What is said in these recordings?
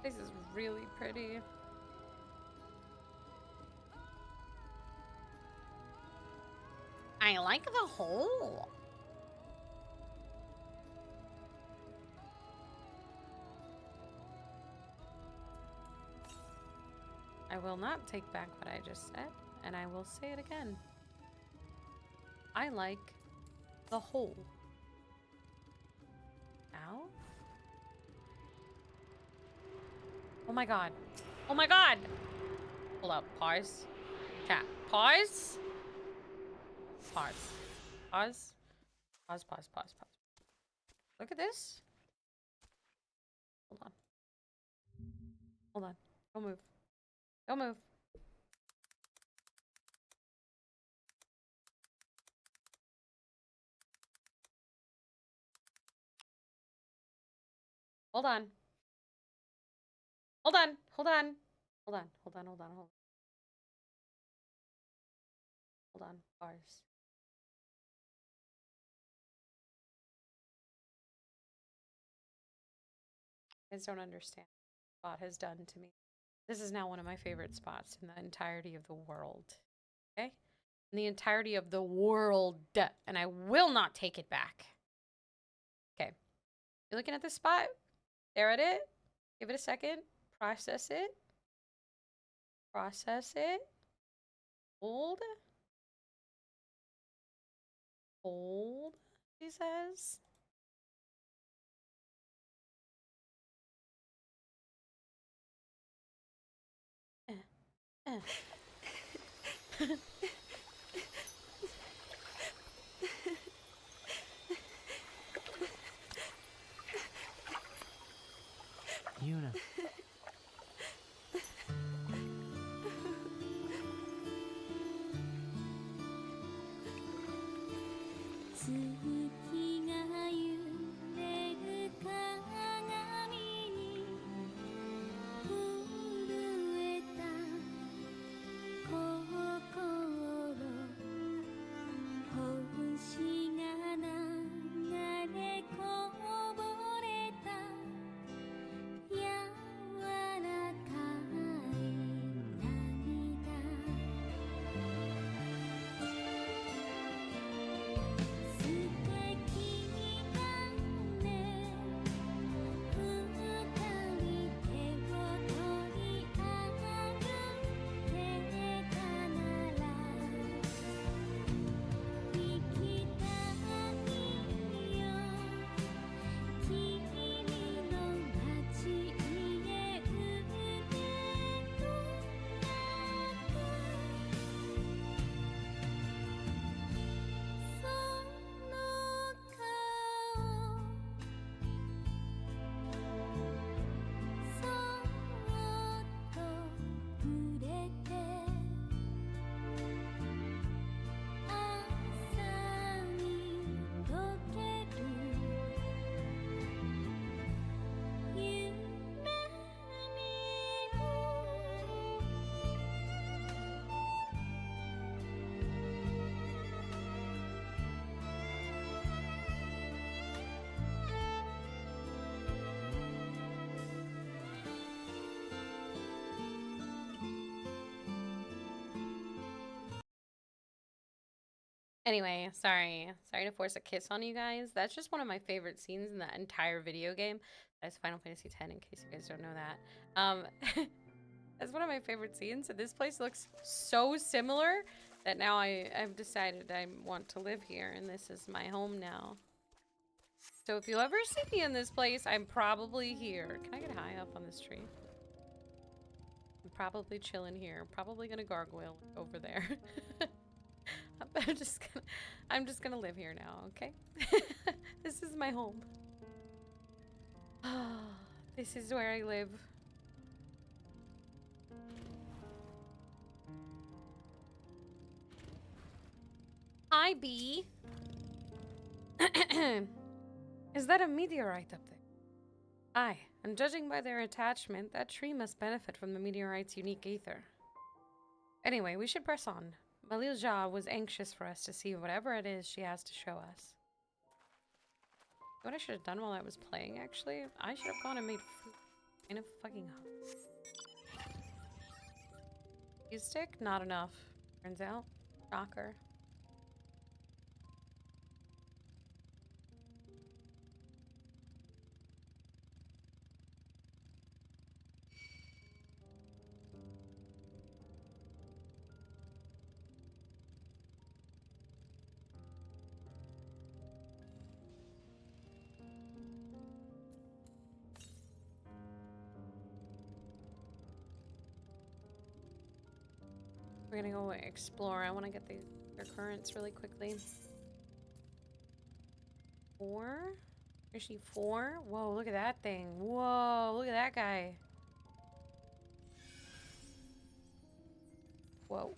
This is really pretty. I like the hole. I will not take back what I just said, and I will say it again. I like the hole. Ow. Oh my god. Oh my god! Hold up. Pause. Chat. Pause. Pause. Pause. Pause, pause, pause, pause. Look at this. Hold on. Hold on. Don't move. Don't move. Hold on. Hold on. Hold on. Hold on. Hold on. Hold on. Hold on. Bars. You guys don't understand what spot has done to me. This is now one of my favorite spots in the entirety of the world. Okay? In the entirety of the world. And I will not take it back. Okay. You're looking at this spot? Stare at it. Give it a second. Process it. Process it. Hold. Hold, he says. Yuna. Anyway, sorry to force a kiss on you guys. That's just one of my favorite scenes in the entire video game. That's Final Fantasy X, in case you guys don't know that. That's one of my favorite scenes. And this place looks so similar that now I've decided I want to live here, and this is my home now. So if you ever see me in this place, I'm probably here. Can I get high up on this tree? I'm probably chilling here. Probably gonna gargoyle over there. I'm just gonna live here now, okay? This is my home. This is where I live. Hi, bee. Is that a meteorite up there? Aye, and judging by their attachment, that tree must benefit from the meteorite's unique ether. Anyway, we should press on. Malil Jha was anxious for us to see whatever it is she has to show us. What I should have done while I was playing, actually? I should have gone and made food. Kind of fucking fuse stick? Not enough. Turns out. Shocker. We're gonna go explore. I want to get their currents really quickly. 4? Is she 4? Whoa, look at that thing. Whoa, look at that guy. Whoa.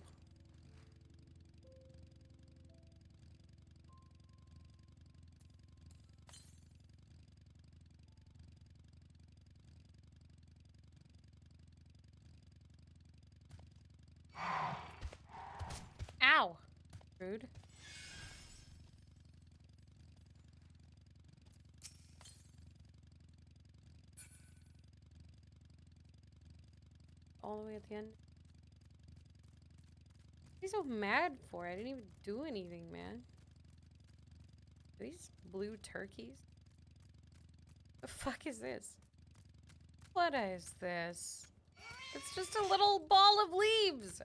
Ow! Rude. All the way at the end. What are you so mad for? I didn't even do anything, man. Are these blue turkeys? The fuck is this? What is this? It's just a little ball of leaves!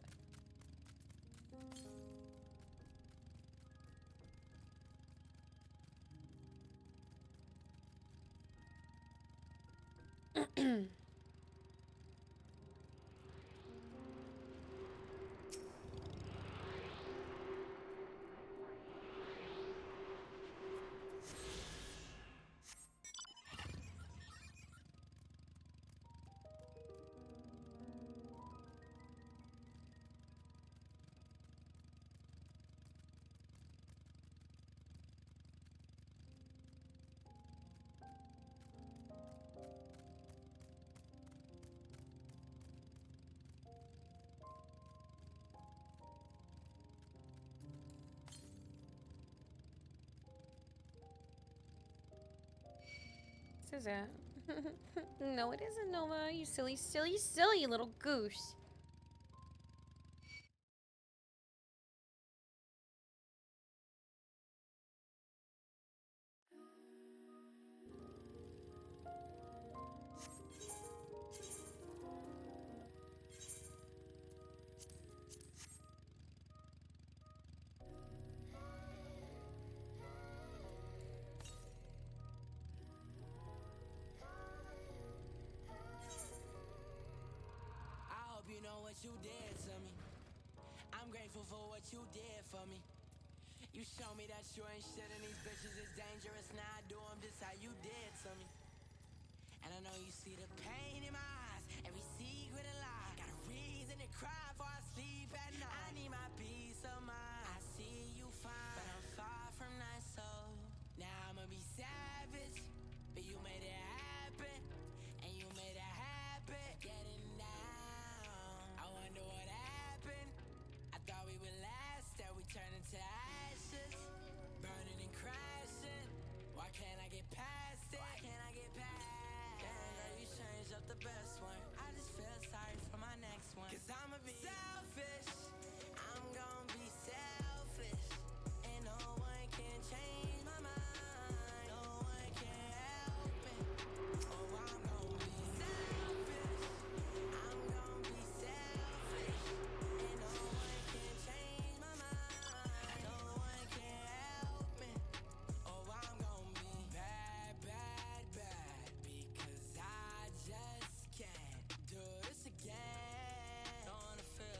This is it. No, it isn't, Nova. You silly, silly, silly little goose. You know what you did to me. I'm grateful for what you did for me. You show me that you ain't shit and these bitches is dangerous. Now I do them just how you did to me. And I know you see the pain in my eyes, every secret a lie. Got a reason to cry before I sleep at night. I need my peace of mind. I see you fine, but I'm far from that soul. Now I'ma be savage, but you made it happen. And you made it happen. Getting down, I wonder what happened. I thought we would last, that we turned into ashes. Burning and crashing. Why can't I get past it? Why can't I get past it? Damn, girl, you changed up the best one. I just feel sorry for my next one. Cause I'ma be selfish. I'm gonna be selfish. And no one can change my mind. No one can help me. Oh, I'm gonna be selfish. I'm gonna be selfish. And no one can change my mind. No one can help me. Oh, I'm gonna be bad, bad, bad. Because I just can't do this again. Don't wanna feel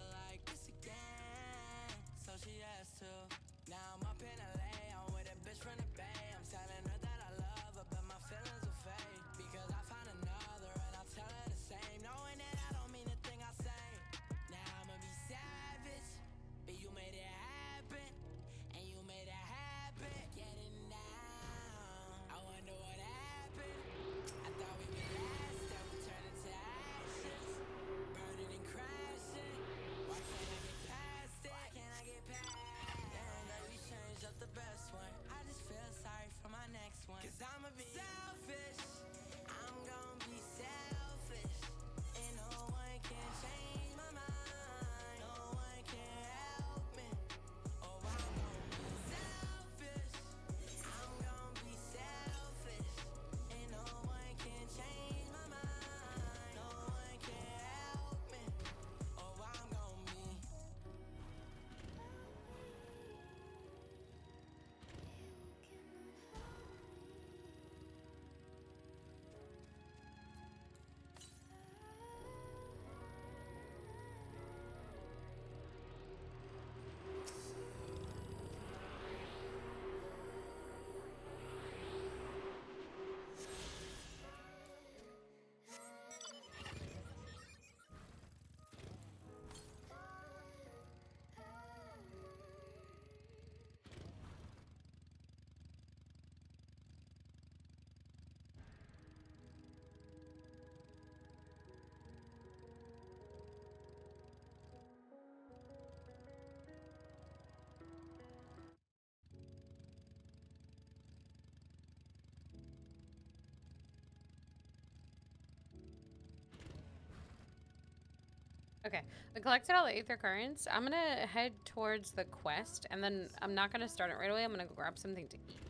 Okay, I collected all the Aether Currents. I'm gonna head towards the quest, and then I'm not gonna start it right away. I'm gonna go grab something to eat.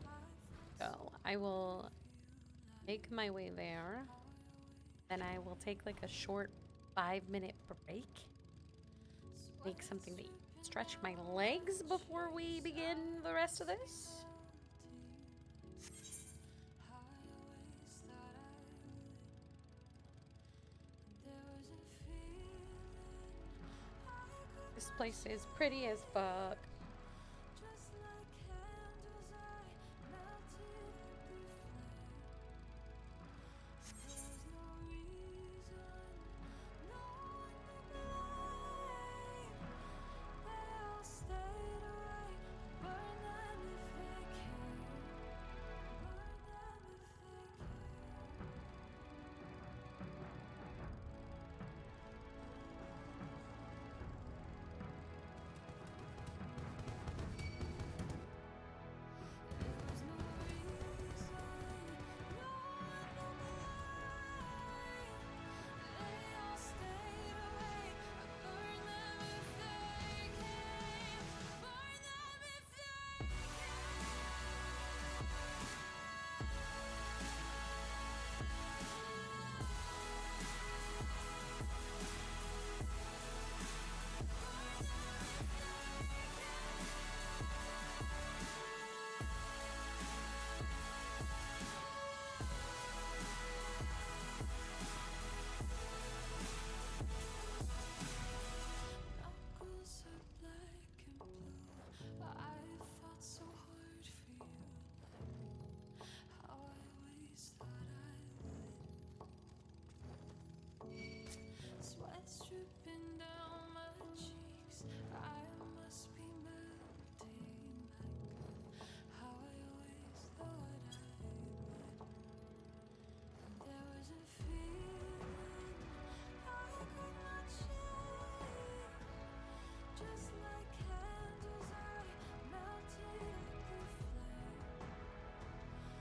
So I will make my way there. Then I will take like a short 5-minute break. Make something to eat. Stretch my legs before we begin the rest of this. This place is pretty as fuck.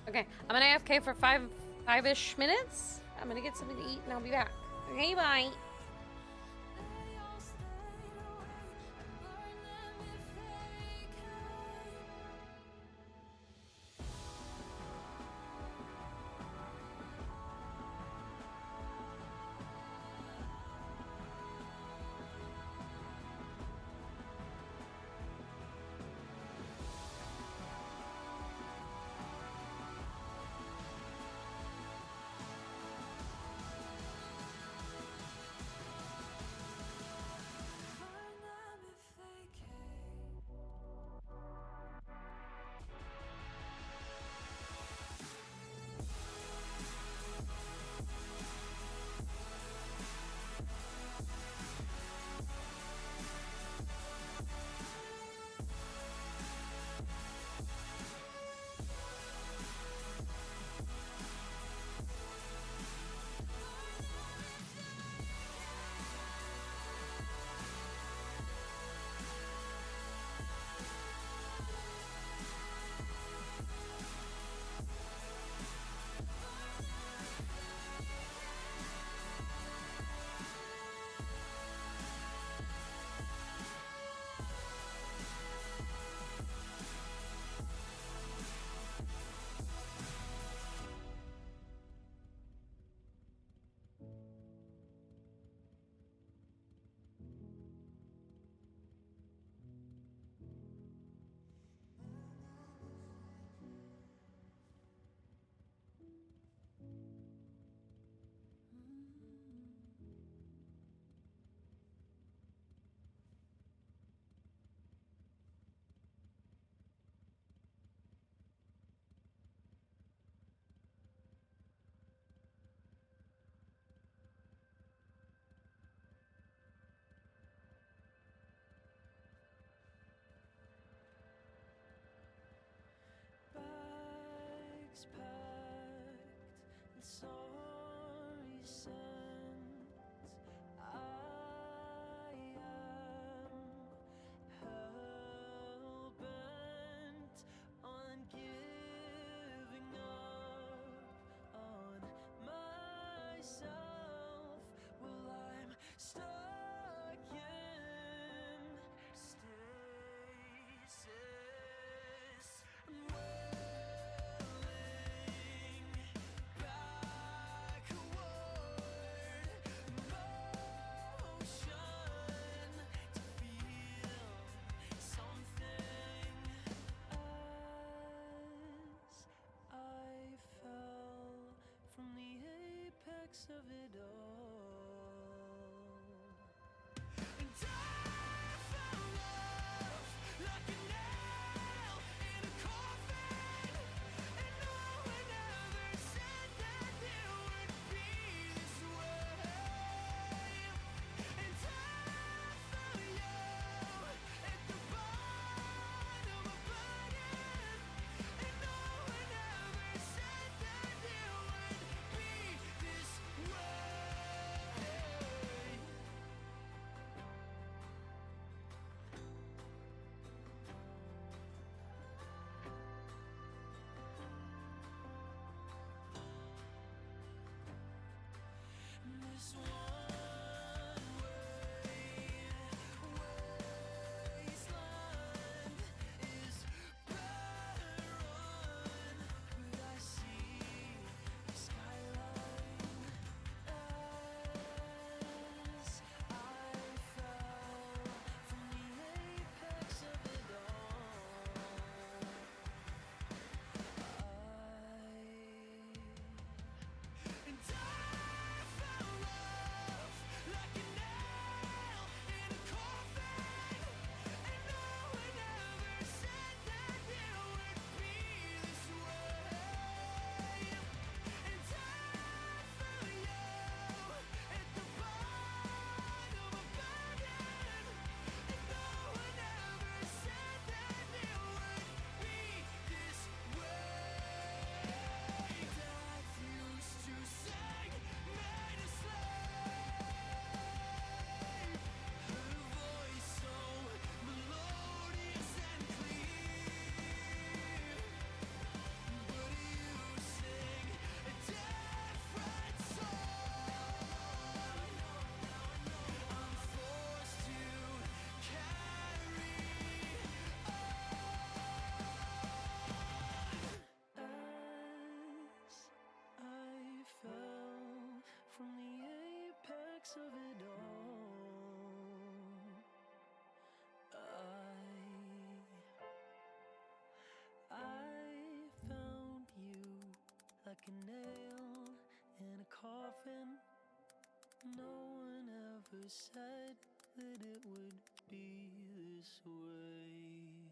Okay, I'm gonna AFK for five-ish minutes. I'm gonna get something to eat and I'll be back. Okay, bye. apex of it all. And I found love like a nail in a coffin, and no one ever said that it would be this way. And I found you at the bottom of a bucket, and no one ever said that it would be this way. This one-way wasteland is barren, but I see the skyline as I fell from the apex of it all. And I found love like a nail in a coffin, and no one ever said that it would be this way. And I found you at the bottom of a bucket, and no one ever said that it would be this way. Death used to sing, made a slave. Her voice so melodious and clear, but you sing a different song. I'm forced to carry as I fell from the apex of it all. I found you like a nail in a coffin. No one ever said that it would be this way.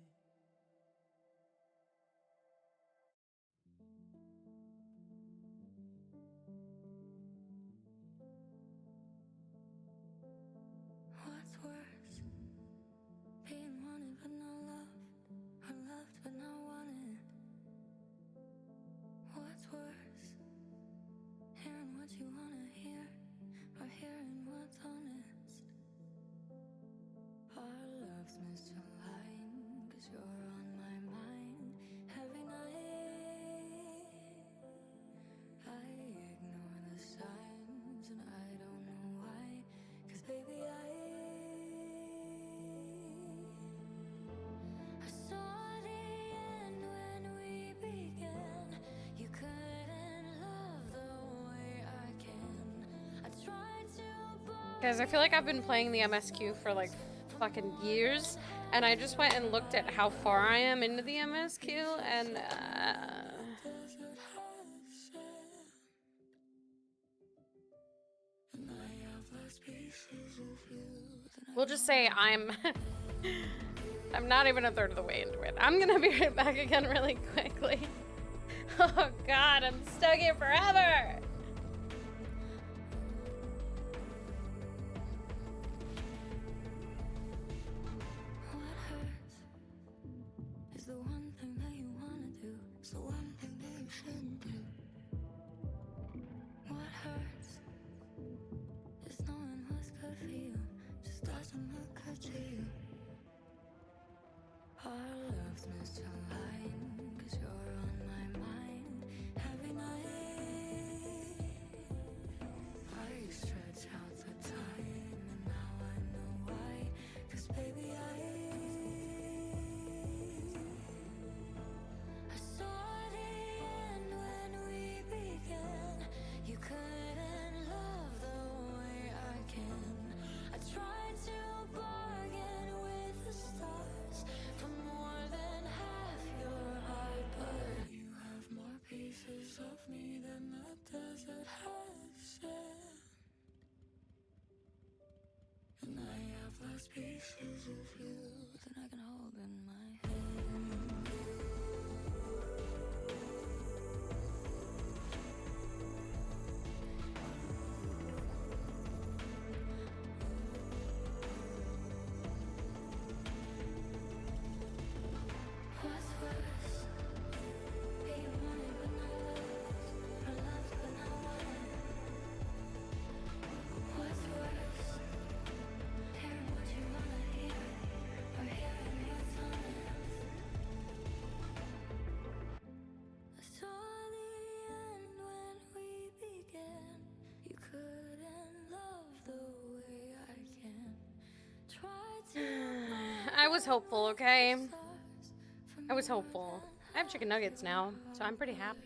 What's worse? Being wanted but not loved, or loved but not wanted. What's worse? Hearing what you wanna hear, or hearing what's honest. Our love's misaligned, 'cause you're on my mind every night. I ignore the signs, and I don't know why, 'cause baby I saw the end when we began. You couldn't love the way I can. I tried to Guys, I feel like I've been playing the MSQ for like fucking years, and I just went and looked at how far I am into the MSQ, and we'll just say I'm I'm not even a third of the way into it. I'm gonna be right back again really quickly. Oh god, I'm stuck here forever! What hurts is the one thing that you wanna do. It's the one thing that you shouldn't do. What hurts is knowing what's good for you just doesn't look good to you. Our love's misaligned, 'cause you're on my mind every night. I stretch out the time, and now I know why, 'cause baby I saw the end when we began. You couldn't love the way I can. I tried to bargain with the stars for more than half your heart, but hopeful, okay? I was hopeful. I have chicken nuggets now, so I'm pretty happy.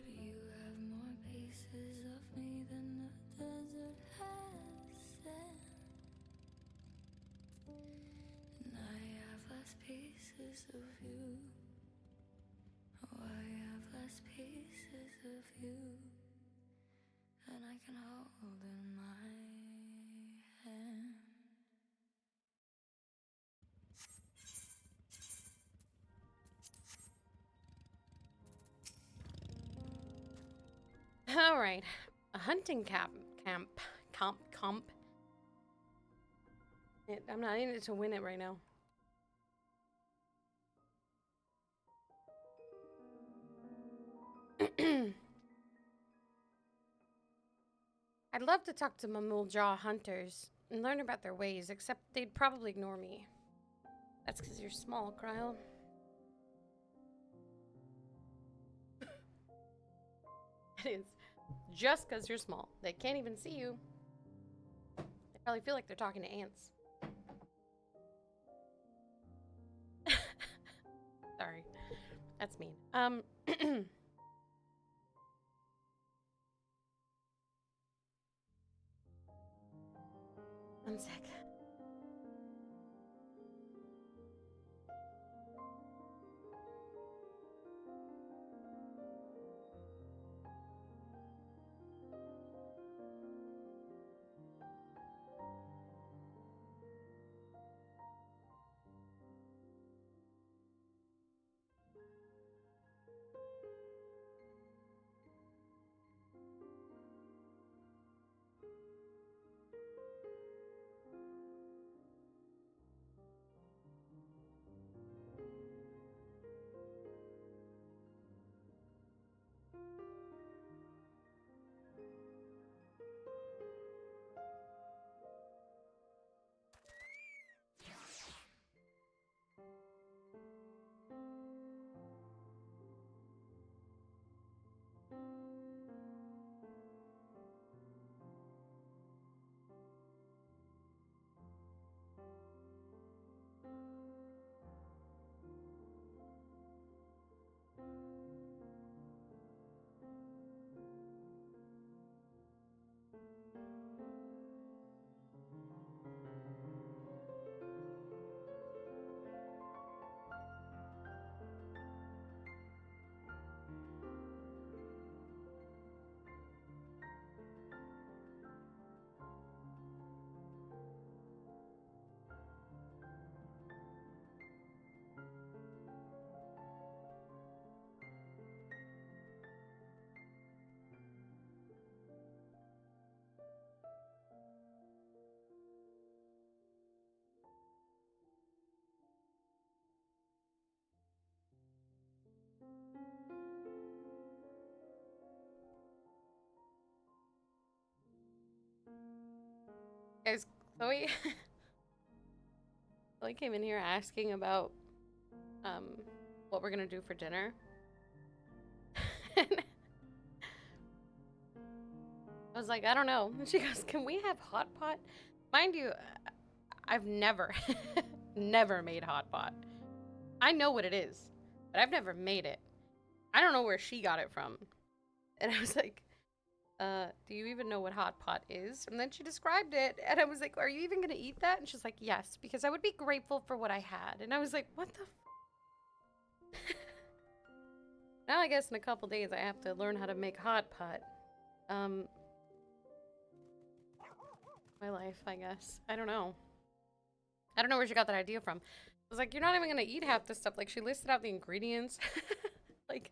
And I can hold in my hand. All right, a hunting comp. I'm not in it to win it right now. I'd love to talk to Mamul Jaw hunters and learn about their ways, except they'd probably ignore me. That's because you're small, Kryle. It is just because you're small. They can't even see you. They probably feel like they're talking to ants. Sorry. That's mean. One sec. Guys, Chloe Chloe came in here asking about what we're gonna do for dinner. I was like, I don't know. She goes, can we have hot pot? Mind you, I've never never made hot pot. I know what it is, but I've never made it. I don't know where she got it from. And I was like, do you even know what hot pot is? And then she described it, and I was like, are you even gonna eat that? And she's like, yes, because I would be grateful for what I had. And I was like, what the Now I guess in a couple days I have to learn how to make hot pot. My life, I guess. I don't know. I don't know where she got that idea from. I was like, you're not even gonna eat half this stuff. Like, she listed out the ingredients. Like,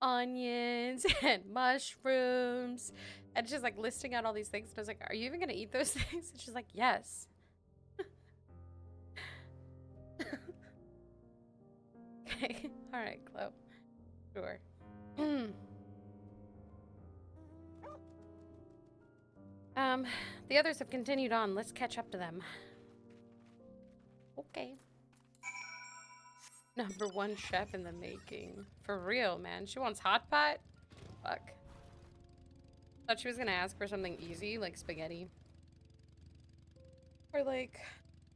onions and mushrooms. And she's like listing out all these things. And I was like, are you even gonna eat those things? And she's like, yes. Okay. Alright, Chloe. Sure. The others have continued on. Let's catch up to them. Okay. Number one chef in the making. For real, man. She wants hot pot? Fuck. Thought she was gonna ask for something easy, like spaghetti. Or like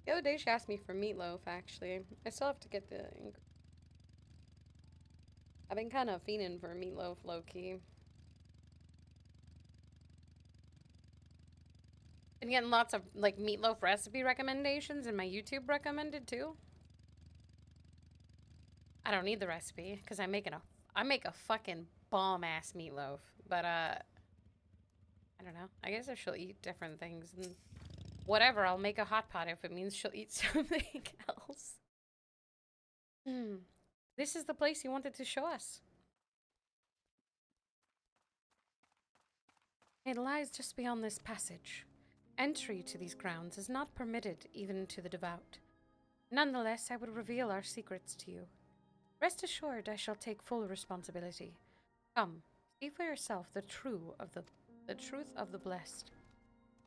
The other day she asked me for meatloaf, actually. I still have to get the... I've been kind of fiending for meatloaf, low-key. Been getting lots of, like, meatloaf recipe recommendations in my YouTube recommended, too. I don't need the recipe, because I make a fucking bomb-ass meatloaf. But, I don't know. I guess if she'll eat different things, and whatever, I'll make a hot pot if it means she'll eat something else. This is the place you wanted to show us. It lies just beyond this passage. Entry to these grounds is not permitted even to the devout. Nonetheless, I would reveal our secrets to you. Rest assured, I shall take full responsibility. Come, see for yourself the truth of the blessed.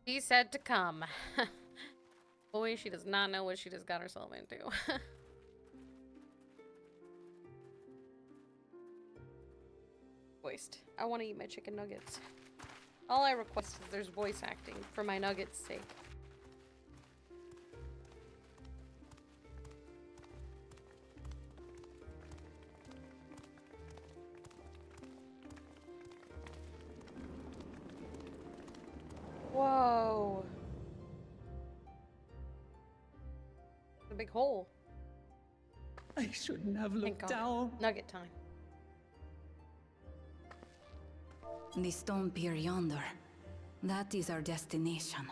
She said to come. Boy, she does not know what she just got herself into. Voiced. I want to eat my chicken nuggets. All I request is there's voice acting for my nuggets' sake. Whoa. It's a big hole. I shouldn't have looked down. Nugget time. The stone pier yonder. That is our destination.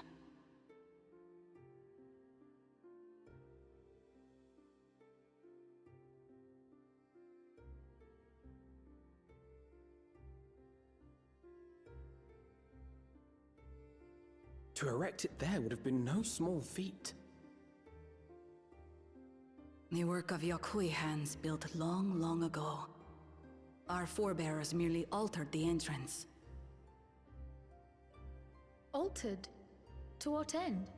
To erect it there would have been no small feat. The work of Yakui hands built long, long ago. Our forebears merely altered the entrance. Altered? To what end?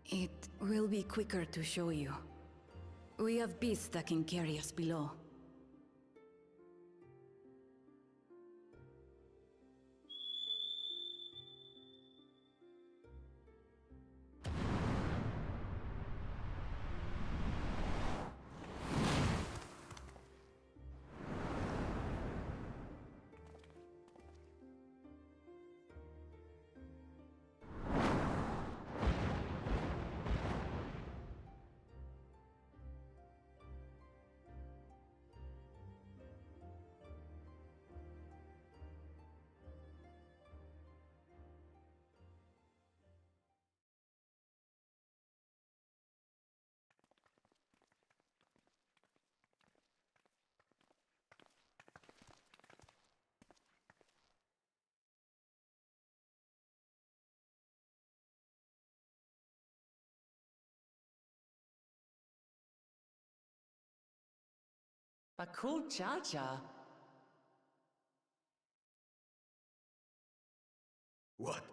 It will be quicker to show you. We have beasts that can carry us below. A cool cha-cha. What?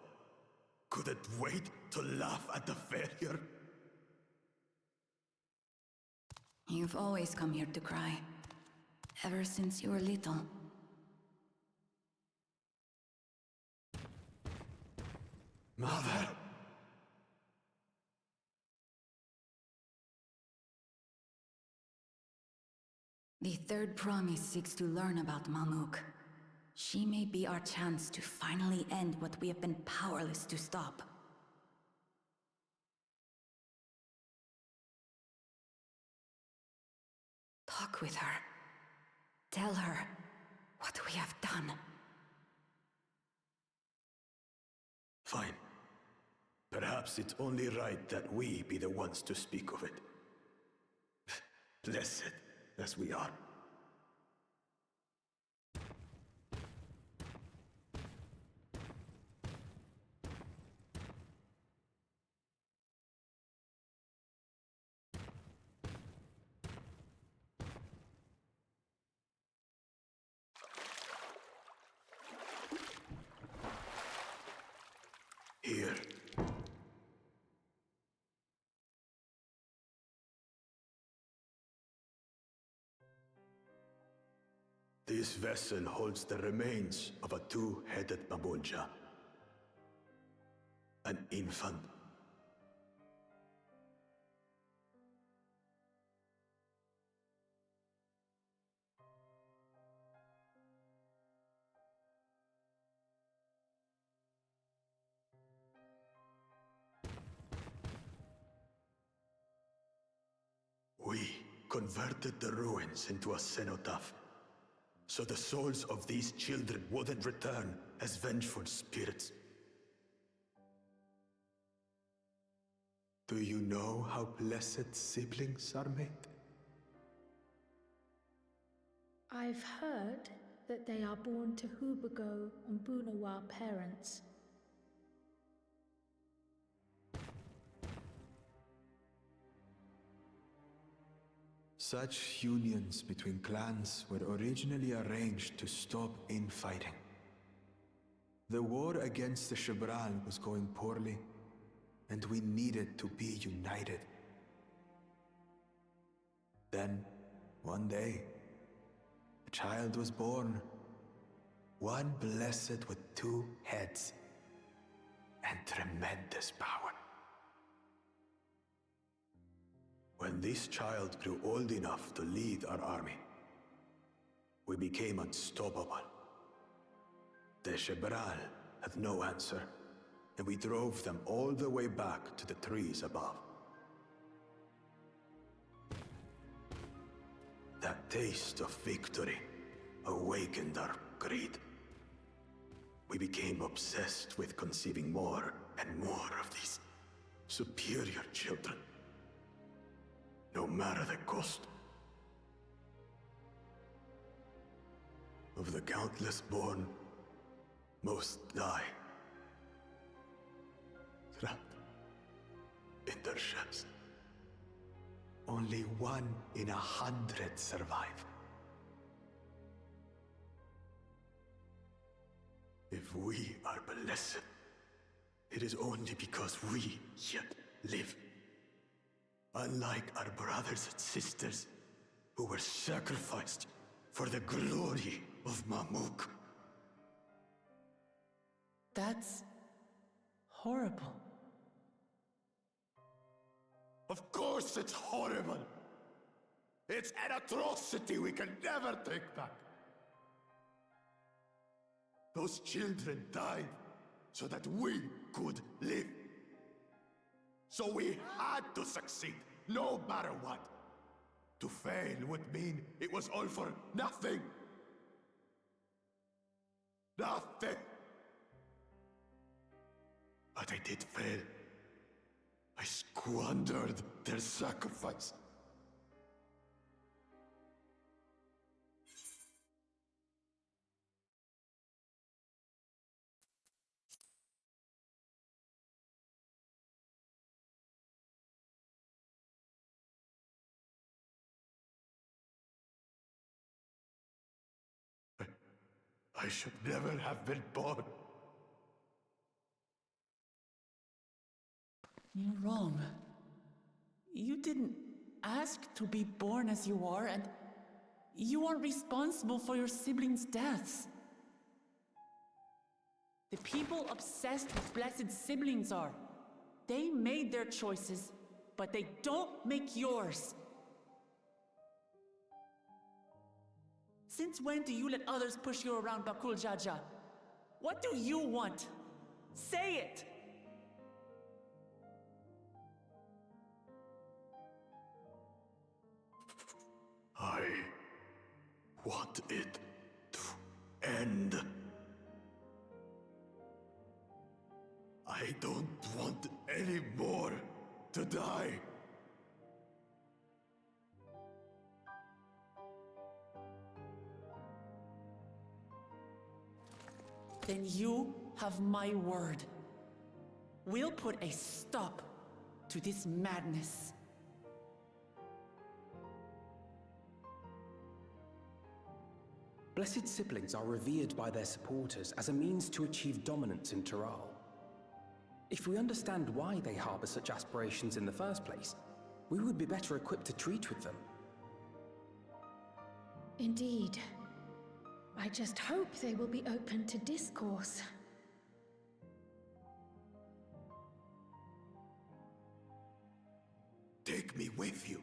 Couldn't wait to laugh at the failure? You've always come here to cry. Ever since you were little. Mother! The third promise seeks to learn about Mamuk. She may be our chance to finally end what we have been powerless to stop. Talk with her. Tell her what we have done. Fine. Perhaps it's only right that we be the ones to speak of it. Blessed as we are. Here. This vessel holds the remains of a two-headed Mabulja. An infant We converted the ruins into a cenotaph, so the souls of these children wouldn't return as vengeful spirits. Do you know how blessed siblings are made? I've heard that they are born to Hubago and Bunawa parents. Such unions between clans were originally arranged to stop infighting. The war against the Shibran was going poorly, and we needed to be united. Then, one day, a child was born. One blessed with two heads and tremendous power. When this child grew old enough to lead our army, we became unstoppable. The Shebral had no answer, and we drove them all the way back to the trees above. That taste of victory awakened our greed. We became obsessed with conceiving more and more of these superior children, no matter the cost. Of the countless born, most die, trapped in their shells. Only 1 in 100 survive. If we are blessed, it is only because we yet live. Unlike our brothers and sisters, who were sacrificed for the glory of Mamuk. That's horrible. Of course it's horrible! It's an atrocity we can never take back. Those children died so that we could live. So we had to succeed, no matter what. To fail would mean it was all for nothing. Nothing! But I did fail. I squandered their sacrifice. I should never have been born. You're wrong. You didn't ask to be born as you are, and you aren't responsible for your siblings' deaths. The people obsessed with blessed siblings are. They made their choices, but they don't make yours. Since when do you let others push you around, Bakul Jaja? What do you want? Say it! I want it to end. I don't want any more to die. Then you have my word. We'll put a stop to this madness. Blessed siblings are revered by their supporters as a means to achieve dominance in Taral. If we understand why they harbor such aspirations in the first place, we would be better equipped to treat with them. Indeed. I just hope they will be open to discourse. Take me with you.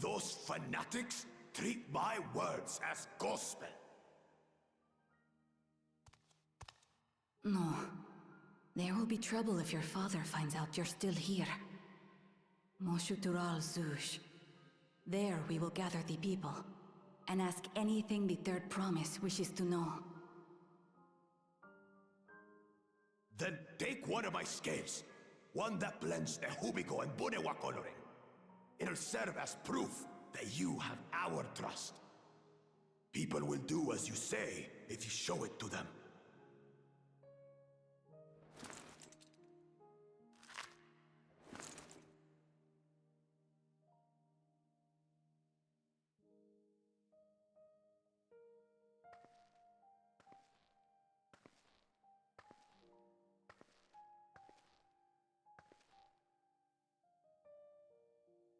Those fanatics treat my words as gospel. No. There will be trouble if your father finds out you're still here. Moshutural Zush. There we will gather the people and ask anything the Third Promise wishes to know. Then take one of my scales. One that blends the Hubico and Bunewa coloring. It'll serve as proof that you have our trust. People will do as you say if you show it to them.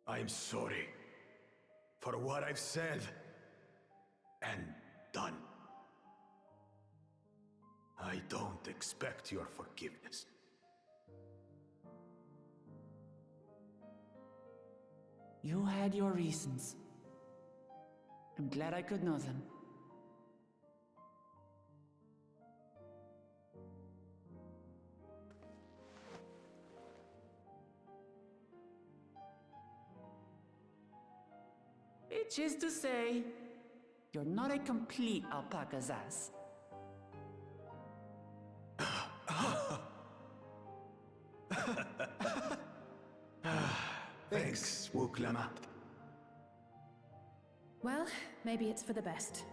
I'm sorry for what I've said and done. I don't expect your forgiveness. You had your reasons. I'm glad I could know them. Which is to say, you're not a complete alpaca's ass. Thanks, Wuklama. Well, maybe it's for the best.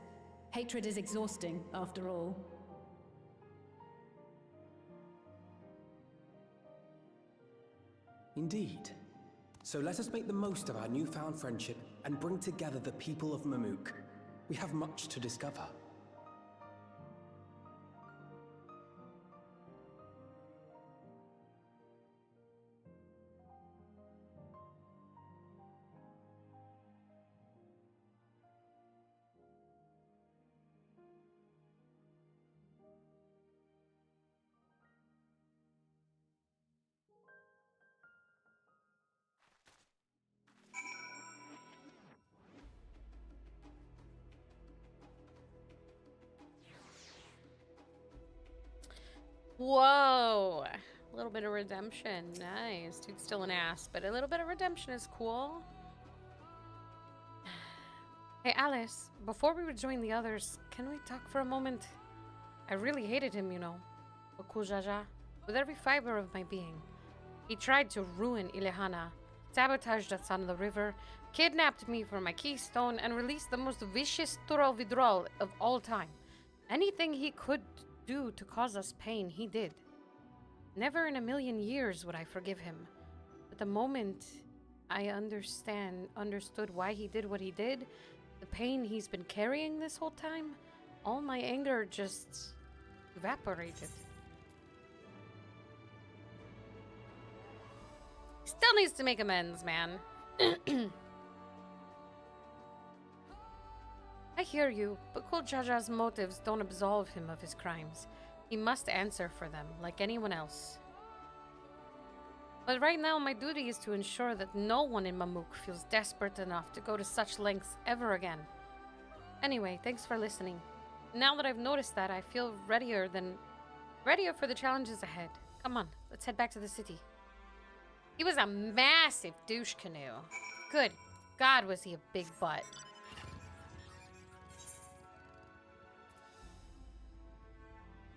Hatred is exhausting, after all. Indeed. So let us make the most of our newfound friendship and bring together the people of Mamuk. We have much to discover. Whoa! A little bit of redemption. Nice. Dude's still an ass, but a little bit of redemption is cool. Hey, Alice, before we rejoin the others, can we talk for a moment? I really hated him, you know. Okul Jaja, with every fiber of my being. He tried to ruin Ilehana, sabotaged us on the river, kidnapped me for my keystone, and released the most vicious Turo Vidrol of all time. Anything he could do to cause us pain, he did. Never in a million years would I forgive him. But the moment I understood why he did what he did, the pain he's been carrying this whole time, all my anger just evaporated. Still needs to make amends, man. I hear you, but Kul Jaja's motives don't absolve him of his crimes. He must answer for them, like anyone else. But right now, my duty is to ensure that no one in Mamuk feels desperate enough to go to such lengths ever again. Anyway, thanks for listening. Now that I've noticed that, I feel readier for the challenges ahead. Come on, let's head back to the city. He was a massive douche canoe. Good God, was he a big butt.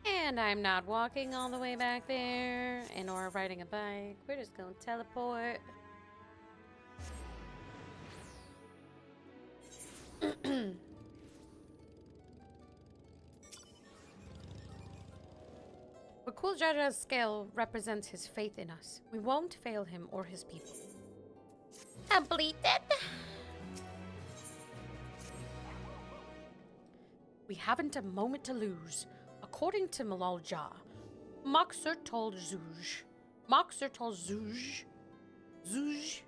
And I'm not walking all the way back there, and or riding a bike. We're just gonna teleport. Wakul Jaja's scale represents his faith in us. We won't fail him or his people. Completed. We haven't a moment to lose. According to Malal Jah, Zouj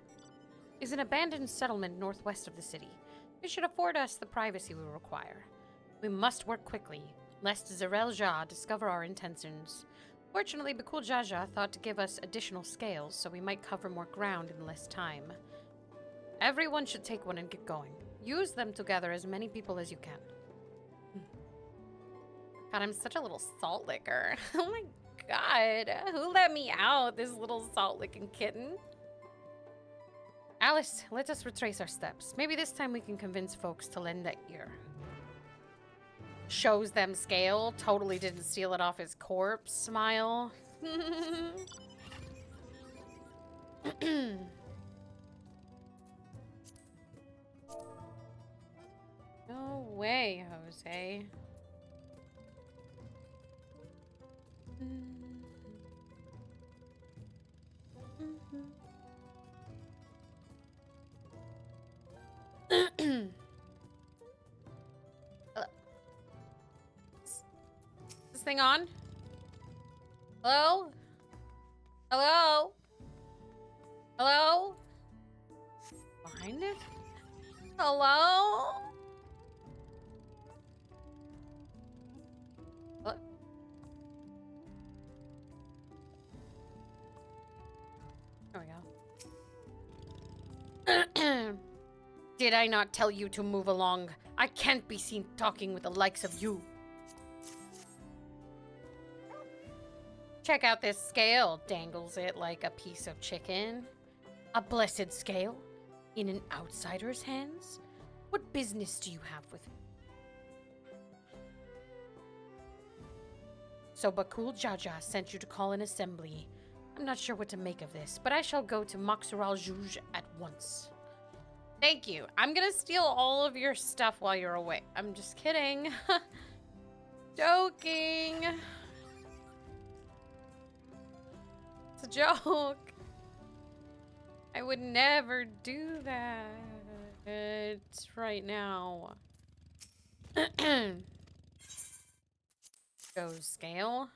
is an abandoned settlement northwest of the city. It should afford us the privacy we require. We must work quickly, lest Zerel Jah discover our intentions. Fortunately, Bakul Jaja thought to give us additional scales, so we might cover more ground in less time. Everyone should take one and get going. Use them to gather as many people as you can. God, I'm such a little salt licker. Oh my god. Who let me out, this little salt licking kitten? Alice, let us retrace our steps. Maybe this time we can convince folks to lend an ear. Shows them scale. Totally didn't steal it off his corpse. Smile. No way, Jose. Is this thing on? Hello? Hello? Hello? Behind it? Hello? What? There we go. Did I not tell you to move along? I can't be seen talking with the likes of you. Check out this scale. Dangles it like a piece of chicken. A blessed scale? In an outsider's hands? What business do you have with it? So Bakul Jaja sent you to call an assembly. I'm not sure what to make of this, but I shall go to Moxural Juge at once. Thank you. I'm gonna steal all of your stuff while you're away. I'm just kidding. Joking. It's a joke. I would never do that right now. Goes scale.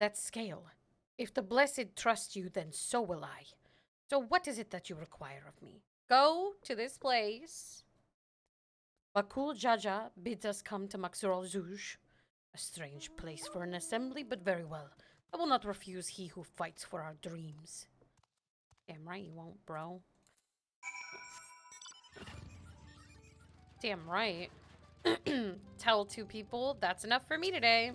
That's scale. If the blessed trust you, then so will I. So what is it that you require of me? Go to this place. Bakul Jaja bids us come to Maxural Zuj. A strange place for an assembly, but very well. I will not refuse he who fights for our dreams. Damn right you won't, bro. Damn right. Tell two people, that's enough for me today.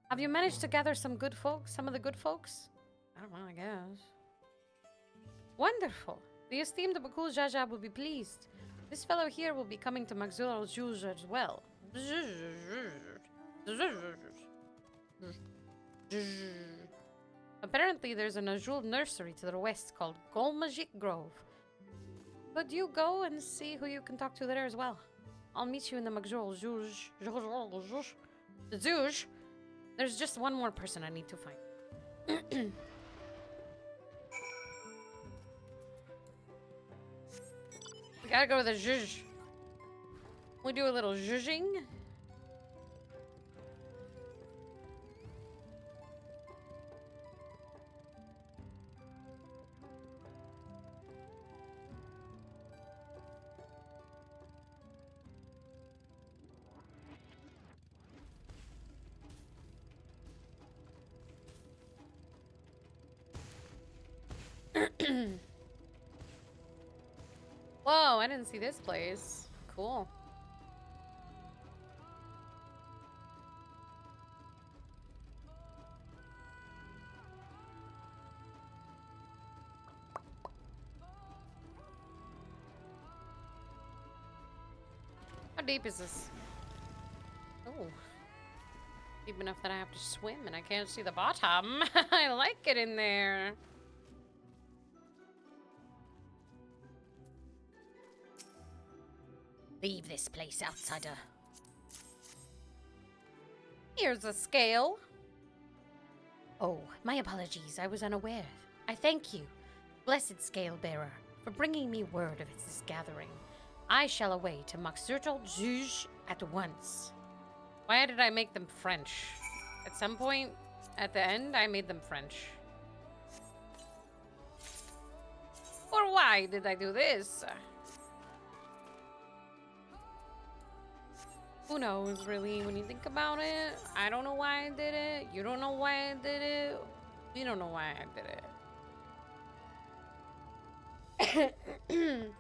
Have you managed to gather some good folks? Some of the good folks? I don't know, I guess. Wonderful. The esteemed Bakul Jaja will be pleased. This fellow here will be coming to Maxural Juge as well. Apparently there's a Najul nursery to the west called Golmajik Grove. But you go and see who you can talk to there as well. I'll meet you in the Maxural Juge. Zuge. There's just one more person I need to find. We gotta go to the zhuzh. We do a little zhuzhing. Whoa, I didn't see this place. Cool. How deep is this? Oh. Deep enough that I have to swim and I can't see the bottom. I like it in there. Leave this place, outsider. Here's a scale. Oh, my apologies. I was unaware. I thank you, blessed scale bearer, for bringing me word of this gathering. I shall away to Maxurtal Juge at once. Why did I make them French? At some point, at the end, I made them French. Or why did I do this? Who knows, really, when you think about it? I don't know why I did it. You don't know why I did it. We don't know why I did it.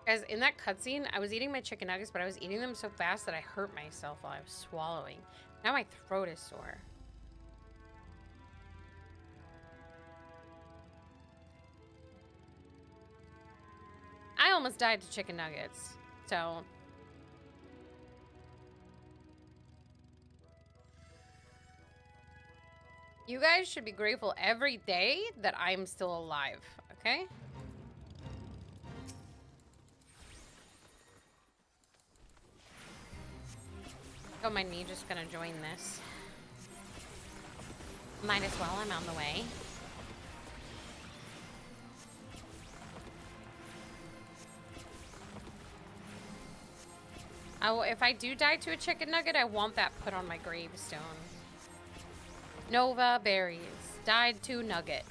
Guys, in that cutscene, I was eating my chicken nuggets, but I was eating them so fast that I hurt myself while I was swallowing. Now my throat is sore. almost died to chicken nuggets. So... you guys should be grateful every day that I'm still alive, okay? Oh, my knee just gonna join this. Might as well, I'm on the way. If I do die to a chicken nugget, I want that put on my gravestone. Nova Berries. Died to nugget.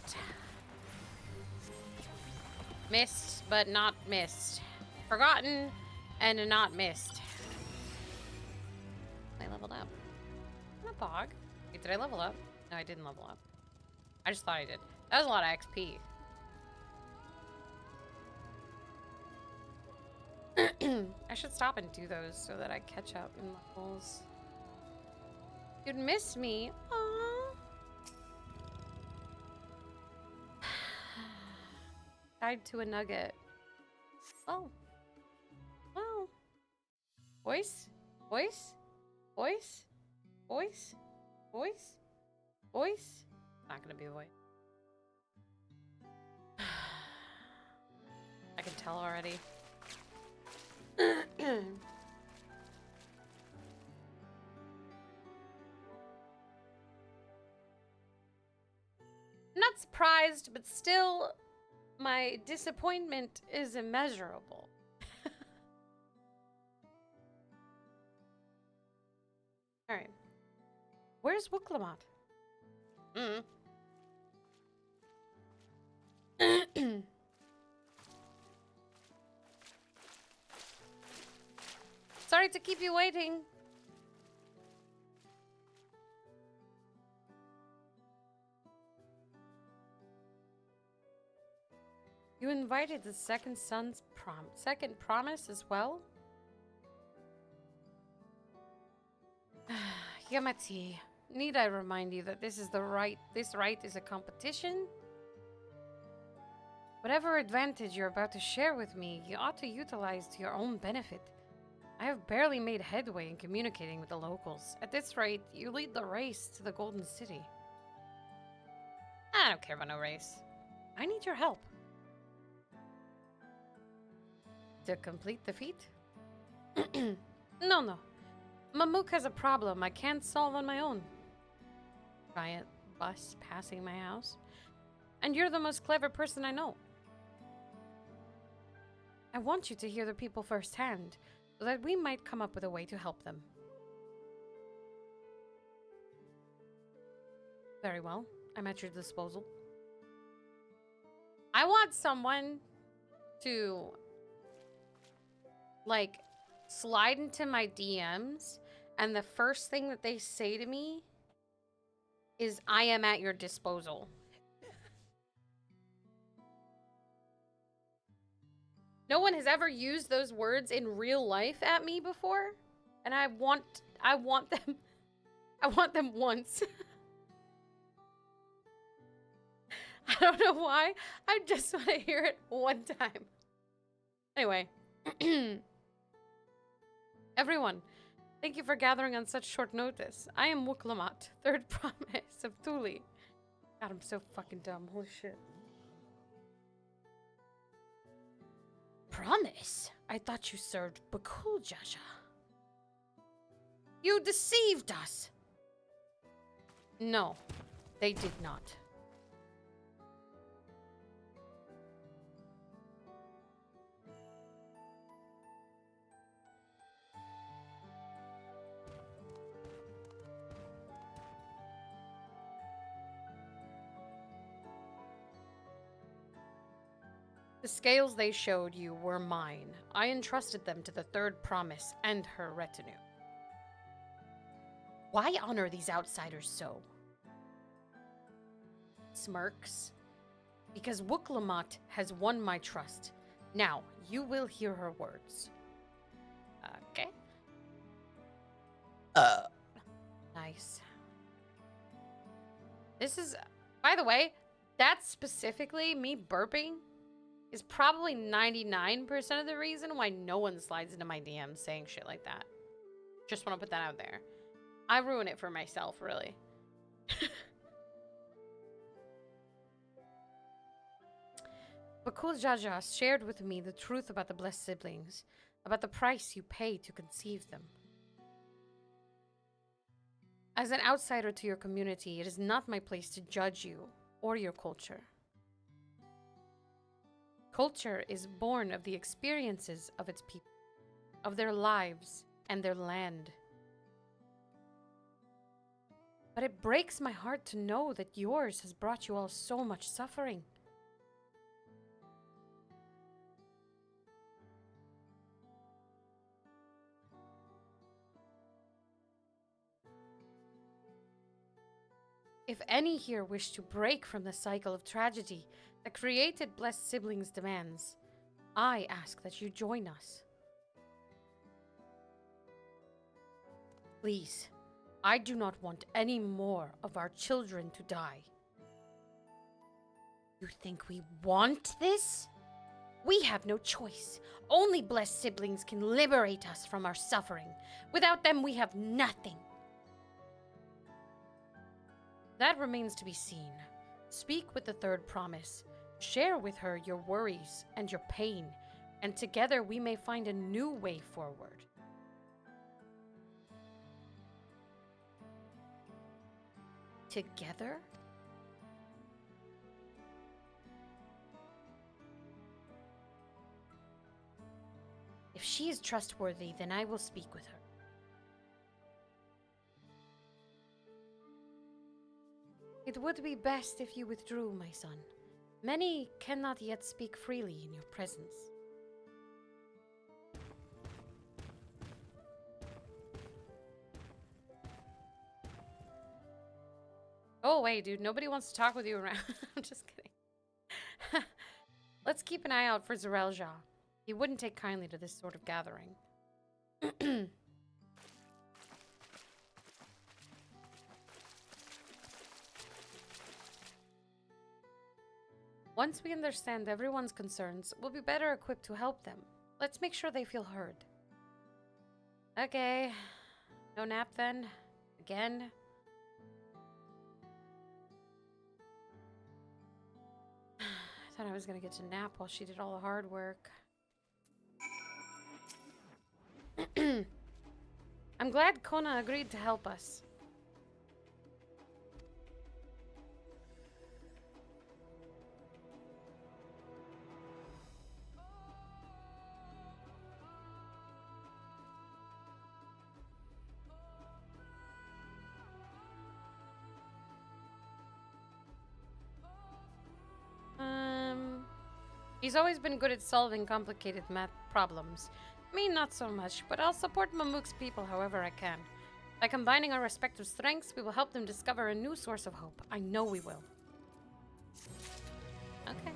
Missed, but not missed. Forgotten, and not missed. I leveled up. I'm a bog. Wait, did I level up? No, I didn't level up. I just thought I did. That was a lot of XP. I should stop and do those so that I catch up in levels. You'd miss me. Aww. Tied to a nugget. Oh. Oh. Voice? Voice? Voice? Voice? Voice? Voice? Not gonna be a voice. I can tell already. I'm not surprised, but still, my disappointment is immeasurable. Alright. Where's Wuklamot? Sorry to keep you waiting. You invited the second son's second promise as well? Yamati, need I remind you that this rite is a competition? Whatever advantage you're about to share with me, you ought to utilize to your own benefit. I have barely made headway in communicating with the locals. At this rate, you lead the race to the Golden City. I don't care about no race. I need your help. To complete the feat? No. Mamook has a problem I can't solve on my own. Giant bus passing my house. And you're the most clever person I know. I want you to hear the people firsthand, so that we might come up with a way to help them. Very well. I'm at your disposal. I want someone to, like, slide into my DMs, and the first thing that they say to me is, I am at your disposal. No one has ever used those words in real life at me before, and I want them once. I don't know why. I just want to hear it one time. Anyway. Everyone, thank you for gathering on such short notice. I am Wuklamot, third promise of Thule. God, I'm so fucking dumb. Holy shit. Promise? I thought you served Bakul Jaja. You deceived us. No, they did not. The scales they showed you were mine. I entrusted them to the third promise and her retinue. Why honor these outsiders so? Smirks. Because Wuklamot has won my trust. Now, you will hear her words. Okay. Nice. This is, by the way, that's specifically me burping is probably 99% of the reason why no one slides into my DMs saying shit like that. Just want to put that out there. I ruin it for myself, really. Bakul Jaja shared with me the truth about the blessed siblings, about the price you pay to conceive them. As an outsider to your community, it is not my place to judge you or your culture. Culture is born of the experiences of its people, of their lives and their land. But it breaks my heart to know that yours has brought you all so much suffering. If any here wish to break from the cycle of tragedy that created blessed siblings' demands, I ask that you join us. Please, I do not want any more of our children to die. You think we want this? We have no choice. Only blessed siblings can liberate us from our suffering. Without them, we have nothing. That remains to be seen. Speak with the third promise. Share with her your worries and your pain, and together we may find a new way forward. Together? If she is trustworthy, then I will speak with her. It would be best if you withdrew, my son. Many cannot yet speak freely in your presence. Oh, wait, dude. Nobody wants to talk with you around. I'm just kidding. Let's keep an eye out for Zarelja. He wouldn't take kindly to this sort of gathering. Once we understand everyone's concerns, we'll be better equipped to help them. Let's make sure they feel heard. Okay. No nap then? Again? I thought I was gonna get to nap while she did all the hard work. I'm glad Kona agreed to help us. He's always been good at solving complicated math problems. Me, not so much, but I'll support Mamuk's people however I can. By combining our respective strengths, we will help them discover a new source of hope. I know we will. Okay.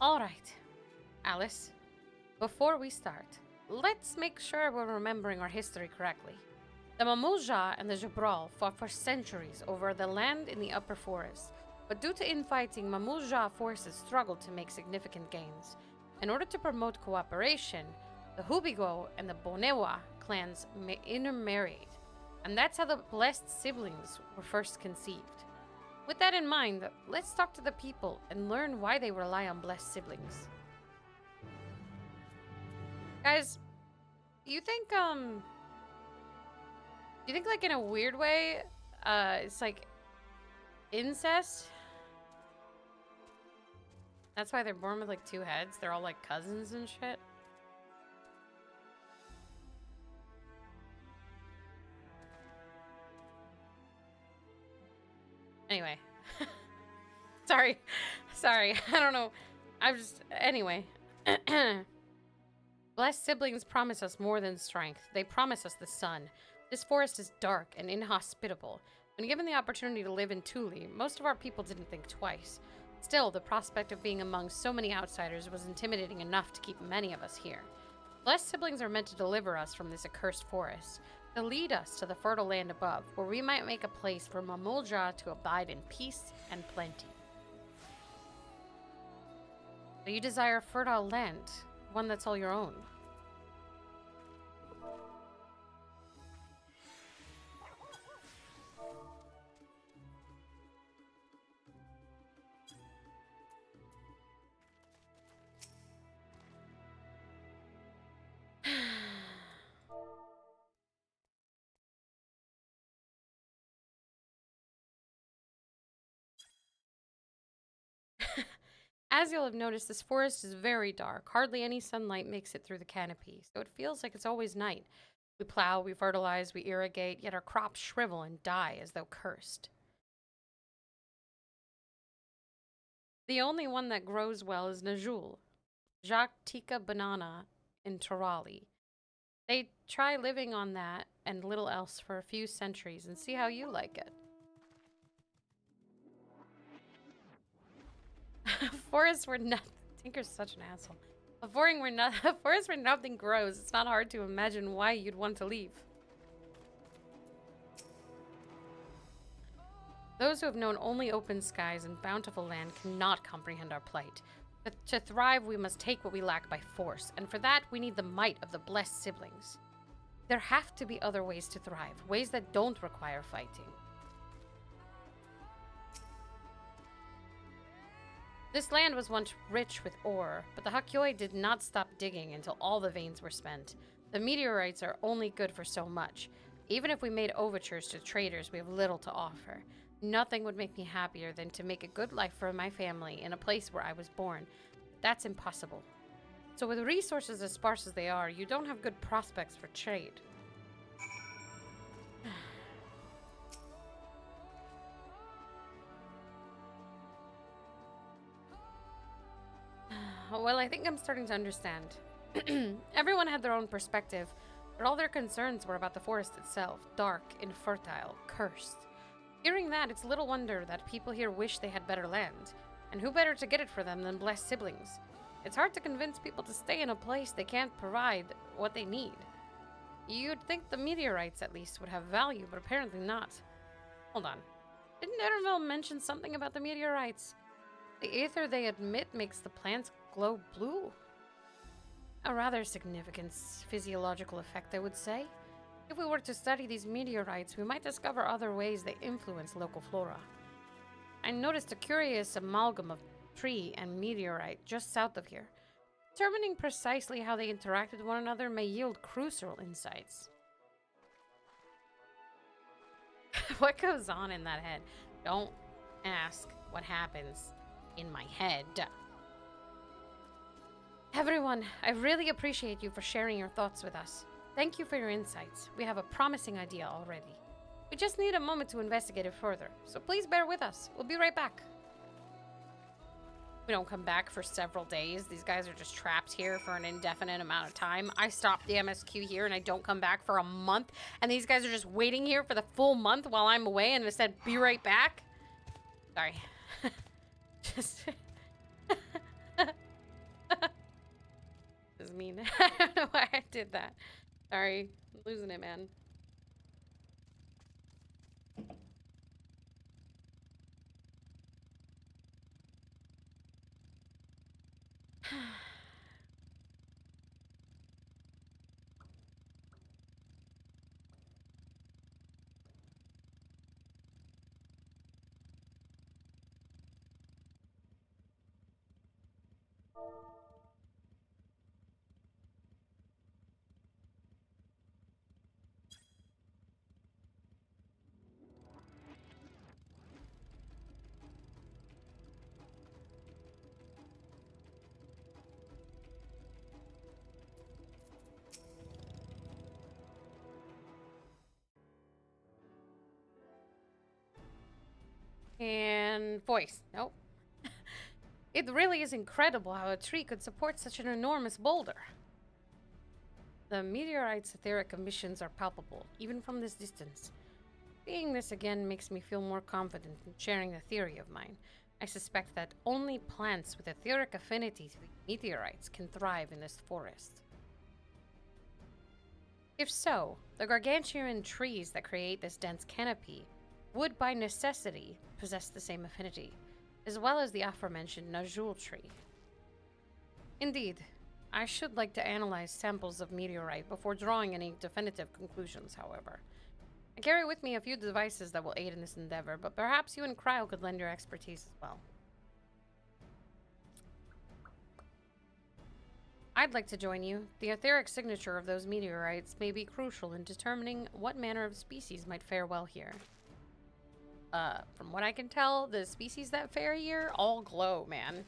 Alright, Alice. Before we start, let's make sure we're remembering our history correctly. The Mamulja and the Jabral fought for centuries over the land in the upper forest, but due to infighting, Mamulja forces struggled to make significant gains. In order to promote cooperation, the Hubigo and the Bonewa clans intermarried, and that's how the blessed siblings were first conceived. With that in mind, let's talk to the people and learn why they rely on blessed siblings. Guys, you think like in a weird way, it's like incest? That's why they're born with like two heads. They're all like cousins and shit. Anyway. Sorry. I don't know. Anyway. Blessed siblings promise us more than strength. They promise us the sun. This forest is dark and inhospitable. When given the opportunity to live in Thule, most of our people didn't think twice. Still, the prospect of being among so many outsiders was intimidating enough to keep many of us here. Blessed siblings are meant to deliver us from this accursed forest. to lead us to the fertile land above, where we might make a place for Mamulja to abide in peace and plenty. So you desire fertile land, one that's all your own. As you'll have noticed, this forest is very dark. Hardly any sunlight makes it through the canopy, so it feels like it's always night. We plow, we fertilize, we irrigate, yet our crops shrivel and die as though cursed. The only one that grows well is Najul, Jacques Tika banana in Terali. They try living on that and little else for a few centuries and see how you like it. Forests where nothing. Tinker's such an asshole. A forest where nothing grows. It's not hard to imagine why you'd want to leave. Those who have known only open skies and bountiful land cannot comprehend our plight. But to thrive, we must take what we lack by force, and for that, we need the might of the blessed siblings. There have to be other ways to thrive, ways that don't require fighting. This land was once rich with ore, but the Hakyoi did not stop digging until all the veins were spent. The meteorites are only good for so much. Even if we made overtures to traders, we have little to offer. Nothing would make me happier than to make a good life for my family in a place where I was born. That's impossible. So with resources as sparse as they are, you don't have good prospects for trade. Well, I think I'm starting to understand. Everyone had their own perspective, but all their concerns were about the forest itself, dark, infertile, cursed. Hearing that, it's little wonder that people here wish they had better land, and who better to get it for them than blessed siblings? It's hard to convince people to stay in a place they can't provide what they need. You'd think the meteorites, at least, would have value, but apparently not. Hold on. Didn't Etterville mention something about the meteorites? The ether they emit makes the plants glow blue. A rather significant physiological effect, I would say. If we were to study these meteorites, we might discover other ways they influence local flora. I noticed a curious amalgam of tree and meteorite just south of here. Determining precisely how they interact with one another may yield crucial insights. What goes on in that head? Don't ask what happens in my head. Everyone, I really appreciate you for sharing your thoughts with us. Thank you for your insights. We have a promising idea already. We just need a moment to investigate it further, so please bear with us. We'll be right back. We don't come back for several days. These guys are just trapped here for an indefinite amount of time. I stopped the MSQ here and I don't come back for a month, and these guys are just waiting here for the full month while I'm away and instead be right back. Sorry. Just... This is mean. I don't know why I did that. Sorry. I'm losing it, man. And voice. Nope. It really is incredible how a tree could support such an enormous boulder. The meteorite's etheric emissions are palpable, even from this distance. Seeing this again makes me feel more confident in sharing a theory of mine. I suspect that only plants with etheric affinity to meteorites can thrive in this forest. If so, the gargantuan trees that create this dense canopy would by necessity possess the same affinity, as well as the aforementioned Najul tree. Indeed, I should like to analyze samples of meteorite before drawing any definitive conclusions, however. I carry with me a few devices that will aid in this endeavor, but perhaps you and Cryo could lend your expertise as well. I'd like to join you. The etheric signature of those meteorites may be crucial in determining what manner of species might fare well here. From what I can tell, the species that fare here all glow, man.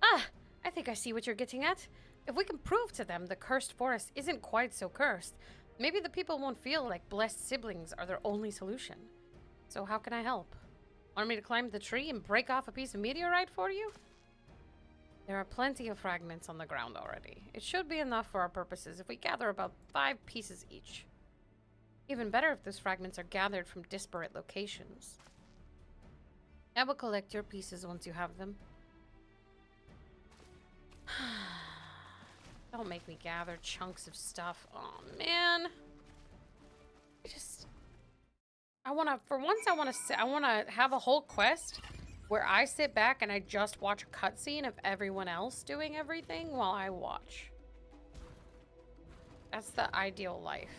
Ah, I think I see what you're getting at. If we can prove to them the cursed forest isn't quite so cursed, maybe the people won't feel like blessed siblings are their only solution. So how can I help? Want me to climb the tree and break off a piece of meteorite for you? There are plenty of fragments on the ground already. It should be enough for our purposes if we gather about 5 pieces each. Even better if those fragments are gathered from disparate locations. I will collect your pieces once you have them. Don't make me gather chunks of stuff. Oh man. For once I wanna have a whole quest where I sit back and I just watch a cutscene of everyone else doing everything while I watch. That's the ideal life.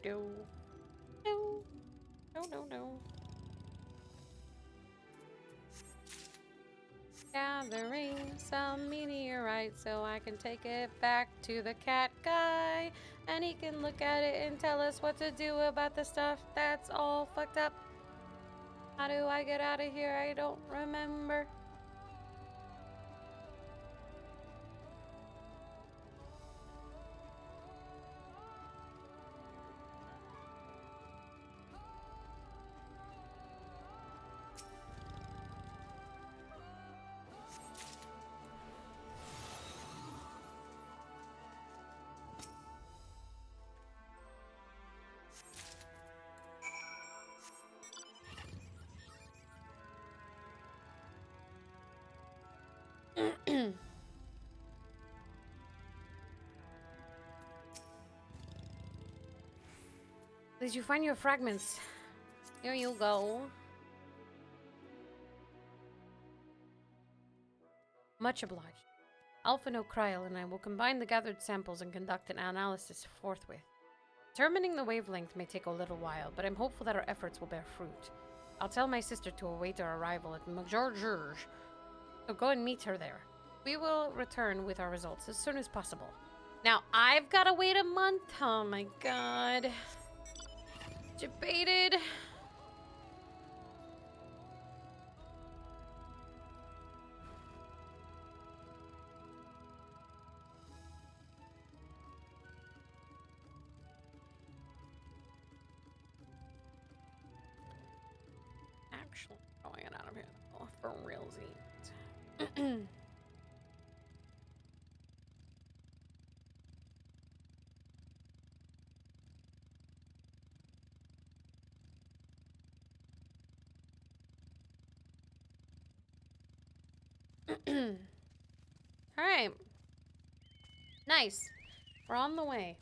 Do. No. Gathering some meteorite so I can take it back to the cat guy, and he can look at it and tell us what to do about the stuff that's all fucked up. How do I get out of here? I don't remember. Did you find your fragments? Here you go. Much obliged. Alpha No Kryl and I will combine the gathered samples and conduct an analysis forthwith. Determining the wavelength may take a little while, but I'm hopeful that our efforts will bear fruit. I'll tell my sister to await our arrival at Majorjurj, so go and meet her there. We will return with our results as soon as possible. Now, I've got to wait a month? Oh my god. Debated. Actually, going out of here for realsies. Alright. Nice. We're on the way.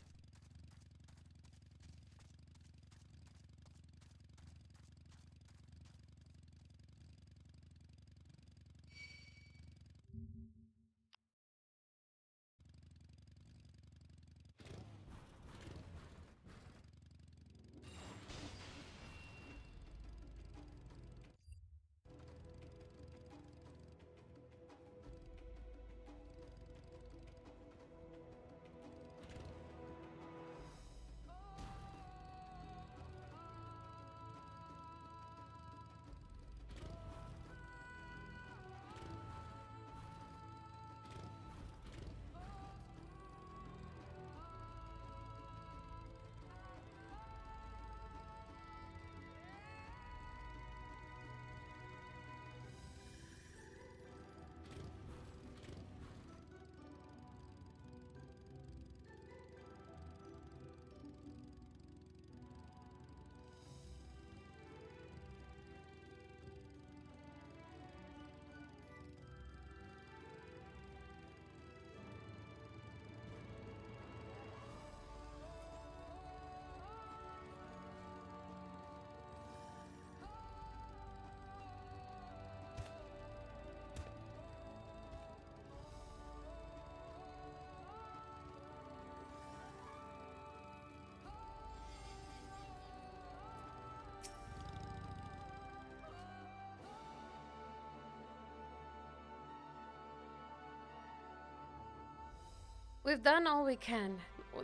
We've done all we can.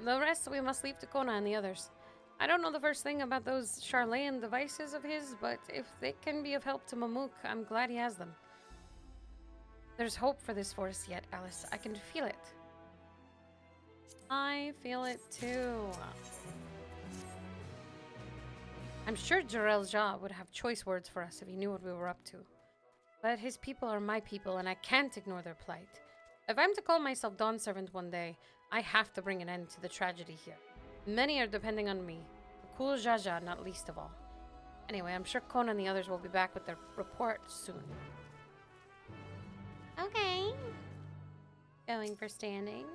The rest we must leave to Kona and the others. I don't know the first thing about those Charlayan devices of his, but if they can be of help to Mamuk, I'm glad he has them. There's hope for this forest yet, Alice. I can feel it. I feel it too. I'm sure Jarrell Jah would have choice words for us if he knew what we were up to. But his people are my people, and I can't ignore their plight. If I'm to call myself Dawn Servant one day, I have to bring an end to the tragedy here. Many are depending on me. The cool Jaja not least of all. Anyway, I'm sure Kona and the others will be back with their report soon. Okay. Going for standing.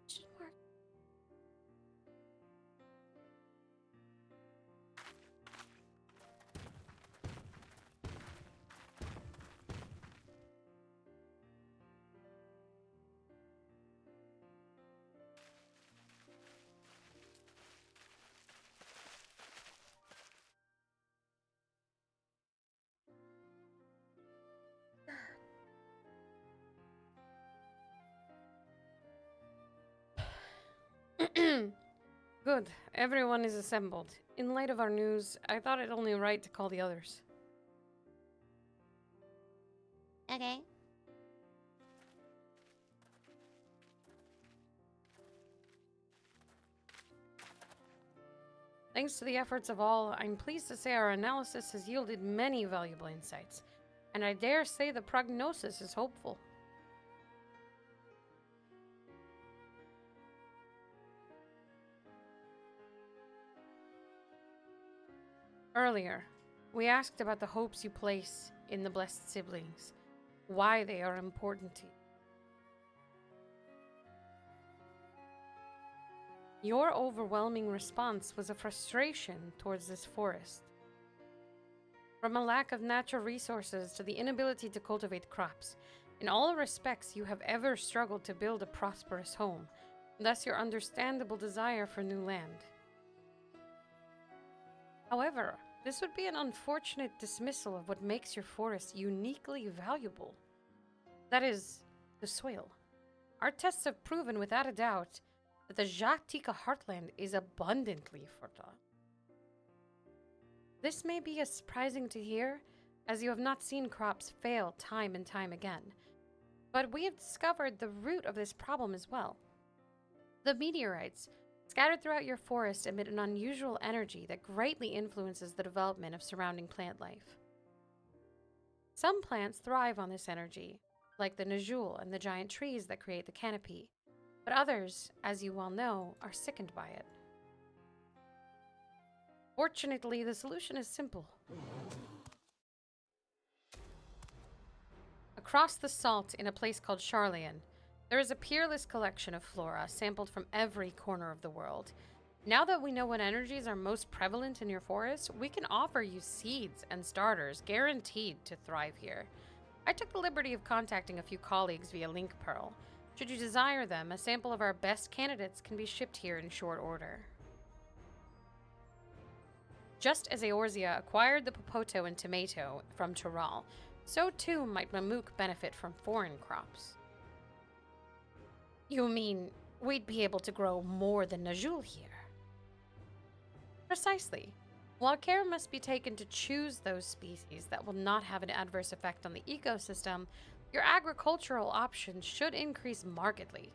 Should work. Good. Everyone is assembled. In light of our news, I thought it only right to call the others. Okay. Thanks to the efforts of all, I'm pleased to say our analysis has yielded many valuable insights, and I dare say the prognosis is hopeful. Earlier, we asked about the hopes you place in the blessed siblings, why they are important to you. Your overwhelming response was a frustration towards this forest. From a lack of natural resources to the inability to cultivate crops, in all respects you have ever struggled to build a prosperous home, thus your understandable desire for new land. However, this would be an unfortunate dismissal of what makes your forest uniquely valuable. That is, the soil. Our tests have proven without a doubt that the Jatika heartland is abundantly fertile. This may be as surprising to hear, as you have not seen crops fail time and time again, but we have discovered the root of this problem as well. The meteorites scattered throughout your forest emit an unusual energy that greatly influences the development of surrounding plant life. Some plants thrive on this energy, like the Najul and the giant trees that create the canopy, but others, as you well know, are sickened by it. Fortunately, the solution is simple. Across the salt in a place called Charlayan, there is a peerless collection of flora sampled from every corner of the world. Now that we know what energies are most prevalent in your forest, we can offer you seeds and starters guaranteed to thrive here. I took the liberty of contacting a few colleagues via Link Pearl. Should you desire them, a sample of our best candidates can be shipped here in short order. Just as Eorzea acquired the Popoto and tomato from Tural, so too might Mamuk benefit from foreign crops. You mean we'd be able to grow more than Najul here? Precisely. While care must be taken to choose those species that will not have an adverse effect on the ecosystem, your agricultural options should increase markedly.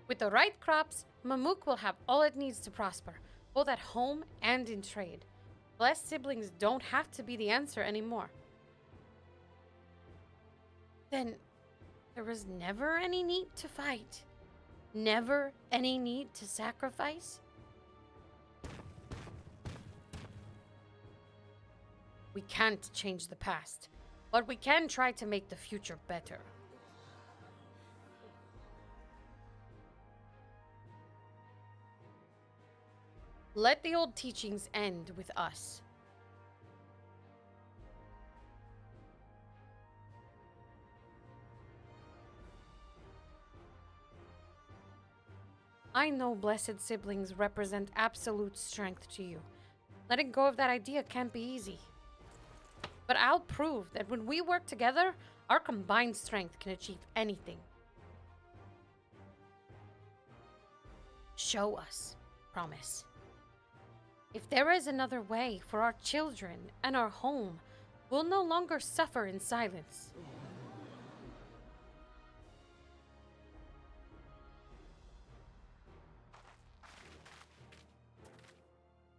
With the right crops, Mamuk will have all it needs to prosper, both at home and in trade. Blessed siblings don't have to be the answer anymore. Then there was never any need to fight? Never any need to sacrifice? We can't change the past, but we can try to make the future better. Let the old teachings end with us. I know blessed siblings represent absolute strength to you. Letting go of that idea can't be easy. But I'll prove that when we work together, our combined strength can achieve anything. Show us. Promise. If there is another way for our children and our home, we'll no longer suffer in silence.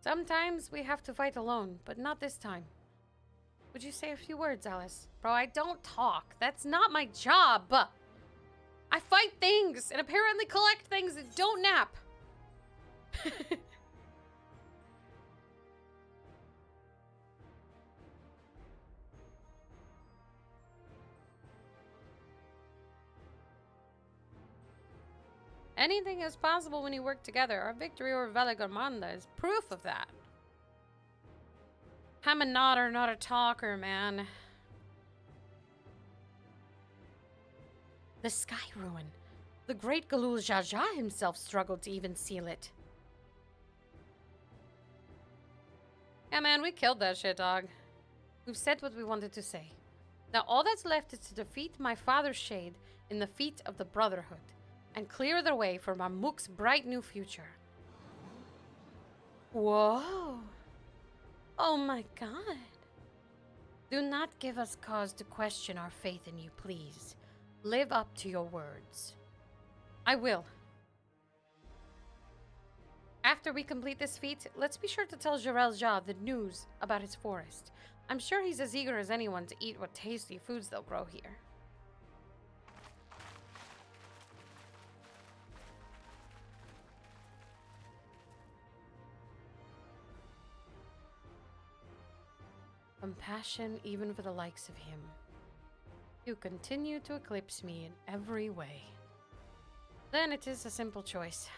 Sometimes we have to fight alone, but not this time. Would you say a few words, Alice? Bro, I don't talk. That's not my job. I fight things and apparently collect things and don't nap. Anything is possible when you work together. Our victory over Velagamanda is proof of that. I'm a nodder, not a talker, man. The Sky Ruin. The great Galul Jaja himself struggled to even seal it. Yeah, man, we killed that shit, dog. We've said what we wanted to say. Now all that's left is to defeat my father's shade in the feet of the Brotherhood and clear the way for Mamuk's bright new future. Whoa. Oh my god. Do not give us cause to question our faith in you, please. Live up to your words. I will. After we complete this feat, let's be sure to tell Jarel Jah the news about his forest. I'm sure he's as eager as anyone to eat what tasty foods they'll grow here. Compassion even for the likes of him. You continue to eclipse me in every way. Then it is a simple choice.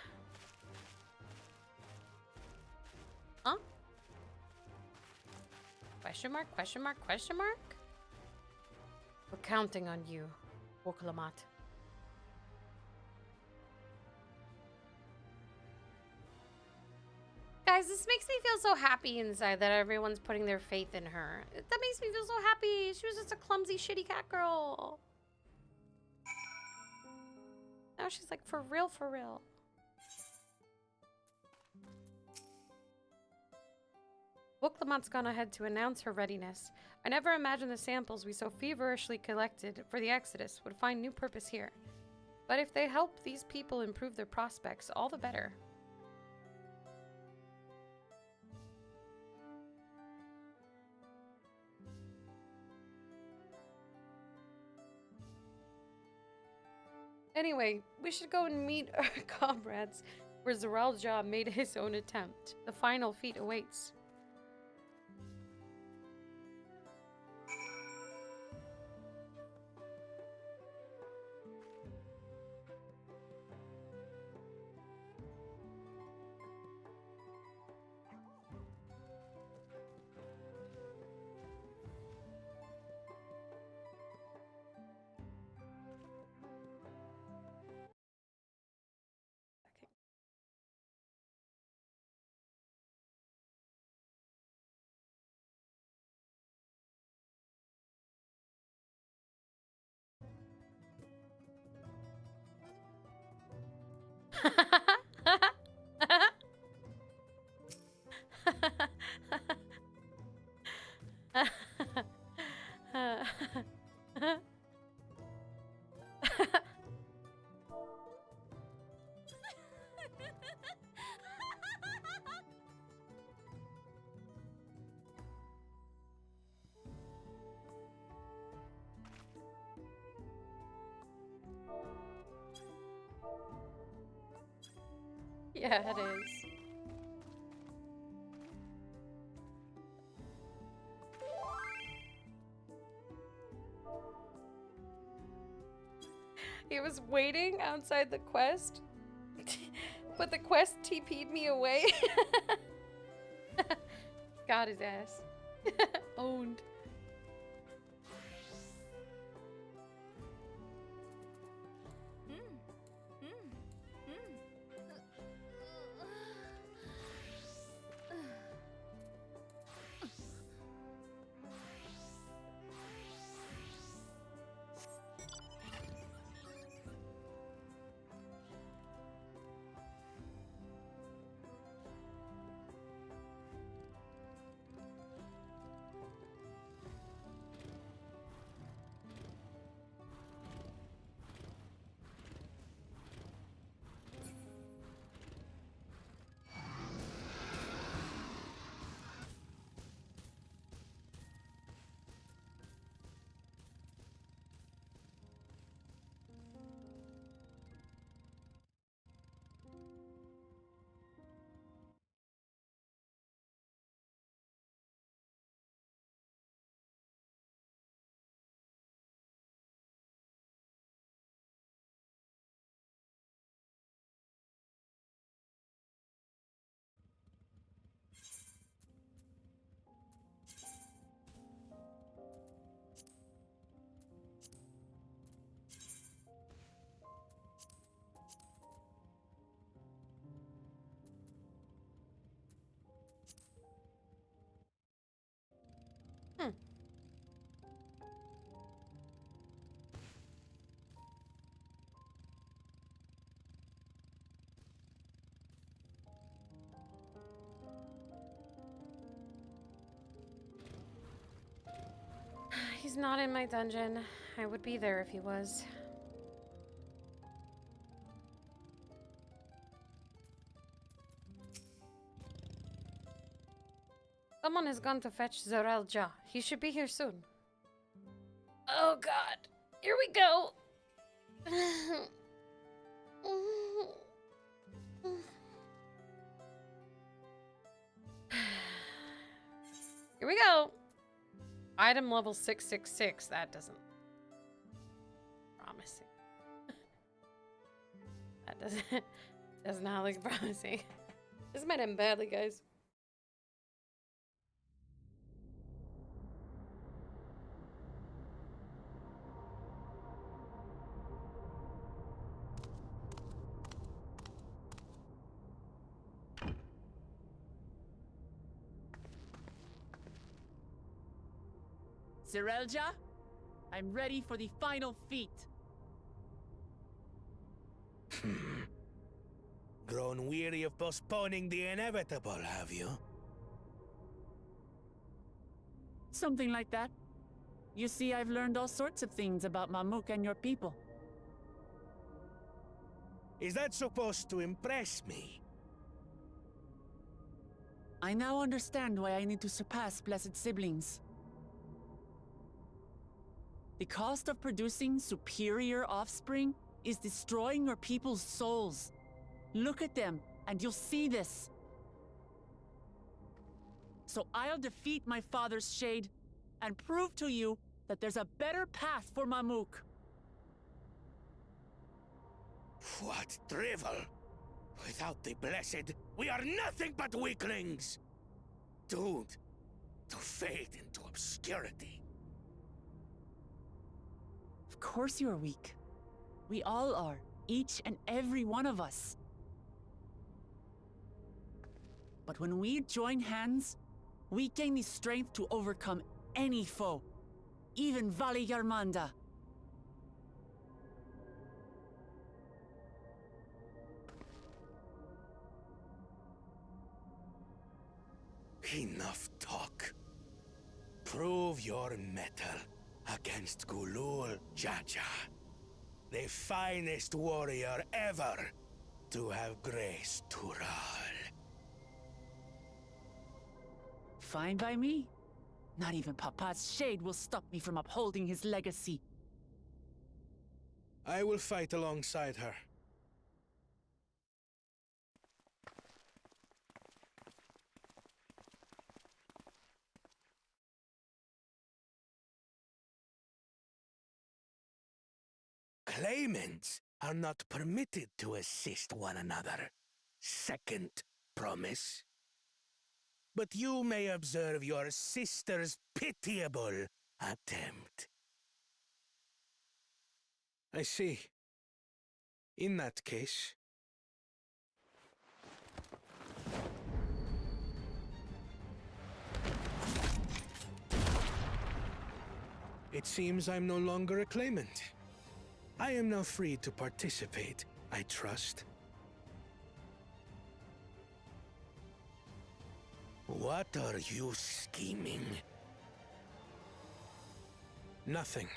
Huh? Question mark, question mark, question mark? We're counting on you, Woklamat. Guys, this makes me feel so happy inside that everyone's putting their faith in her. That makes me feel so happy. She was just a clumsy, shitty cat girl. Now she's like, for real, for real. Woklamat's gone ahead to announce her readiness. I never imagined the samples we so feverishly collected for the Exodus would find new purpose here. But if they help these people improve their prospects, all the better. Anyway, we should go and meet our comrades where Zarel Jah made his own attempt. The final feat awaits. Yeah, it is. He was waiting outside the quest, but the quest TP'd me away. Got his ass. Owned. Hmm. He's not in my dungeon. I would be there if he was. Someone has gone to fetch Zorelja. He should be here soon. Oh god. Here we go. Here we go. Item level 666. That doesn't promising. That does not look promising. This might end badly, guys. Zerelja, I'm ready for the final feat. Grown weary of postponing the inevitable, have you? Something like that. You see, I've learned all sorts of things about Mamuk and your people. Is that supposed to impress me? I now understand why I need to surpass blessed siblings. The cost of producing superior offspring is destroying your people's souls. Look at them, and you'll see this. So I'll defeat my father's shade, and prove to you that there's a better path for Mamuk. What drivel! Without the blessed, we are nothing but weaklings! Doomed to fade into obscurity. Of course you're weak. We all are, each and every one of us. But when we join hands, we gain the strength to overcome any foe, even Vali Yarmanda. Enough talk. Prove your mettle against Gulul Jaja, the finest warrior ever to have graced Tural. Fine by me. Not even Papa's shade will stop me from upholding his legacy. I will fight alongside her. Claimants are not permitted to assist one another. Second promise. But you may observe your sister's pitiable attempt. I see. In that case... It seems I'm no longer a claimant. I am now free to participate, I trust. What are you scheming? Nothing.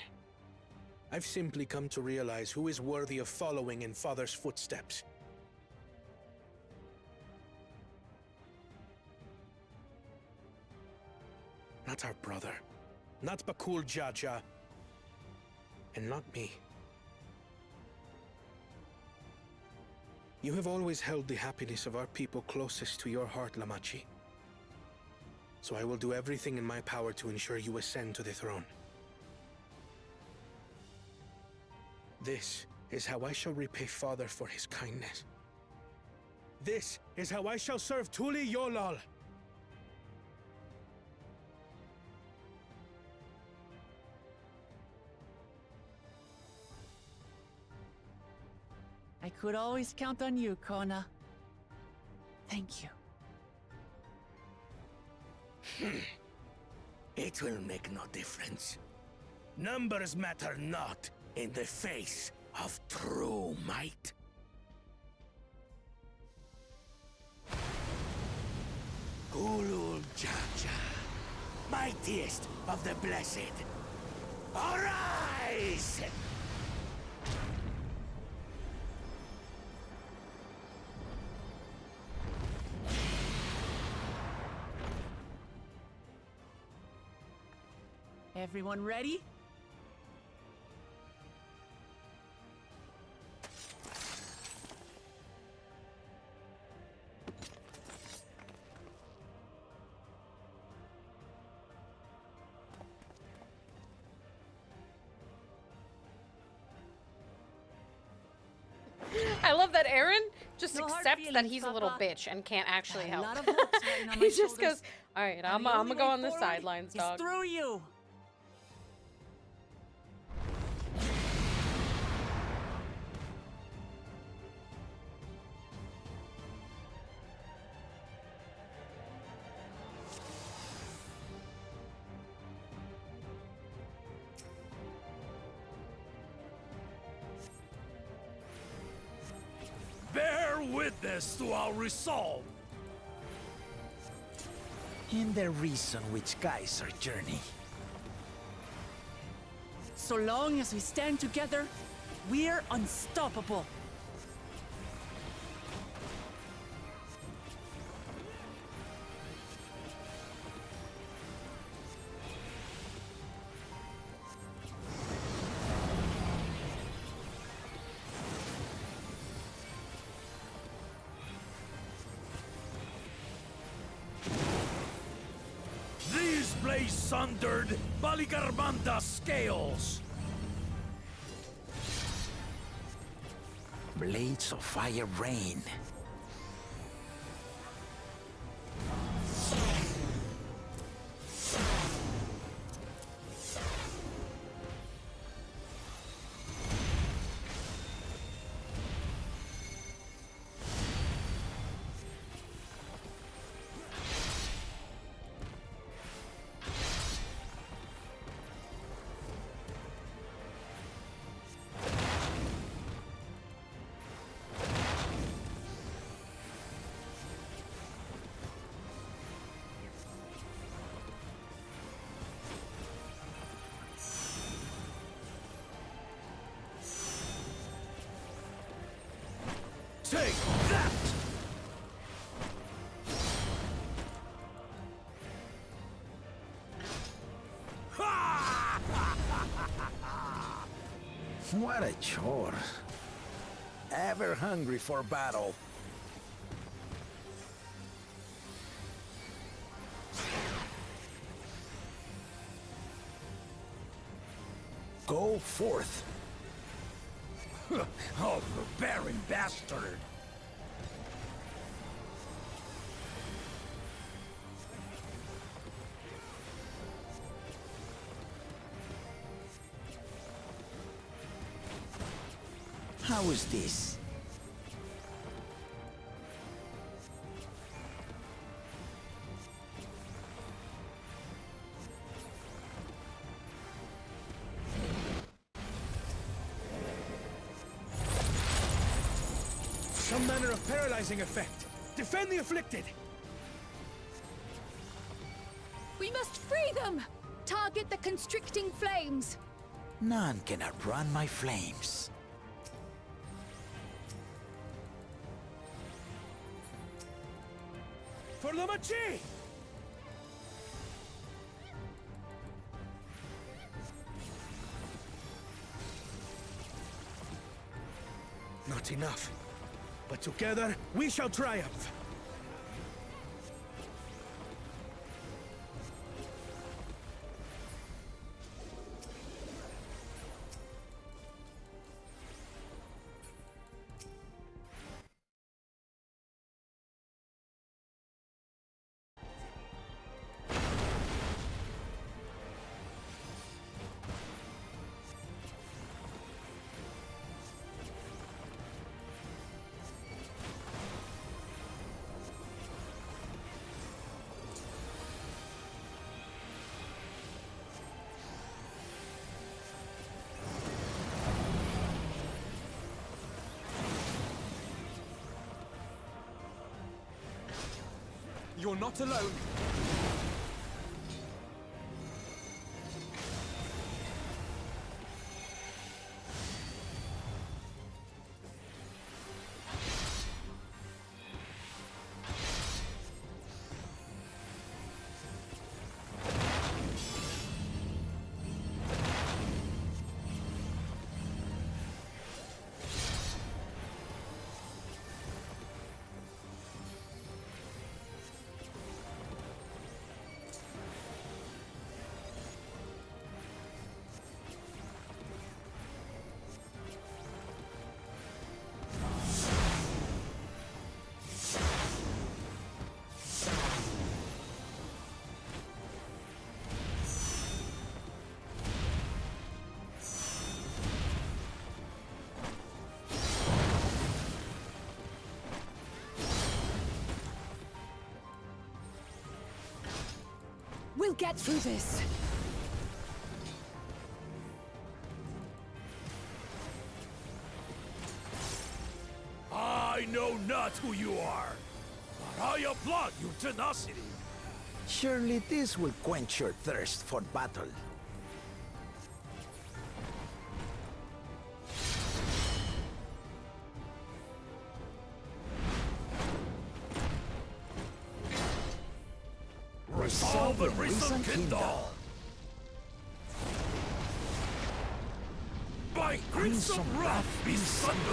I've simply come to realize who is worthy of following in Father's footsteps. Not our brother. Not Bakul Jaja. And not me. You have always held the happiness of our people closest to your heart, Lamachi. So I will do everything in my power to ensure you ascend to the throne. This is how I shall repay Father for his kindness. This is how I shall serve Tuli Yolal. I could always count on you, Kona. Thank you. It will make no difference. Numbers matter not in the face of true might. Gulul Jaja, mightiest of the blessed, arise! Everyone ready? I love that Aaron just No hard accepts that feelings, he's a little Papa. bitch and can't actually A help. lot of hopes riding on my He just shoulders. goes, all right, And I'm the only gonna go way on the forward sidelines, is dog. through you. Bear witness to our resolve. In the reason which guides our journey. So long as we stand together, we're unstoppable. These blaze sundered Baligarbanda scales. Blades of fire rain. Take that! What a chore. Ever hungry for battle. Go forth. Oh, barbarian bastard! How is this? Some manner of paralyzing effect. Defend the afflicted! We must free them! Target the constricting flames! None can outrun my flames. For the Machi! Not enough. But together, we shall triumph. You're not alone. We'll get through this. I know not who you are, but I applaud your tenacity. Surely this will quench your thirst for battle. Resolve the recent Kindle. By crimson wrath be sundered.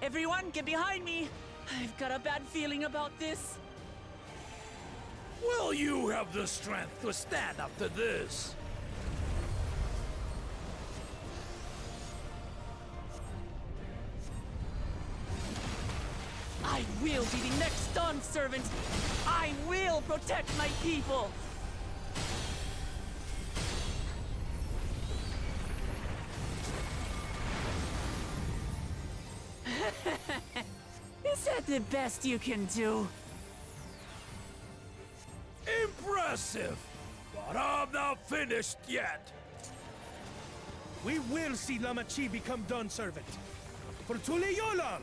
Everyone, get behind me! I've got a bad feeling about this. Will you have the strength to stand up to this? I will be the next Dawn Servant! I will protect my people! Is that the best you can do? Impressive! But I'm not finished yet! We will see Lama Chi become Dawn Servant. For Tule Yolang!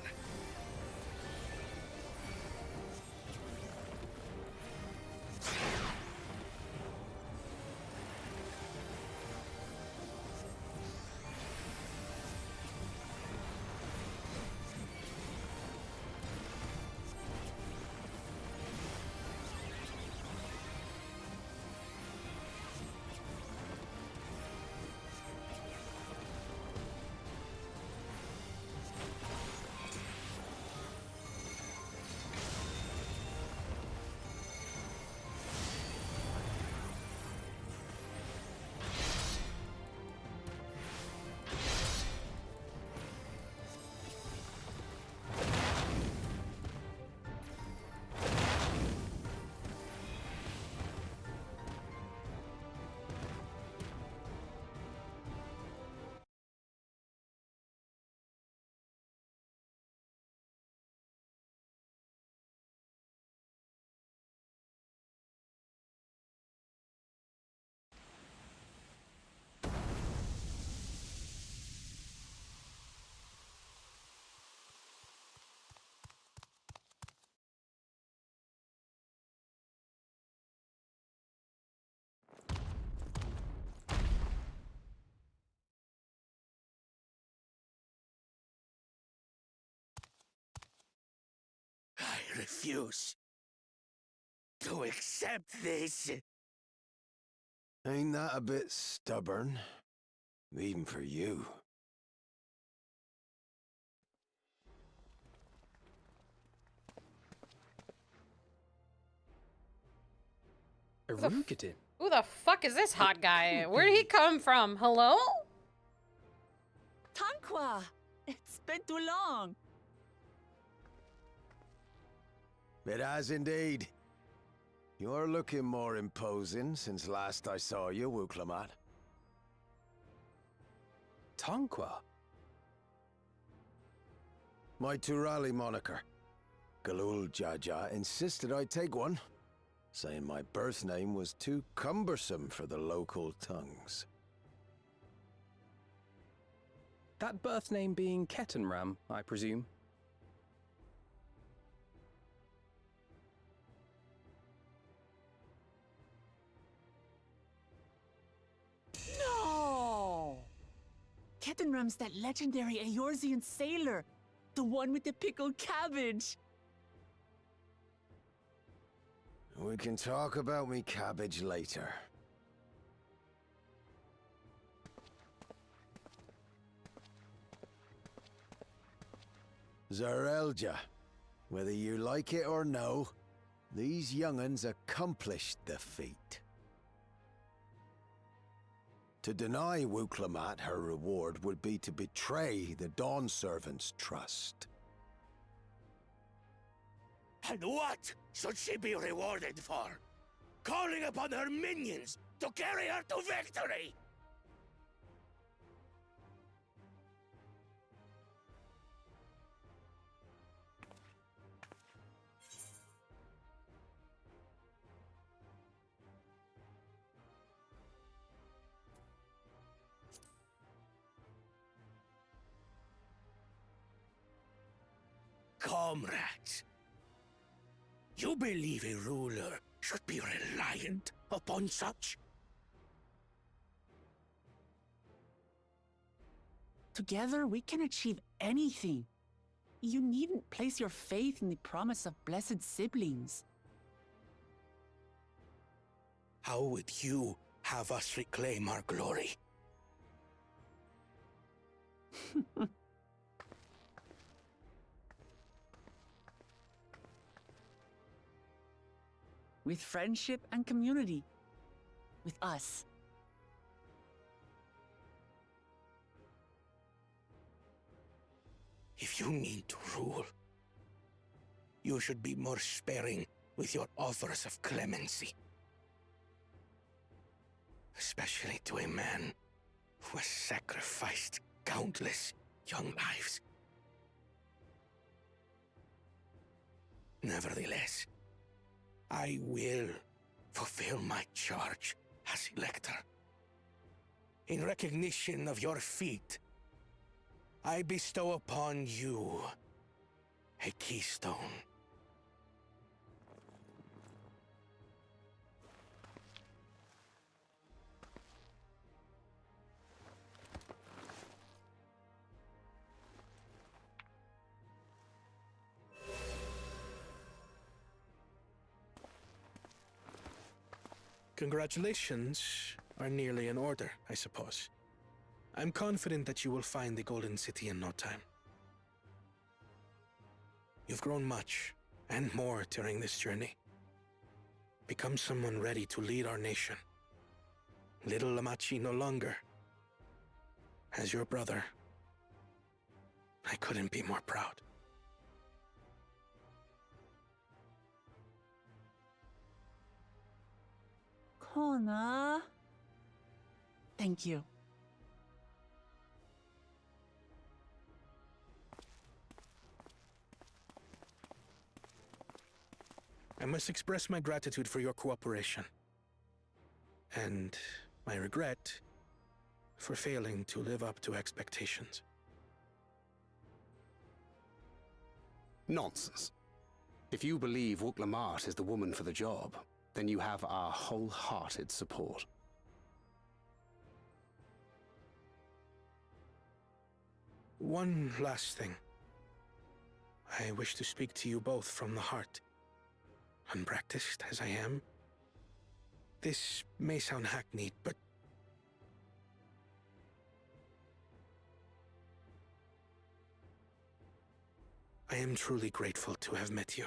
I refuse to accept this. Ain't that a bit stubborn? Even for you. Erugadin? Who the fuck is this hot guy? Where did he come from? Hello? Tanqua! It's been too long. It has indeed. You're looking more imposing since last I saw you, Wuklamat. Tanqua? My Turali moniker. Galul Jaja insisted I take one, saying my birth name was too cumbersome for the local tongues. That birth name being Ketenram, I presume. No! Ketenram's that legendary Eorzean sailor, the one with the pickled cabbage. We can talk about me cabbage later. Zarelja, whether you like it or no, these young'uns accomplished the feat. To deny Wuklamat her reward would be to betray the Dawn Servant's trust. And what should she be rewarded for? Calling upon her minions to carry her to victory! Comrades, you believe a ruler should be reliant upon such? Together, we can achieve anything. You needn't place your faith in the promise of blessed siblings. How would you have us reclaim our glory? With friendship and community. With us. If you mean to rule, you should be more sparing with your offers of clemency. Especially to a man who has sacrificed countless young lives. Nevertheless, I will fulfill my charge as Elector. In recognition of your feat, I bestow upon you a keystone. Congratulations are nearly in order, I suppose. I'm confident that you will find the Golden City in no time. You've grown much, and more during this journey. Become someone ready to lead our nation. Little Lamachi no longer. As your brother, I couldn't be more proud. Kona. Thank you. I must express my gratitude for your cooperation. And my regret for failing to live up to expectations. Nonsense. If you believe Wuklamat is the woman for the job, then you have our wholehearted support. One last thing. I wish to speak to you both from the heart. Unpracticed as I am, this may sound hackneyed, but I am truly grateful to have met you.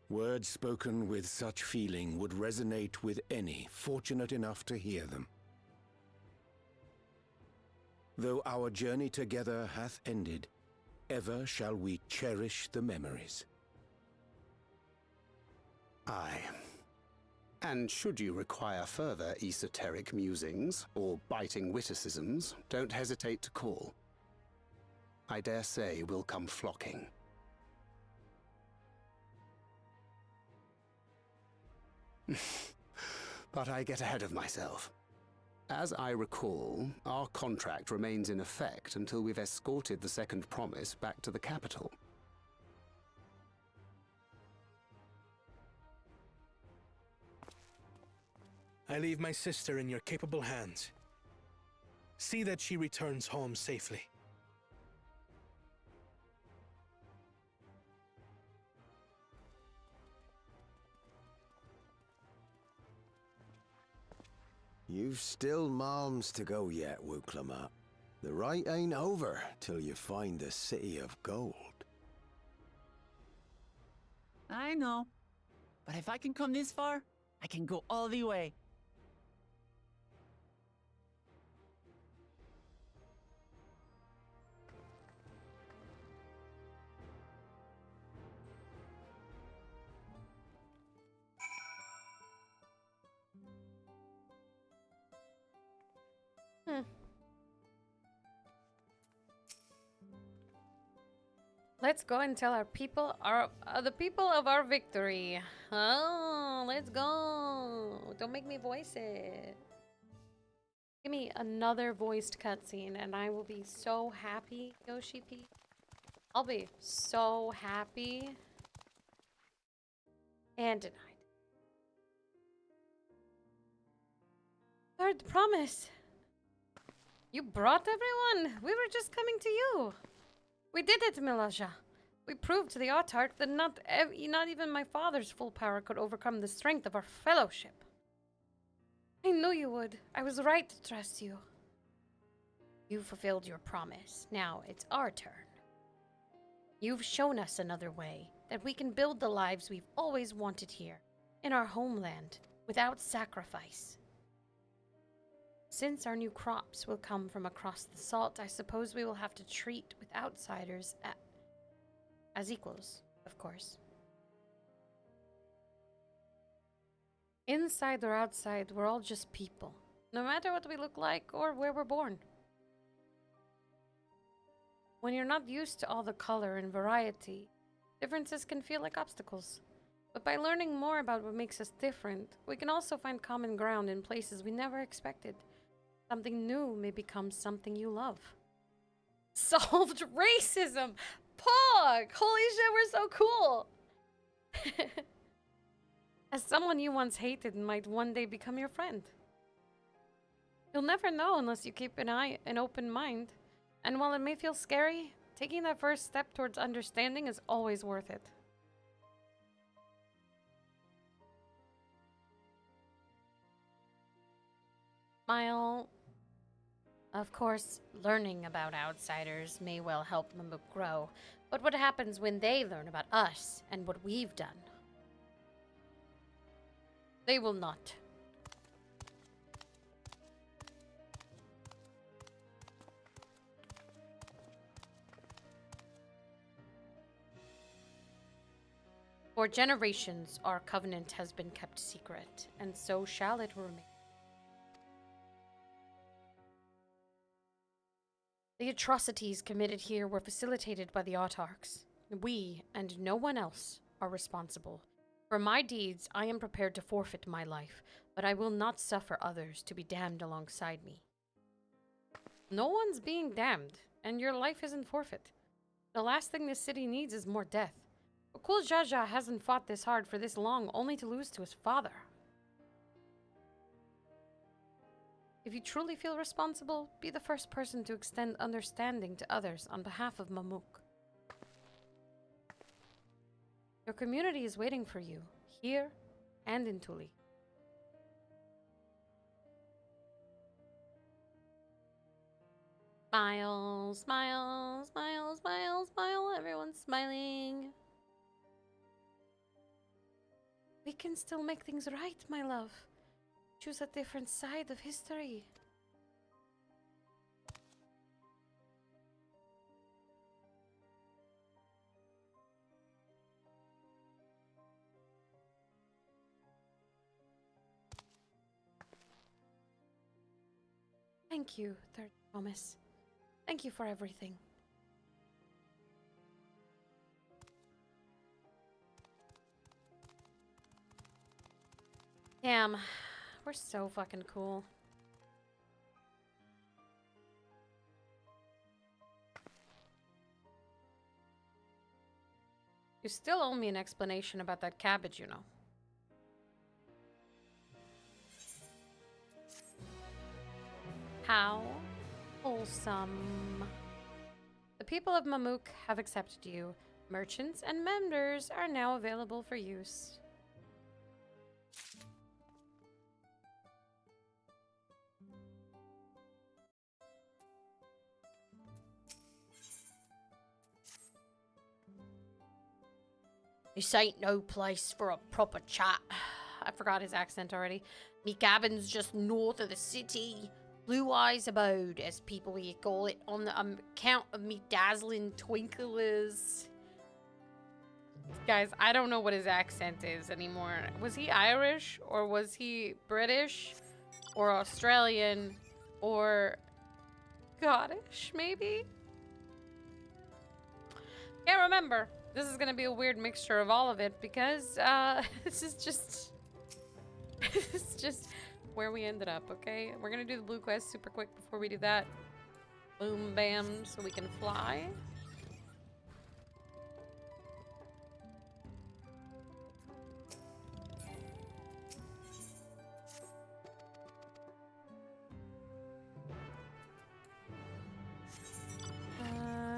Words spoken with such feeling would resonate with any fortunate enough to hear them. Though our journey together hath ended, ever shall we cherish the memories. Aye. And should you require further esoteric musings or biting witticisms, don't hesitate to call. I dare say will come flocking. But I get ahead of myself. As I recall, our contract remains in effect until we've escorted the second promise back to the capital. I leave my sister in your capable hands. See that she returns home safely. You've still malms to go yet, Wuklamat. The rite ain't over till you find the City of Gold. I know. But if I can come this far, I can go all the way. Let's go and tell our people, the people of our victory. Oh, let's go. Don't make me voice it. Give me another voiced cutscene and I will be so happy, Yoshi P. I'll be so happy. And denied. Third promise. You brought everyone? We were just coming to you. We did it, Milasha. We proved to the Autarch that not even my father's full power could overcome the strength of our fellowship. I knew you would. I was right to trust you. You fulfilled your promise. Now it's our turn. You've shown us another way, that we can build the lives we've always wanted here, in our homeland, without sacrifice. Since our new crops will come from across the salt, I suppose we will have to treat with outsiders as equals, of course. Inside or outside, we're all just people, no matter what we look like or where we're born. When you're not used to all the color and variety, differences can feel like obstacles. But by learning more about what makes us different, we can also find common ground in places we never expected. Something new may become something you love. Solved racism! Pog! Holy shit, we're so cool! As someone you once hated might one day become your friend. You'll never know unless you keep an open mind. And while it may feel scary, taking that first step towards understanding is always worth it. Smile. Of course, learning about outsiders may well help Mamuk grow, but what happens when they learn about us and what we've done? They will not. For generations, our covenant has been kept secret, and so shall it remain. The atrocities committed here were facilitated by the Autarchs. We, and no one else, are responsible. For my deeds, I am prepared to forfeit my life, but I will not suffer others to be damned alongside me. No one's being damned, and your life isn't forfeit. The last thing this city needs is more death. Okul Jaja hasn't fought this hard for this long, only to lose to his father. If you truly feel responsible, be the first person to extend understanding to others on behalf of Mamuk. Your community is waiting for you, here and in Tuli. Smile, smile, smile, smile, smile. Everyone's smiling. We can still make things right, my love. Choose a different side of history. Thank you, Third Promise. Thank you for everything. Damn, we're so fucking cool. You still owe me an explanation about that cabbage, you know. How wholesome. The people of Mamuk have accepted you. Merchants and members are now available for use. This ain't no place for a proper chat. I forgot his accent already. Me cabin's just north of the city. Blue Eyes Abode, as people here call it, on the account of me dazzling twinklers. Guys, I don't know what his accent is anymore. Was he Irish? Or was he British? Or Australian? Or Scottish, maybe? Can't remember. This is gonna be a weird mixture of all of it because this is just it's just where we ended up, okay? We're gonna do the blue quest super quick before we do that. Boom bam, so we can fly.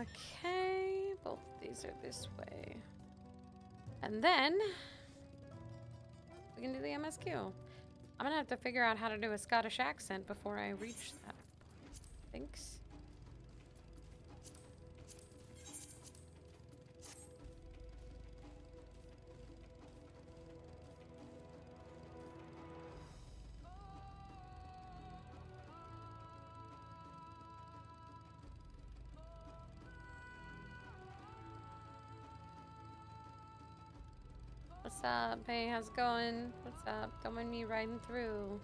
Okay, both of these are this way. And then we can do the MSQ. I'm gonna have to figure out how to do a Scottish accent before I reach that. Thanks. What's up? Hey, how's it going? What's up? Don't mind me riding through.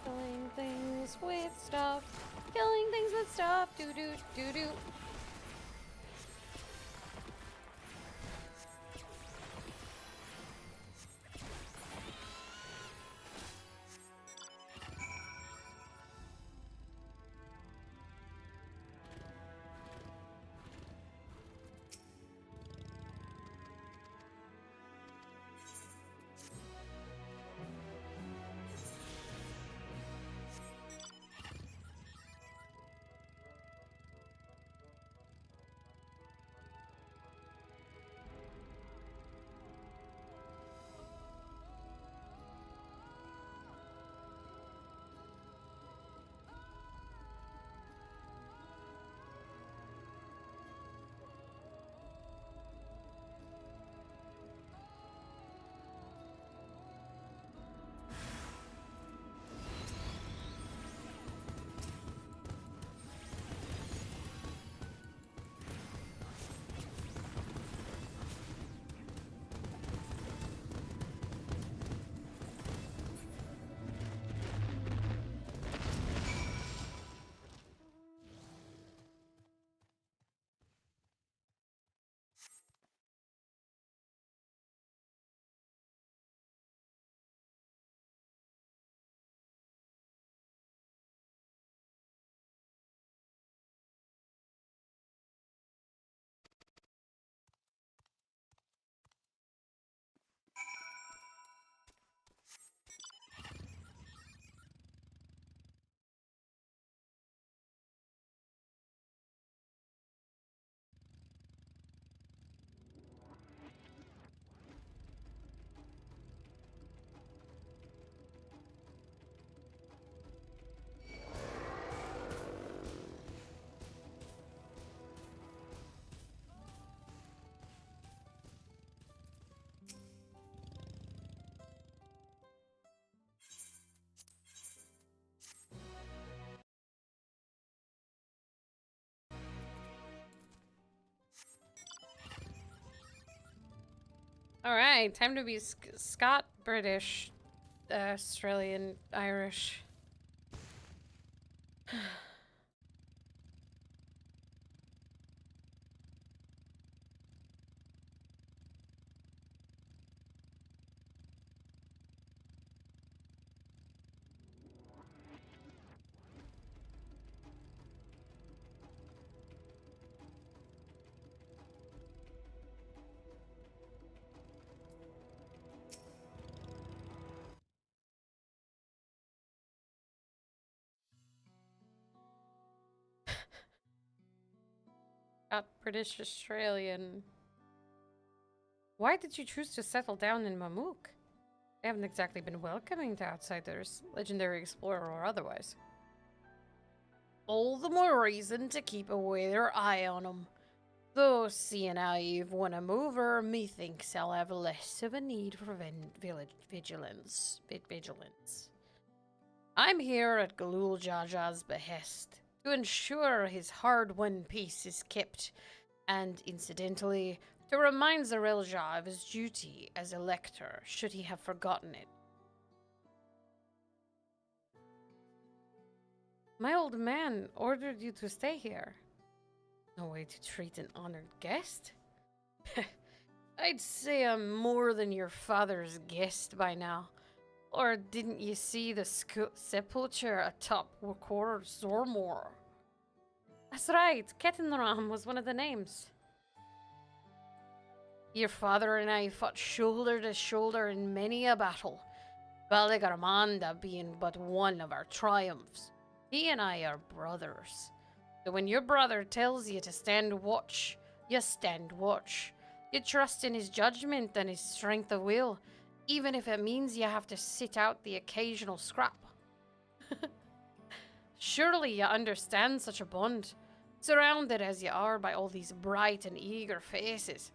Killing things with stuff. Killing things with stuff. Do do do do. Alright, time to be Scot, British, Australian, Irish. Scot, British, Australian. Why did you choose to settle down in Mamuk? They haven't exactly been welcoming to outsiders, legendary explorer or otherwise. All the more reason to keep a weather eye on 'em. Though, seeing how you've won 'em over, methinks I'll have less of a need for vigilance. I'm here at Galul Jaja's behest to ensure his hard-won peace is kept, and incidentally, to remind Zarelja of his duty as elector, should he have forgotten it. My old man ordered you to stay here. No way to treat an honored guest? I'd say I'm more than your father's guest by now. Or didn't you see the sepulchre atop Wakor Zormor? That's right, Ketenram was one of the names. Your father and I fought shoulder to shoulder in many a battle, Baligarmanda being but one of our triumphs. He and I are brothers. So when your brother tells you to stand watch, you stand watch. You trust in his judgment and his strength of will, even if it means you have to sit out the occasional scrap. Surely you understand such a bond, surrounded as you are by all these bright and eager faces.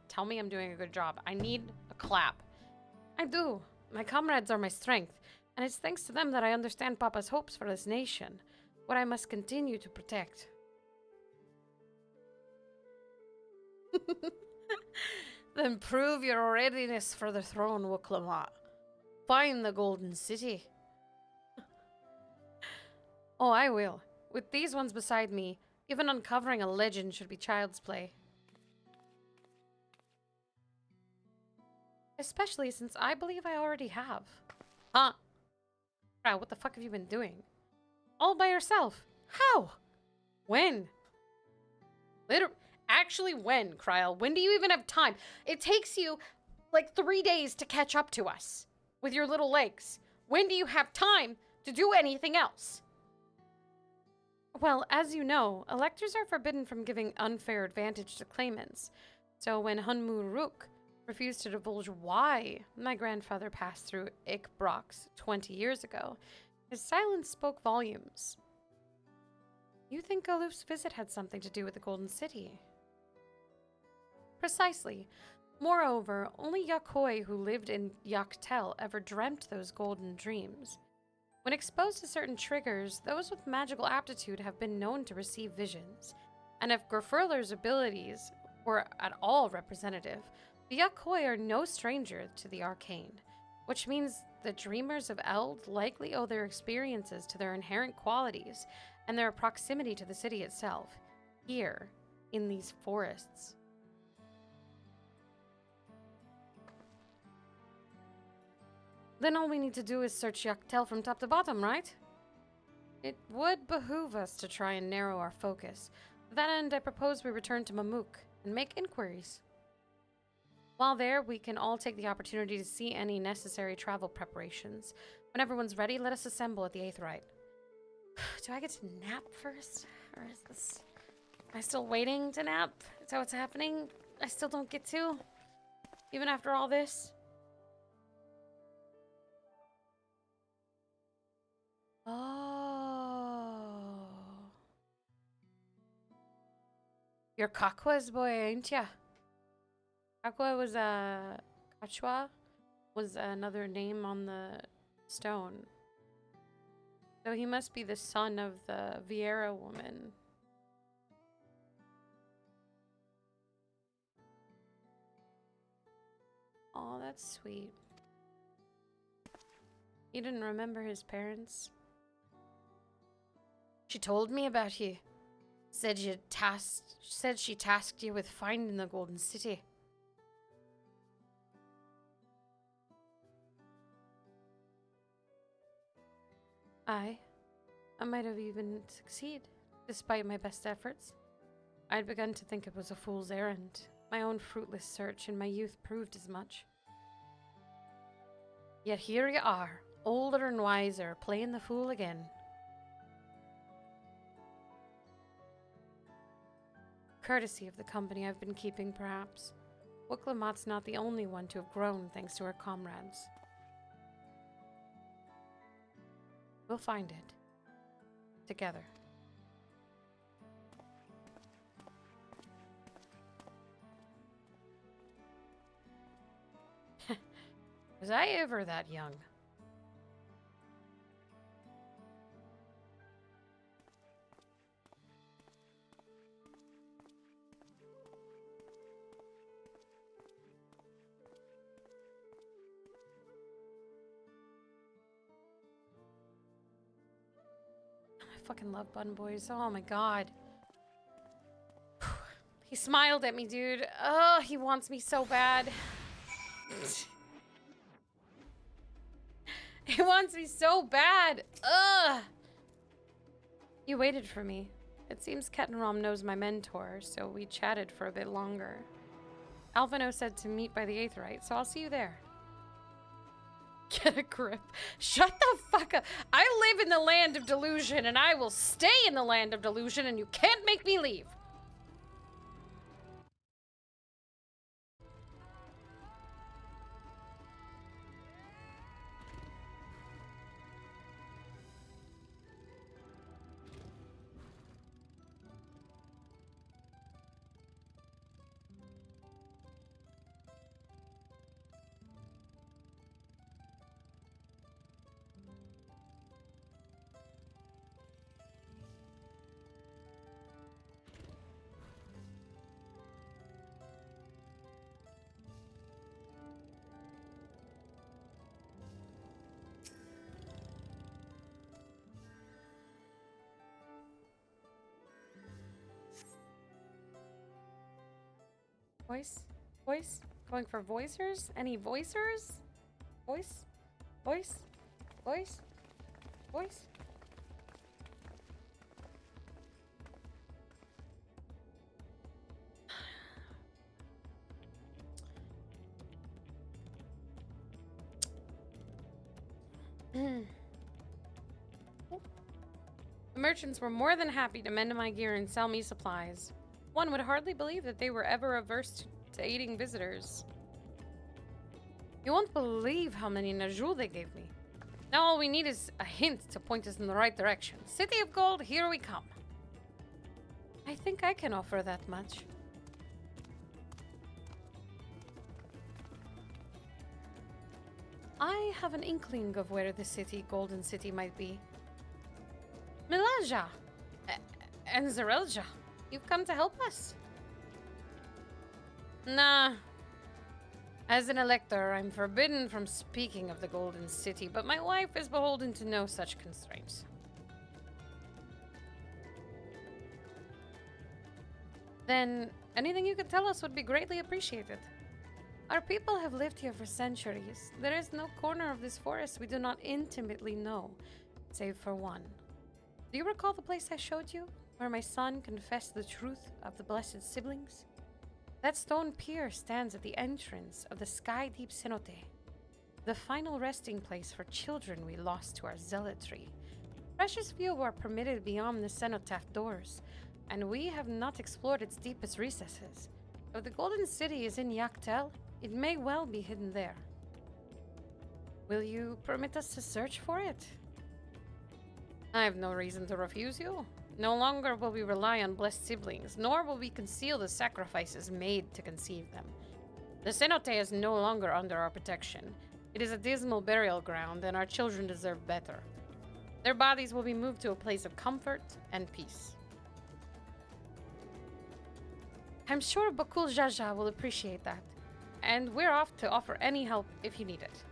Tell me I'm doing a good job. I need a clap. I do. My comrades are my strength, and it's thanks to them that I understand Papa's hopes for this nation, what I must continue to protect. Then prove your readiness for the throne, Wuklamat. Find the Golden City. Oh, I will. With these ones beside me, even uncovering a legend should be child's play. Especially since I believe I already have. Huh? Wow, what the fuck have you been doing? All by yourself? How? When? Actually, when, Kryl? When do you even have time? It takes you like 3 days to catch up to us with your little legs. When do you have time to do anything else? Well, as you know, electors are forbidden from giving unfair advantage to claimants. So when Hunmuruk refused to divulge why my grandfather passed through Ikbrox 20 years ago, his silence spoke volumes. You think Galuf's visit had something to do with the Golden City? Precisely. Moreover, only Yakoi who lived in Yaktel ever dreamt those golden dreams. When exposed to certain triggers, those with magical aptitude have been known to receive visions. And if Grafurler's abilities were at all representative, the Yakoi are no stranger to the arcane, which means the dreamers of Eld likely owe their experiences to their inherent qualities and their proximity to the city itself, here, in these forests. Then all we need to do is search Yaktel from top to bottom, right? It would behoove us to try and narrow our focus. To that end, I propose we return to Mamuk and make inquiries. While there, we can all take the opportunity to see any necessary travel preparations. When everyone's ready, let us assemble at the Aetheryte. Do I get to nap first? Or is this... Am I still waiting to nap? Is that what's happening? I still don't get to? Even after all this? Oh. You're Kakwa's boy, ain't ya? Kakwa was Kachwa was another name on the stone. So he must be the son of the Vieira woman. Oh, that's sweet. He didn't remember his parents. She told me about you. Said she tasked you with finding the Golden City. I might have even succeeded, despite my best efforts. I'd begun to think it was a fool's errand. My own fruitless search in my youth proved as much. Yet here you are, older and wiser, playing the fool again. Courtesy of the company I've been keeping, perhaps. Wiklamat's not the only one to have grown thanks to her comrades. We'll find it. Together. Was I ever that young? I fucking love Bun Boys. Oh my god. He smiled at me, dude. Oh, he wants me so bad. He wants me so bad. Ugh. You waited for me. It seems Kettenrom knows my mentor, so we chatted for a bit longer. Alvino said to meet by the Aetherite, so I'll see you there. Get a grip. Shut the fuck up. I live in the land of delusion, and I will stay in the land of delusion, and you can't make me leave. Voice? Voice? Going for voicers? Any voicers? Voice? Voice? Voice? Voice? The merchants were more than happy to mend my gear and sell me supplies. One would hardly believe that they were ever averse to aiding visitors. You won't believe how many Najul they gave me. Now all we need is a hint to point us in the right direction. City of Gold, here we come. I think I can offer that much. I have an inkling of where the city, Golden City, might be. Milaja and Zarelja. You've come to help us? Nah. As an elector, I'm forbidden from speaking of the Golden City, but my wife is beholden to no such constraints. Then, anything you could tell us would be greatly appreciated. Our people have lived here for centuries. There is no corner of this forest we do not intimately know, save for one. Do you recall the place I showed you? Where my son confessed the truth of the blessed siblings? That stone pier stands at the entrance of the sky-deep cenote, the final resting place for children we lost to our zealotry. Precious few are permitted beyond the cenotaph doors, and we have not explored its deepest recesses. If the Golden City is in Yaktel, it may well be hidden there. Will you permit us to search for it? I have no reason to refuse you. No longer will we rely on blessed siblings, nor will we conceal the sacrifices made to conceive them. The cenote is no longer under our protection. It is a dismal burial ground, and our children deserve better. Their bodies will be moved to a place of comfort and peace. I'm sure Bakul Jaja will appreciate that. and we're off to offer any help if you need it.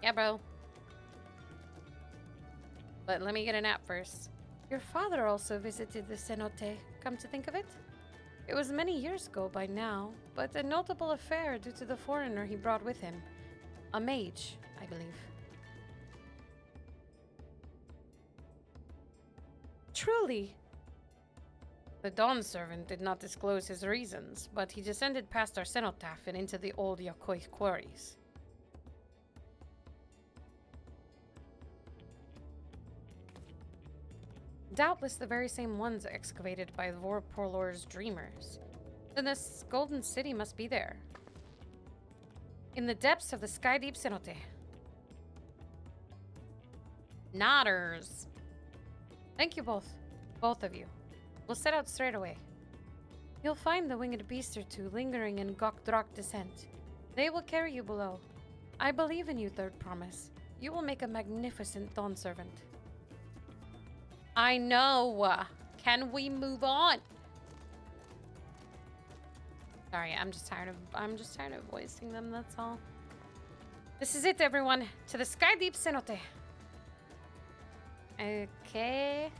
Yeah, bro. But let me get a nap first. Your father also visited the cenote, come to think of it. It was many years ago by now, but a notable affair due to the foreigner he brought with him. A mage, I believe. Truly. The Dawn servant did not disclose his reasons, but he descended past our cenotaph and into the old Yakoi quarries. Doubtless the very same ones excavated by Vorpolor's dreamers. Then this golden city must be there. In the depths of the sky-deep cenote. Nodders. Thank you both. Both of you. We'll set out straight away. You'll find the winged beast or two lingering in Gokdrak descent. They will carry you below. I believe in you, Third Promise. You will make a magnificent Dawn servant. I know. Can we move on? Sorry, I'm just tired of voicing them, that's all. This is it, everyone. To the sky deep cenote. Okay.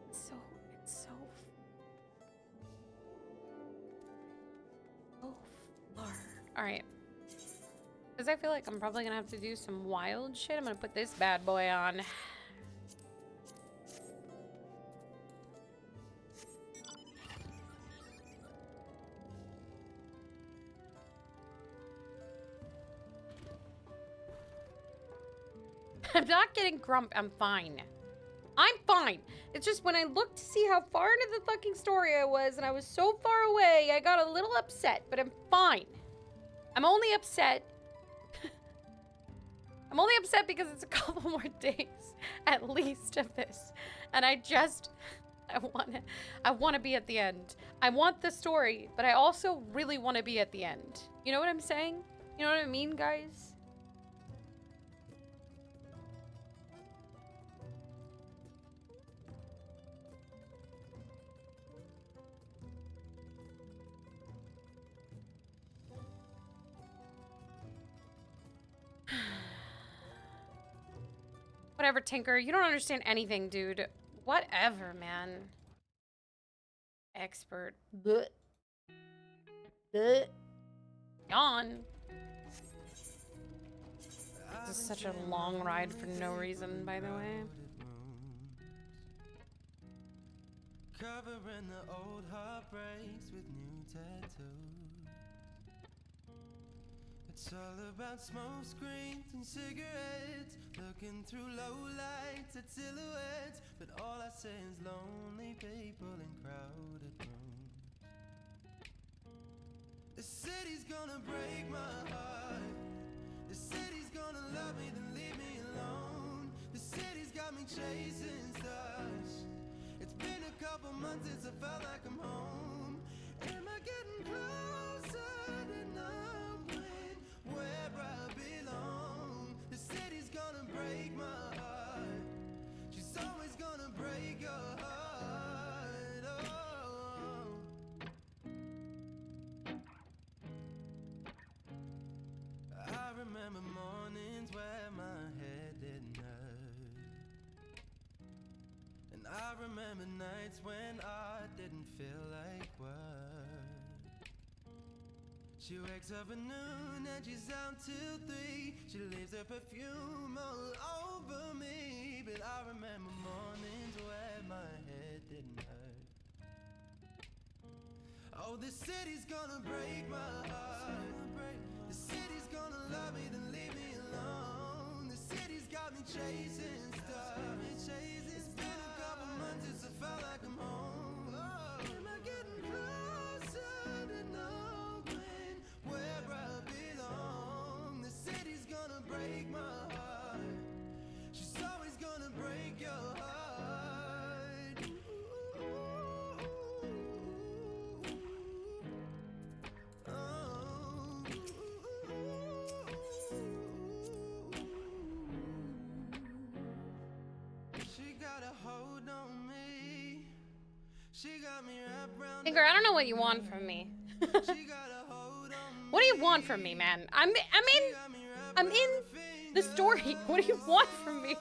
It's so far. All right. Because I feel like I'm probably gonna have to do some wild shit. I'm gonna put this bad boy on. I'm not getting grump. I'm fine. I'm fine. It's just when I looked to see how far into the fucking story I was and I was so far away, I got a little upset, but I'm fine. I'm only upset. I'm only upset because it's a couple more days at least of this. And I want to be at the end. I want the story, but I also really want to be at the end. You know what I'm saying? You know what I mean, guys? Whatever, Tinker. You don't understand anything, dude. Whatever, man. Expert. Blech. Blech. Yawn. This is such a long ride for no reason, by the way. Covering the old heartbreaks with new tattoos. It's all about smoke screens and cigarettes, looking through low lights at silhouettes, but all I see is lonely people in crowded rooms. The city's gonna break my heart. The city's gonna love me, then leave me alone. The city's got me chasing stars. It's been a couple months since I felt like I'm home. Am I getting closer to knowing where I belong? The city's gonna break my heart. She's always gonna break your heart. Oh. I remember mornings where my head didn't hurt, and I remember nights when I didn't feel like work. She wakes up at noon and she's out till 3. She leaves her perfume all over me. But I remember mornings where my head didn't hurt. Oh, the city's gonna break my heart. The city's gonna love me, then leave me alone. The city's got me chasing stars. It's been a couple months since I felt like I'm home. Oh, am I getting closer to knowing where I belong? The city's gonna break my heart. She's Tinker, I don't know what you want from me. What do you want from me, man? I'm in the story. What do you want from me?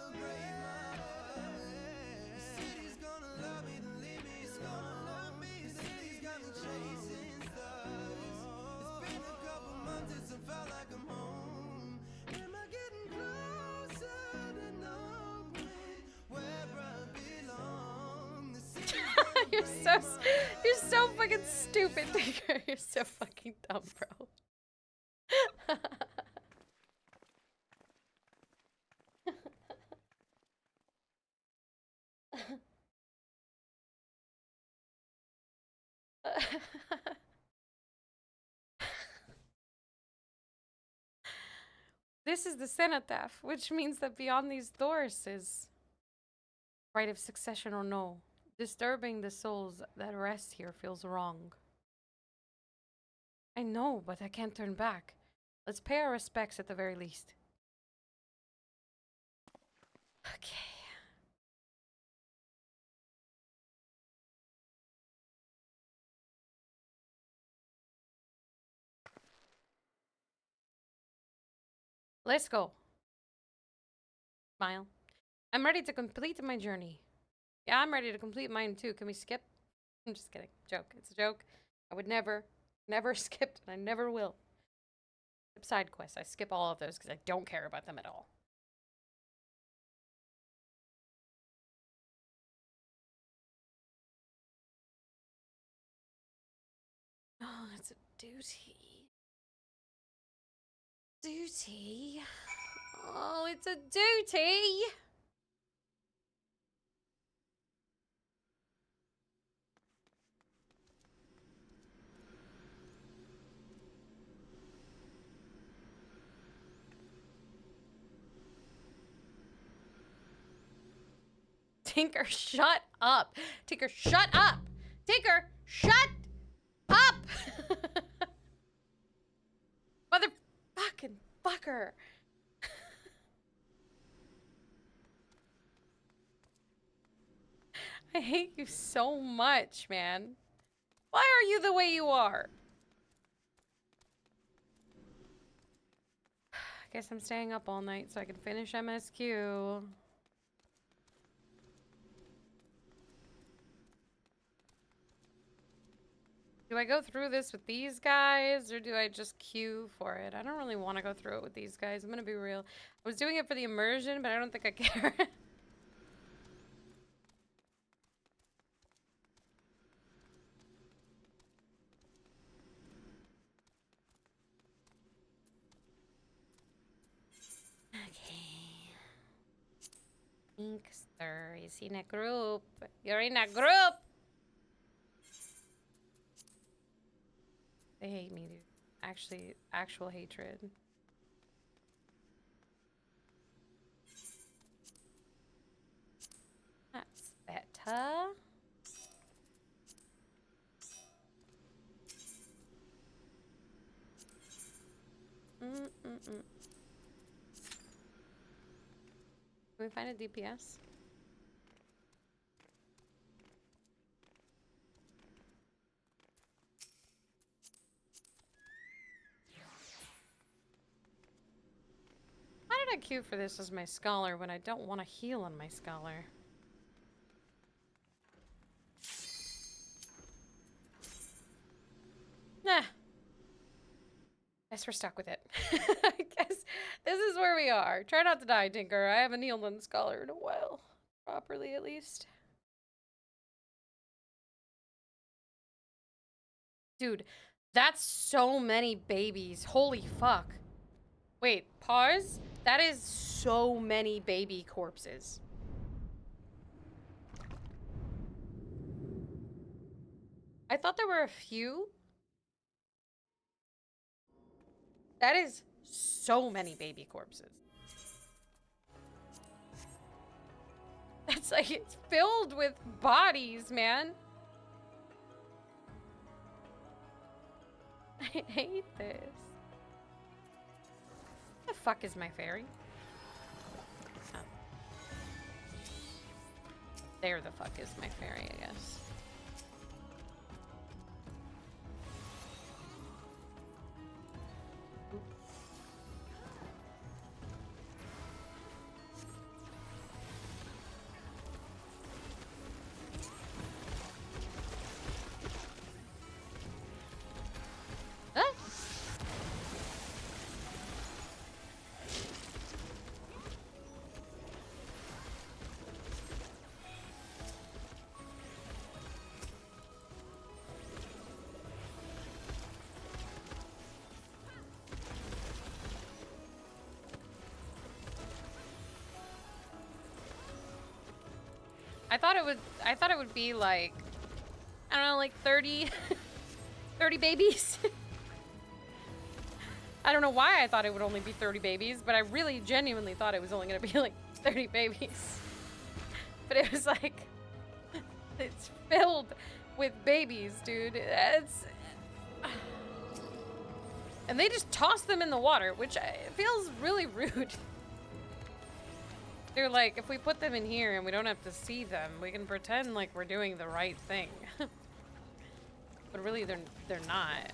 You're so fucking stupid, Tinker. You're so fucking dumb, bro. This is the cenotaph, which means that beyond these doors is right of succession or no. Disturbing the souls that rest here feels wrong. I know, but I can't turn back. Let's pay our respects at the very least. Okay. Let's go. Smile. I'm ready to complete my journey. Yeah, I'm ready to complete mine too. Can we skip? I'm just kidding. Joke. It's a joke. I would never skip, and I never will. Skip side quests. I skip all of those because I don't care about them at all. Oh, it's a duty. Duty? Oh, it's a duty! Tinker, shut up! Tinker, shut up! Tinker, shut up! Motherfucking fucker! I hate you so much, man. Why are you the way you are? I guess I'm staying up all night so I can finish MSQ. Do I go through this with these guys, or do I just queue for it? I don't really want to go through it with these guys. I'm gonna be real. I was doing it for the immersion, but I don't think I care. Okay. Inkster is in a group. You're in a group! They hate me, dude. Actually, actual hatred. That's better. Can we find a DPS? Why did I queue for this as my scholar when I don't want to heal on my scholar? Nah. Guess we're stuck with it. I guess this is where we are. Try not to die, Tinker. I haven't healed on the scholar in a while. Properly, at least. Dude, that's so many babies. Holy fuck. Wait, pause? That is so many baby corpses. I thought there were a few. That is so many baby corpses. That's like, it's filled with bodies, man. I hate this. The fuck is my fairy? Oh. There the fuck is my fairy, I guess. I thought it would be like, I don't know, like 30 30 babies. I don't know why I thought it would only be 30 babies, but I really genuinely thought it was only gonna be like 30 babies. But it was like, it's filled with babies, dude. It's... And they just toss them in the water, which feels really rude. They're like, if we put them in here and we don't have to see them, we can pretend like we're doing the right thing. But really, they're not.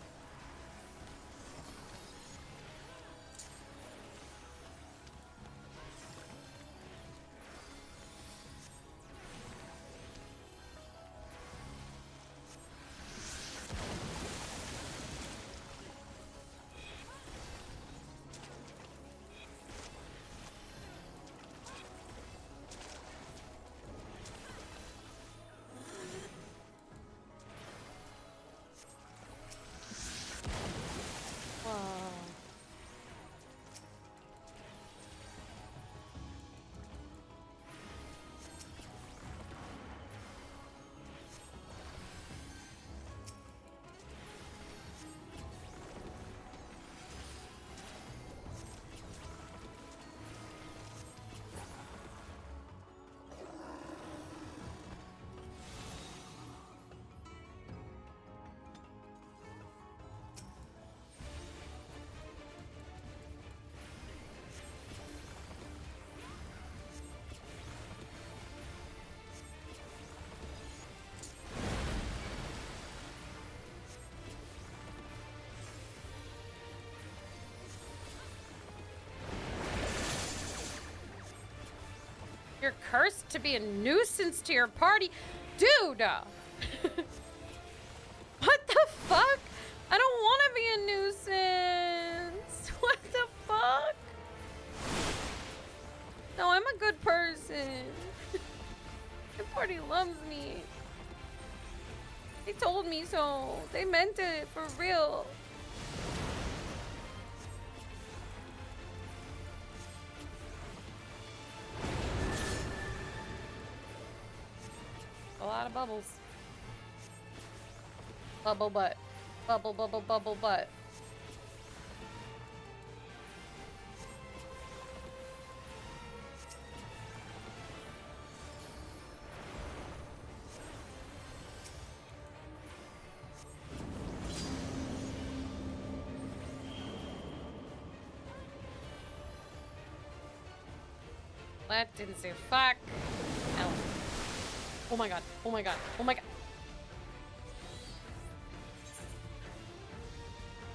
You're cursed to be a nuisance to your party. Dude! What the fuck? I don't want to be a nuisance. What the fuck? No, I'm a good person. The party loves me. They told me so. They meant it for real. A lot of bubbles. Bubble butt. Bubble, bubble, bubble butt. That didn't say fuck. Hell. Oh my god. Oh my god. Oh my god.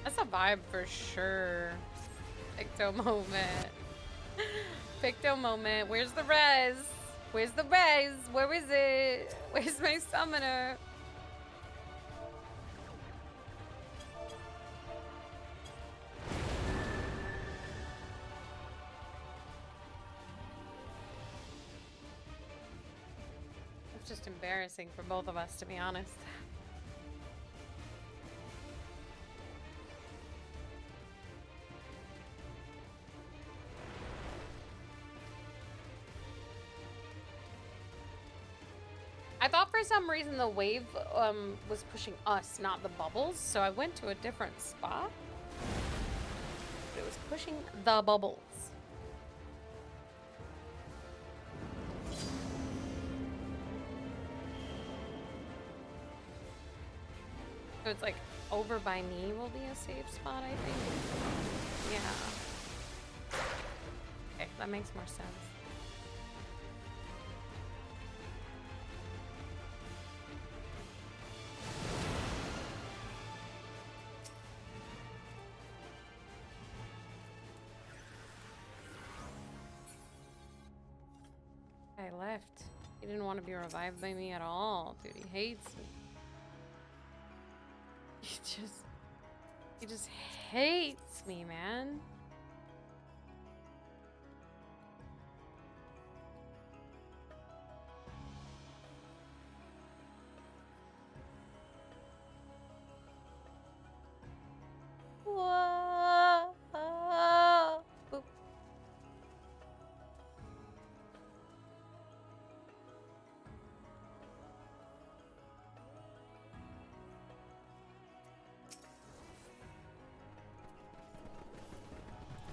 That's a vibe for sure. Picto moment. Picto moment. Where's the res? Where's the res? Where is it? Where's my summoner? It's just embarrassing for both of us, to be honest. I thought for some reason the wave was pushing us, not the bubbles, so I went to a different spot. But it was pushing the bubbles. So it's like over by me will be a safe spot, I think. Yeah. Okay, that makes more sense. I left. He didn't want to be revived by me at all, dude. He hates me. He just hates me, man. Whoa. Boop.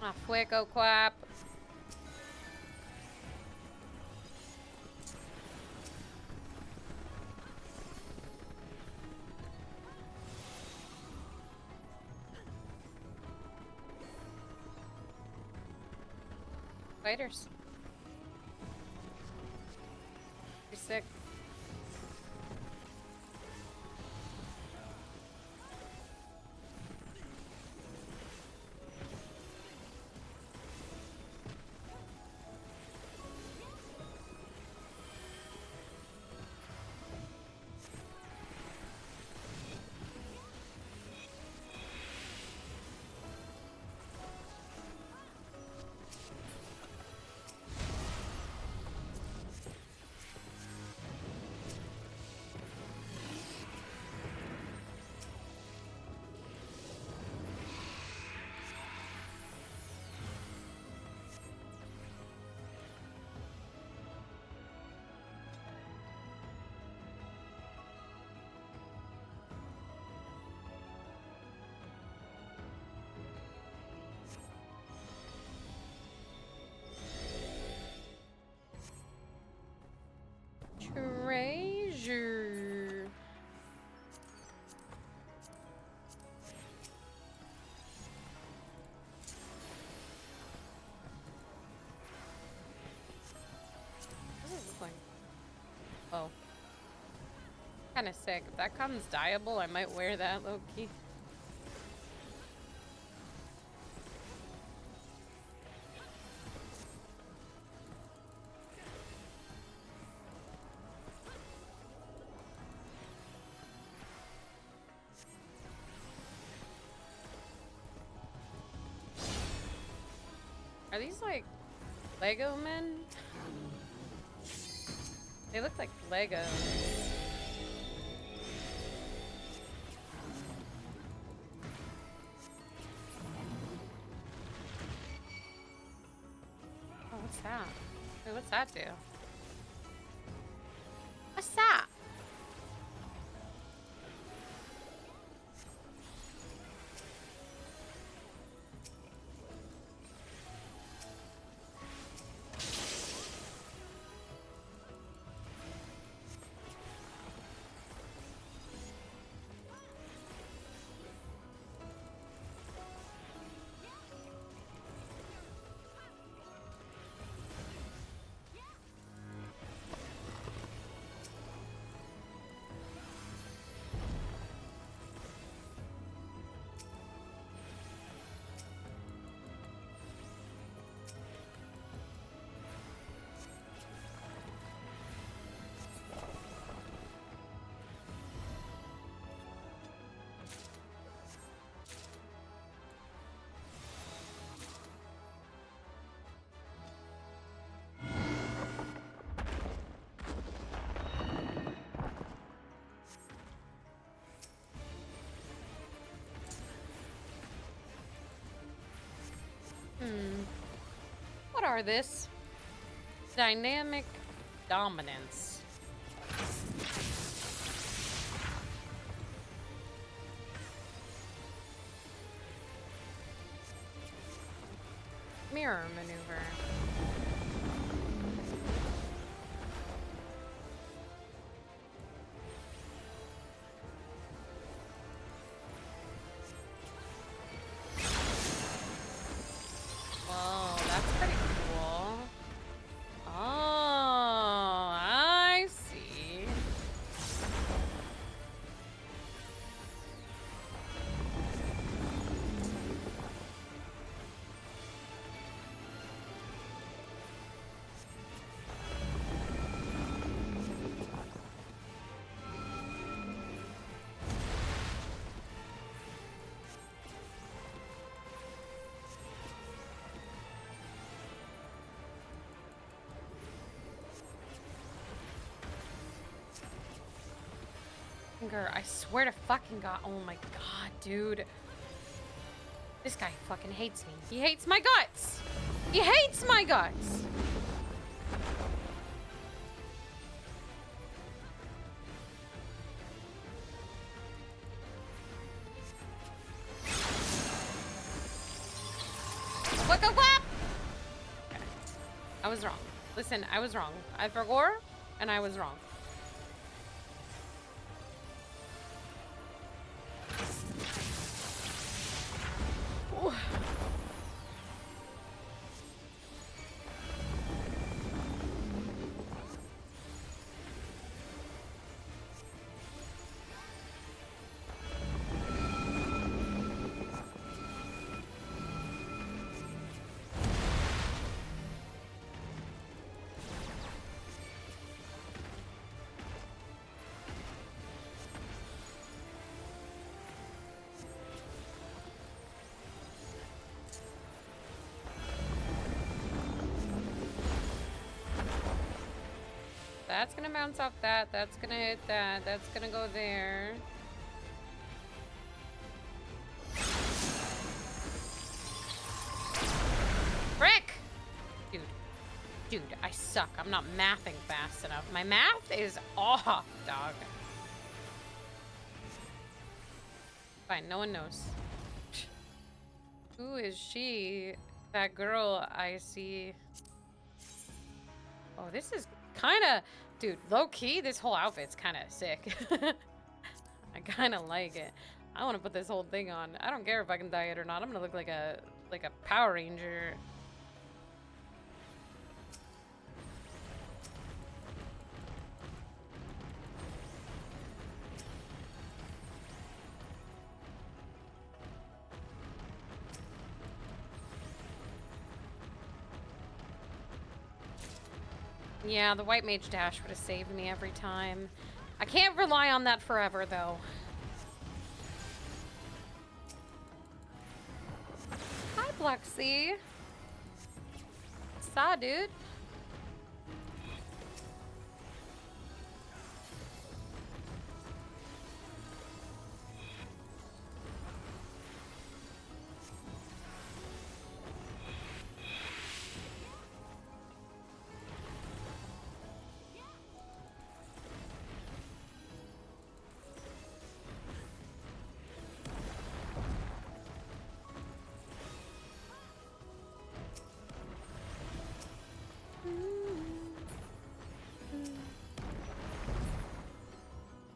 Ah, fuego quap. Fighters. Pretty sick. Treasure. What does it look like? Oh. Kind of sick. If that comes dyeable, I might wear that low key. Are these like Lego men? They look like Legos. Oh, what's that? Wait, what's that do? What's that? What are this? Dynamic dominance. Mirror maneuver. Whoa, that's pretty cool. Oh, I see. I swear to fucking God. Oh my God, dude. This guy fucking hates me. He hates my guts. He hates my guts. What? Okay. I was wrong. Listen, I was wrong. I forgot, and I was wrong. Ooh. That's gonna bounce off that. That's gonna hit that. That's gonna go there. Frick! Dude, I suck. I'm not mathing fast enough. My math is off, dog. Fine, no one knows. Who is she? That girl I see. Oh, this is kind of... Dude, low-key, this whole outfit's kind of sick. I kind of like it. I want to put this whole thing on. I don't care if I can dye it or not. I'm gonna look like a Power Ranger. Yeah, the white mage dash would have saved me every time. I can't rely on that forever, though. Hi, Bluxy. Saw, dude.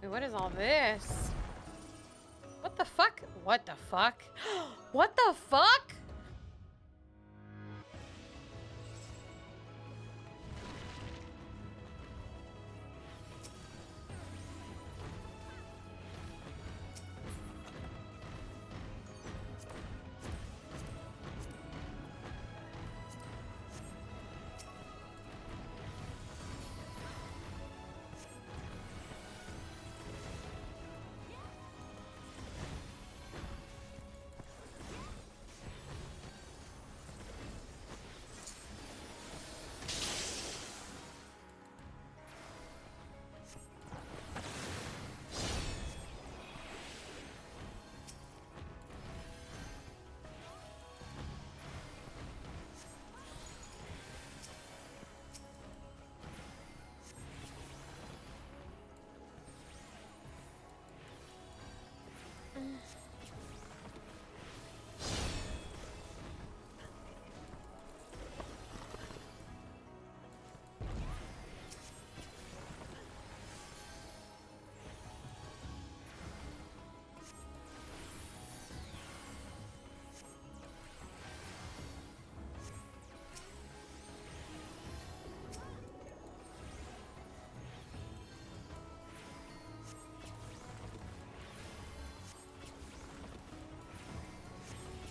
What is all this? What the fuck? What the fuck? What the fuck?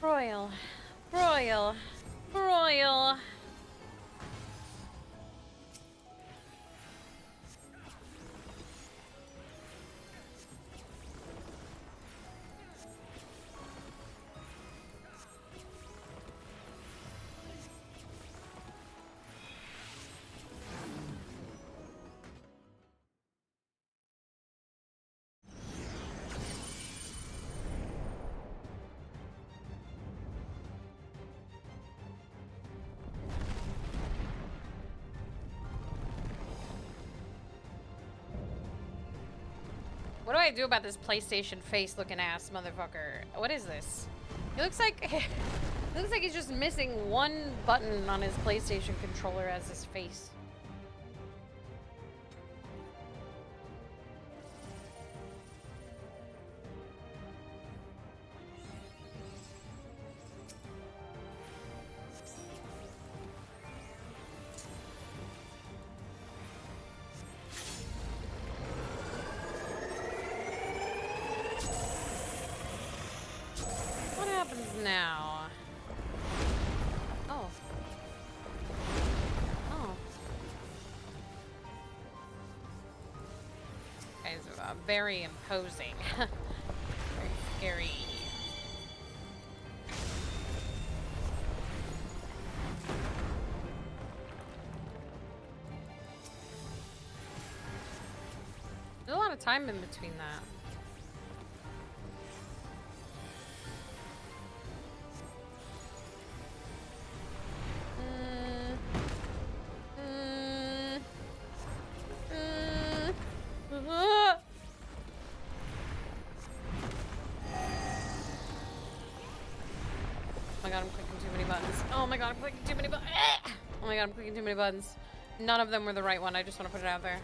Broil. Broil. Broil. What do I do about this PlayStation face looking ass motherfucker? What is this? He looks like Looks like he's just missing one button on his PlayStation controller as his face. What happens now? Oh. Oh. Guys, very imposing. Very scary. There's a lot of time in between that. Oh my god, I'm clicking too many buttons. Oh my god, I'm clicking too many buttons. Oh my god, I'm clicking too many buttons. None of them were the right one. I just want to put it out there.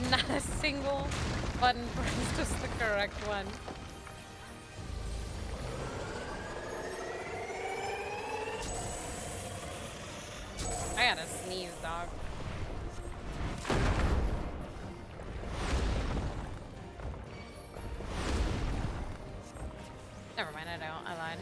Not a single button pressed just the correct one. I gotta sneeze, dog. Never mind, I don't. I lied.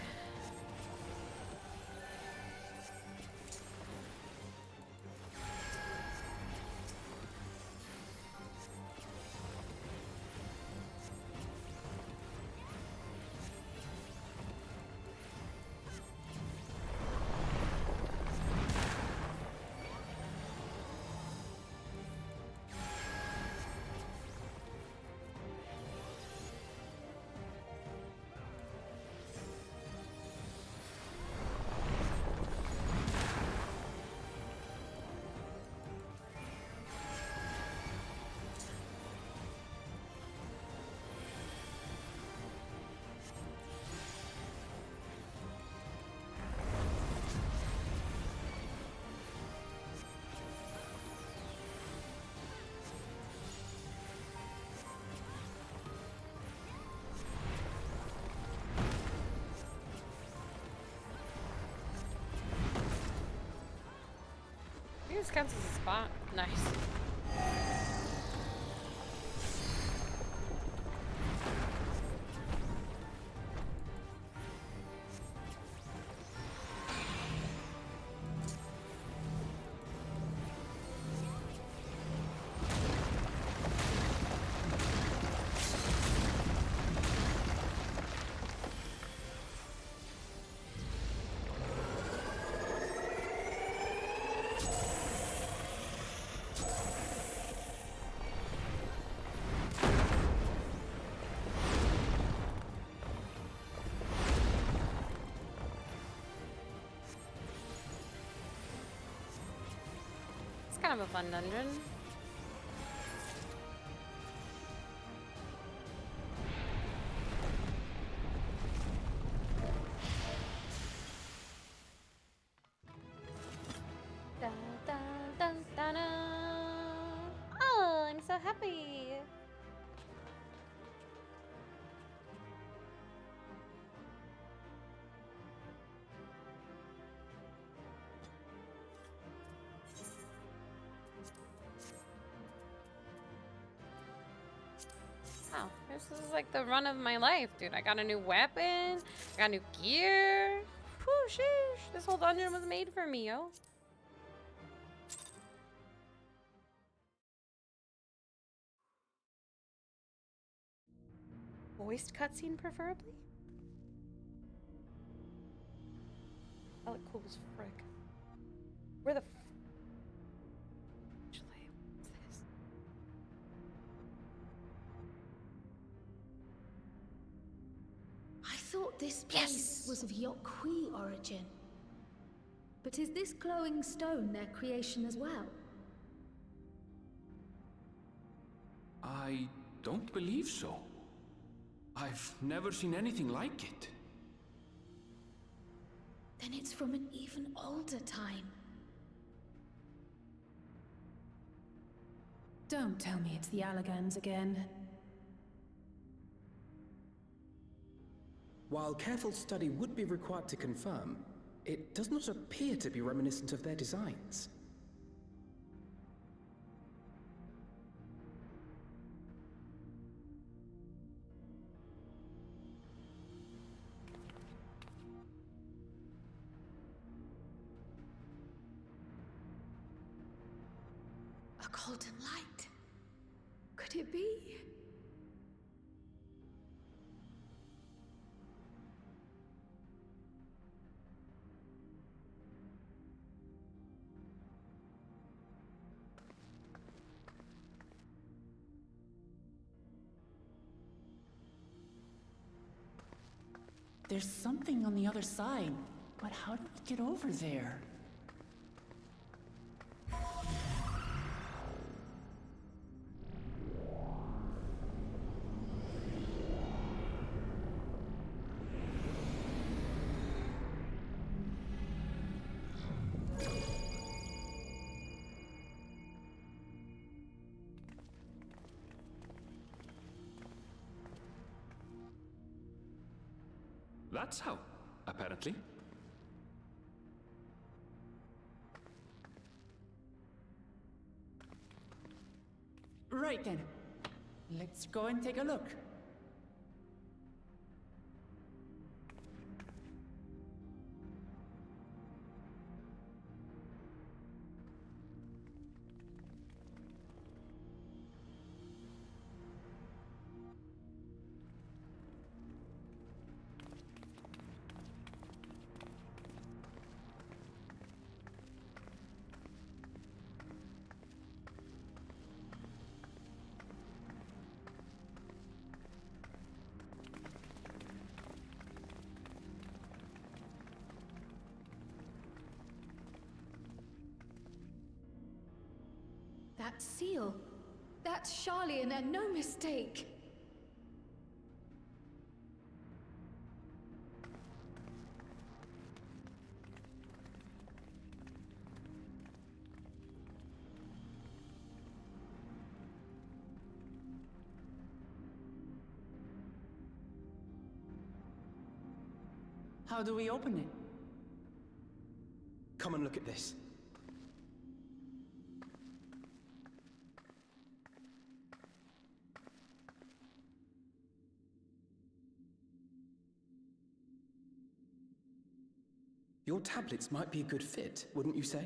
This counts as a spot. Nice. Kind of a fun dungeon. Da, da, da, da, da. Oh, I'm so happy. Wow, this is like the run of my life, dude. I got a new weapon, I got new gear. Whew, sheesh. This whole dungeon was made for me, yo. Voiced cutscene, preferably? I look cool as frick. Where the actually, what's this? I thought this place was of Yokwi origin. But is this glowing stone their creation as well? I don't believe so. I've never seen anything like it. Then it's from an even older time. Don't tell me it's the Allagans again. While careful study would be required to confirm, it does not appear to be reminiscent of their designs. A golden light. Could it be? There's something on the other side, but how do we get over there? That's how, apparently. Right then. Let's go and take a look. That seal. That's Charlian and no mistake. How do we open it? Come and look at this. Your tablets might be a good fit, wouldn't you say?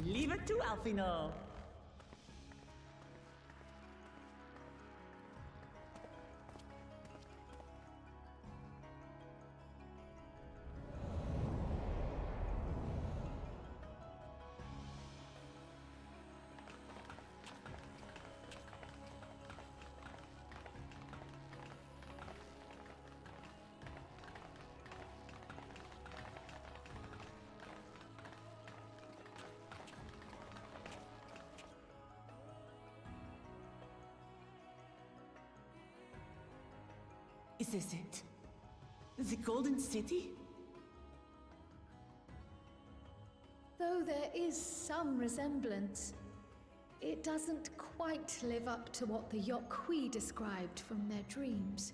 Leave it to Alfino. Is this it? The Golden City? Though there is some resemblance, it doesn't quite live up to what the Yokwi described from their dreams.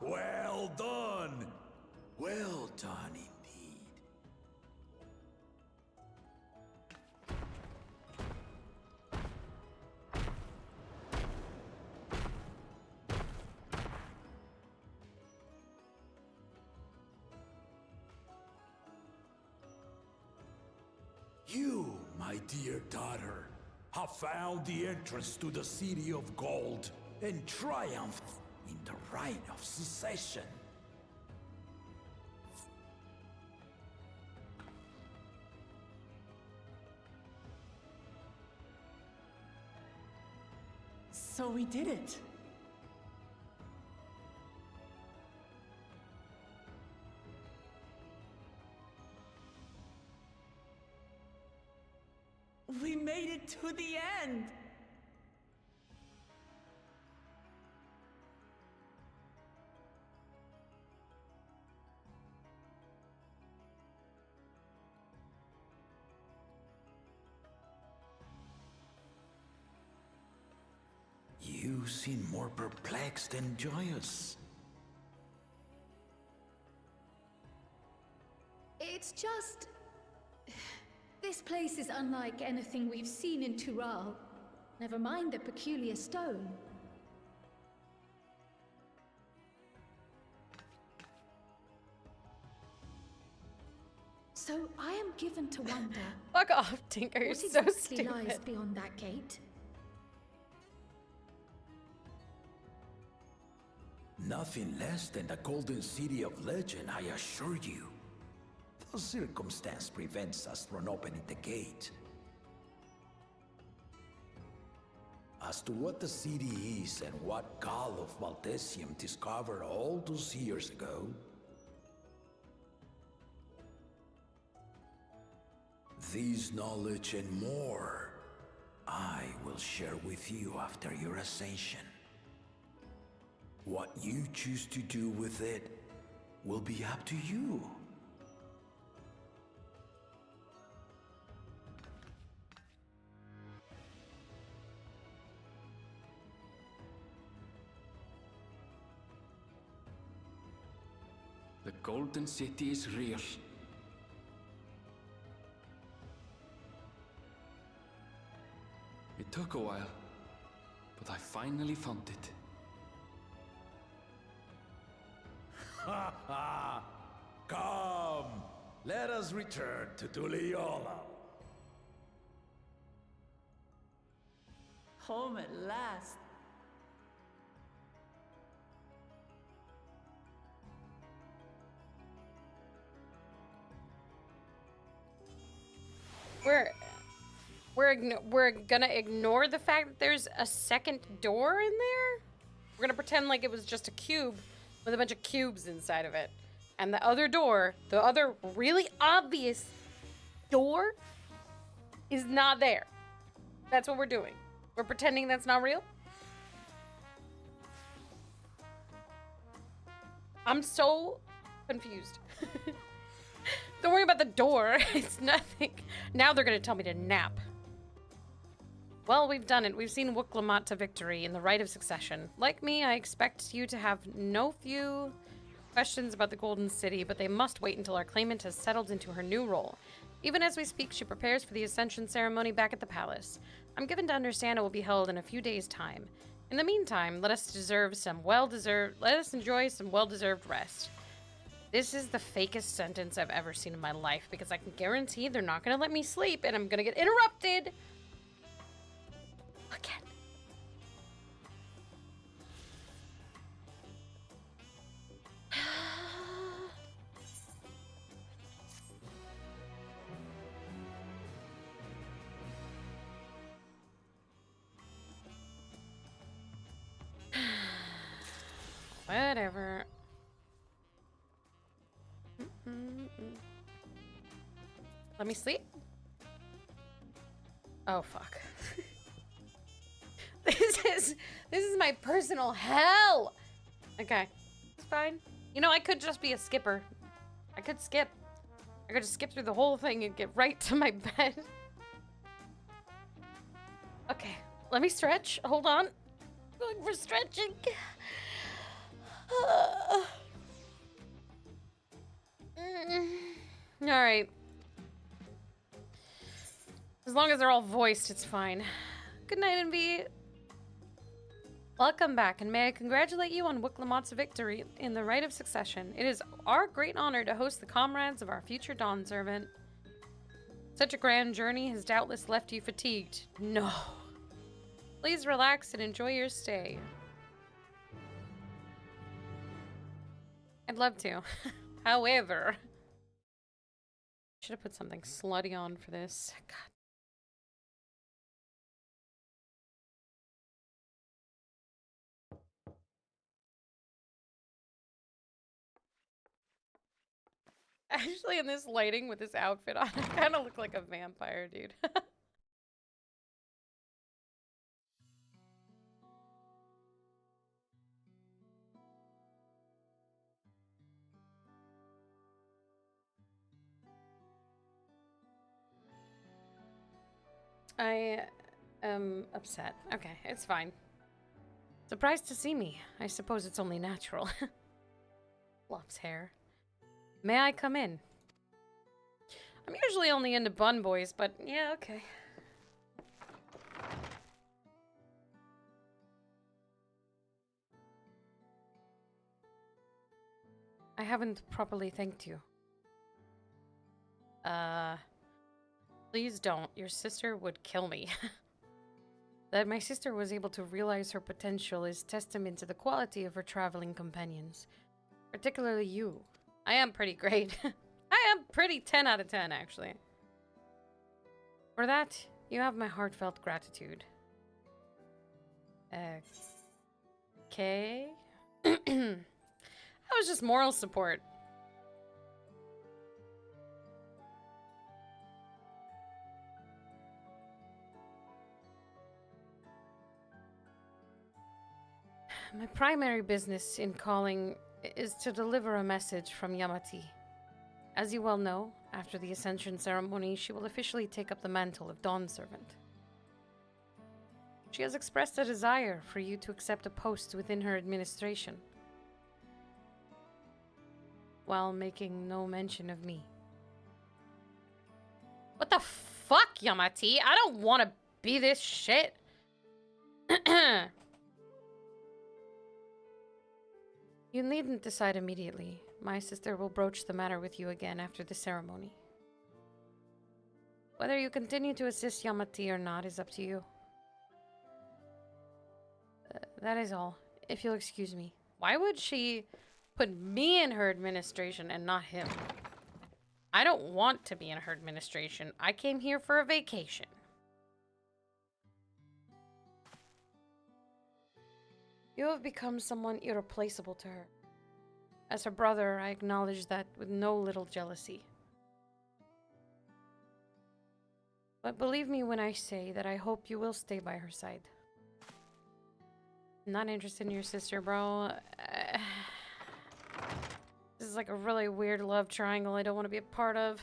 Well done! Well done indeed. You, my dear daughter, have found the entrance to the City of Gold and triumphed in the right of secession. So we did it. We made it to the end! You seem more perplexed than joyous. It's just... This place is unlike anything we've seen in Tural. Never mind the peculiar stone. So I am given to wonder... Fuck off, Tinker, you're what so exactly stupid. lies beyond that gate? Nothing less than the Golden City of Legend, I assure you. The circumstance prevents us from opening the gate. As to what the city is and what Gall of Valdesium discovered all those years ago, this knowledge and more, I will share with you after your ascension. What you choose to do with it will be up to you. The Golden City is real. It took a while, but I finally found it. Ha ha! Come! Let us return to Tuliola. Home at last. We're gonna ignore the fact that there's a second door in there? We're gonna pretend like it was just a cube with a bunch of cubes inside of it. And the other door, the other really obvious door, is not there. That's what we're doing. We're pretending that's not real? I'm so confused. Don't worry about the door. It's nothing. Now they're gonna tell me to nap. Well, we've done it. We've seen Wuk-Lamat to victory in the right of succession. Like me, I expect you to have no few questions about the Golden City, but they must wait until our claimant has settled into her new role. Even as we speak, she prepares for the Ascension ceremony back at the palace. I'm given to understand it will be held in a few days' time. In the meantime, let us enjoy some well-deserved rest. This is the fakest sentence I've ever seen in my life, because I can guarantee they're not gonna let me sleep and I'm gonna get interrupted again. Whatever. Let me sleep. Oh fuck. This is my personal hell. Okay, it's fine. You know, I could just be a skipper. I could skip. I could just skip through the whole thing and get right to my bed. Okay, let me stretch. Hold on. Going for stretching. Alright. As long as they're all voiced, it's fine. Good night, Envy. Welcome back, and may I congratulate you on Wiklamott's victory in the right of succession. It is our great honor to host the comrades of our future Dawn Servant. Such a grand journey has doubtless left you fatigued. No. Please relax and enjoy your stay. I'd love to. However, should have put something slutty on for this. God. Actually, in this lighting with this outfit on, I kind of look like a vampire, dude. I am upset. Okay, it's fine. Surprised to see me. I suppose it's only natural. Fluff's hair. May I come in? I'm usually only into bun boys, but yeah, okay. I haven't properly thanked you. Please don't. Your sister would kill me. That my sister was able to realize her potential is testament to the quality of her traveling companions. Particularly you. I am pretty great. I am pretty 10 out of 10, actually. For that, you have my heartfelt gratitude. Okay. That was just moral support. My primary business in calling is to deliver a message from Yamati. As you well know, after the Ascension ceremony, she will officially take up the mantle of Dawn Servant. She has expressed a desire for you to accept a post within her administration, while making no mention of me. What the fuck, Yamati? I don't want to be this shit. You needn't decide immediately. My sister will broach the matter with you again after the ceremony. Whether you continue to assist Yamati or not is up to you. That is all, if you'll excuse me. Why would she put me in her administration and not him? I don't want to be in her administration. I came here for a vacation. You have become someone irreplaceable to her. As her brother, I acknowledge that with no little jealousy. But believe me when I say that I hope you will stay by her side. I'm not interested in your sister, bro. This is like a really weird love triangle I don't want to be a part of.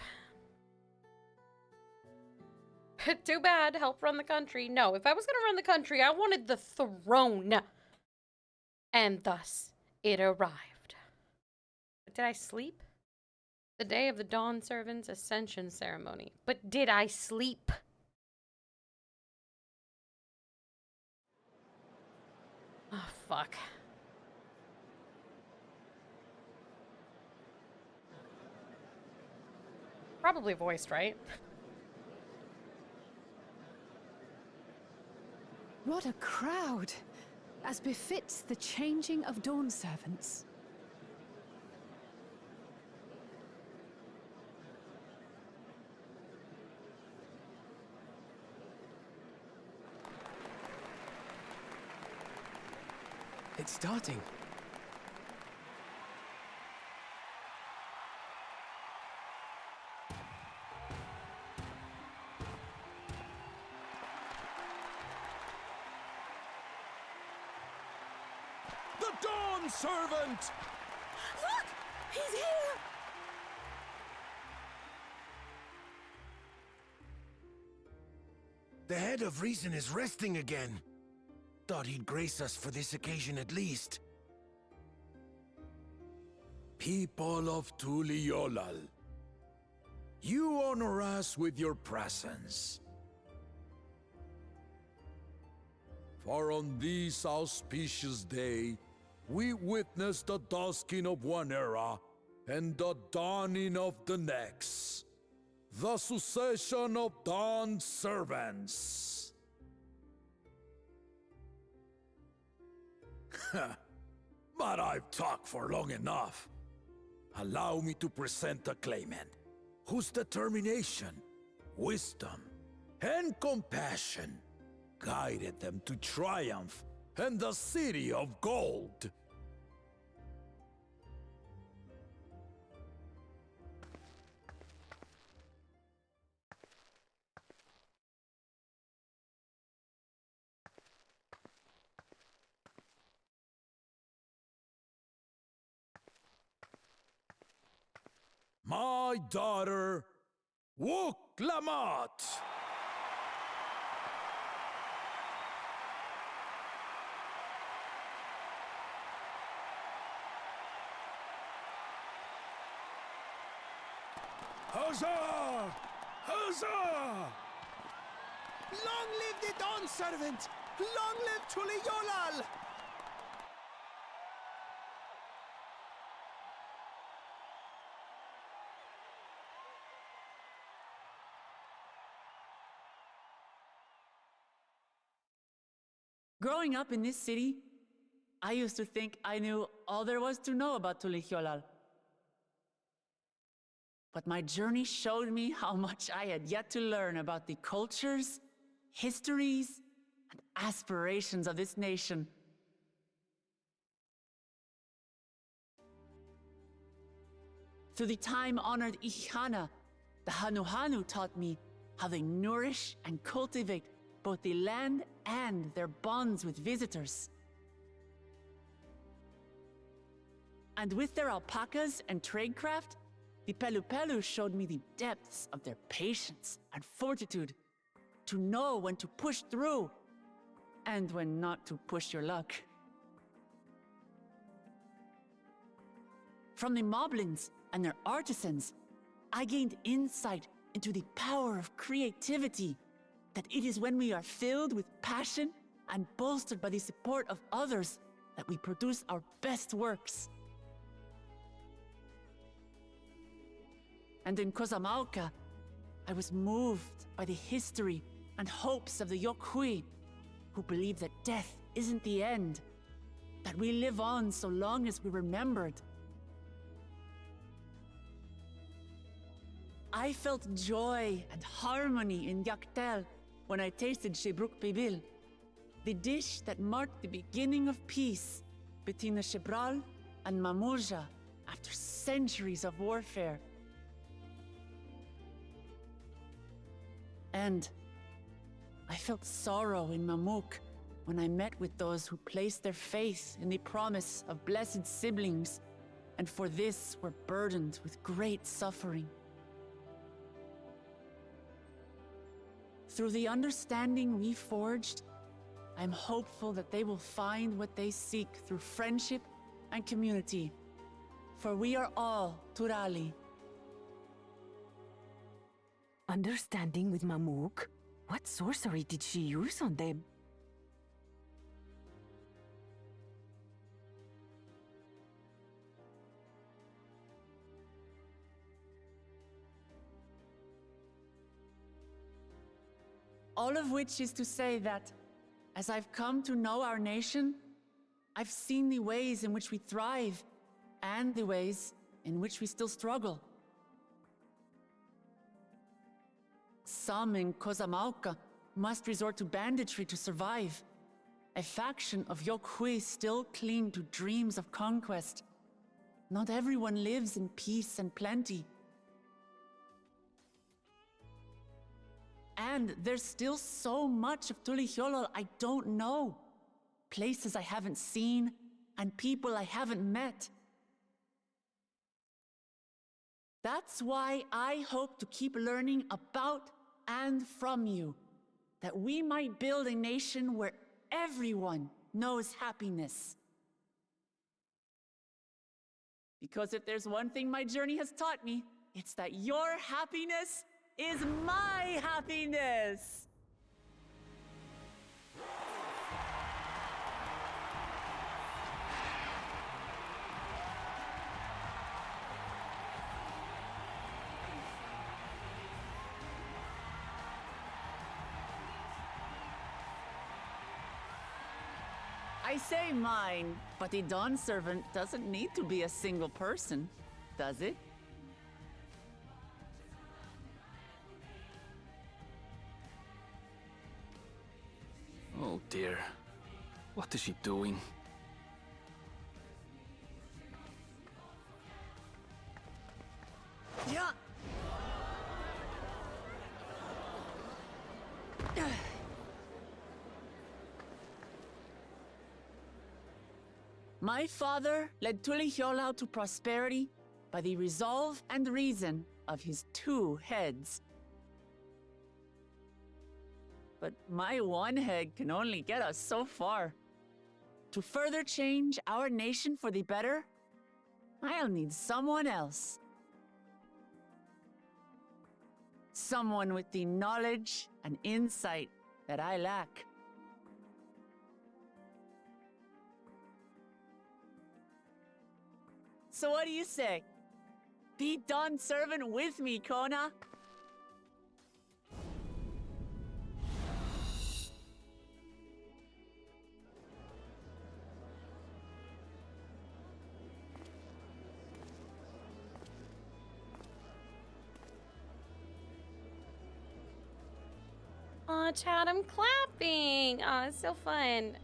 Too bad. Help run the country. No, if I was gonna run the country, I wanted the throne. And thus, it arrived. But did I sleep? The day of the Dawn Servant's Ascension ceremony. But did I sleep? Oh, fuck. Probably voiced, right? What a crowd! As befits the changing of Dawn Servants. It's starting. The Dawn Servant! Look! He's here! The head of reason is resting again. Thought he'd grace us for this occasion at least. People of Tuliolal, you honor us with your presence. For on this auspicious day, we witness the dusking of one era and the dawning of the next. The succession of Dawn's servants. But I've talked for long enough. Allow me to present a claimant whose determination, wisdom, and compassion guided them to triumph and the City of Gold. My daughter, Wuk-Lamat! Huzzah! Huzzah! Long live the Dawn Servant! Long live Tuliolal! Growing up in this city, I used to think I knew all there was to know about Tuliolal. But my journey showed me how much I had yet to learn about the cultures, histories, and aspirations of this nation. Through the time-honored Ihana, the Hanuhanu taught me how they nourish and cultivate both the land and their bonds with visitors. And with their alpacas and tradecraft, the Pelupelu showed me the depths of their patience and fortitude, to know when to push through and when not to push your luck. From the Moblins and their artisans, I gained insight into the power of creativity, that it is when we are filled with passion and bolstered by the support of others that we produce our best works. And in Kozamauka, I was moved by the history and hopes of the Yokhui, who believe that death isn't the end, that we live on so long as we're remembered. I felt joy and harmony in Yaktel when I tasted Shebruk Pibil, the dish that marked the beginning of peace between the Shebral and Mamurja after centuries of warfare. And I felt sorrow in Mamuk when I met with those who placed their faith in the promise of blessed siblings, and for this were burdened with great suffering. Through the understanding we forged, I'm hopeful that they will find what they seek through friendship and community, for we are all Turali. Understanding with Mamuk? What sorcery did she use on them? All of which is to say that, as I've come to know our nation, I've seen the ways in which we thrive and the ways in which we still struggle. Some in Kozamauka must resort to banditry to survive. A faction of Yokhui still cling to dreams of conquest. Not everyone lives in peace and plenty. And there's still so much of Tuliolal I don't know. Places I haven't seen, and people I haven't met. That's why I hope to keep learning about and from you, that we might build a nation where everyone knows happiness. Because if there's one thing my journey has taught me, it's that your happiness is my happiness. I say mine, but the Dawn Servant doesn't need to be a single person, does it? Oh dear. What is she doing? Yeah. My father led Tuliyollal to prosperity by the resolve and reason of his 2 heads. But my 1 head can only get us so far. To further change our nation for the better, I'll need someone else. Someone with the knowledge and insight that I lack. So what do you say? Be Dawn Servant with me, Kona. Aw, Chad, I'm clapping. Aw, it's so fun.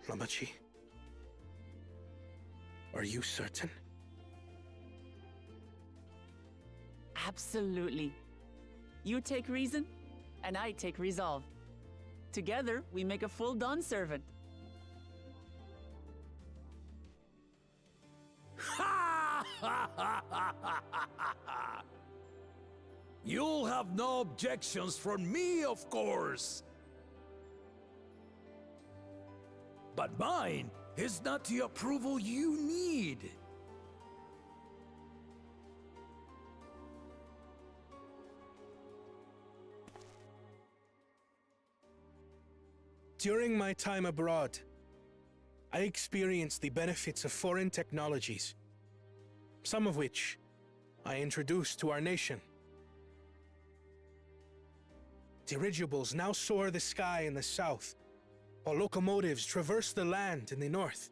Lamachi, are you certain? Absolutely. You take reason, and I take resolve. Together, we make a full Dawn Servant. You'll have no objections from me, of course. But mine is not the approval you need. During my time abroad, I experienced the benefits of foreign technologies, some of which I introduced to our nation. Dirigibles now soar the sky in the south, while locomotives traverse the land in the north.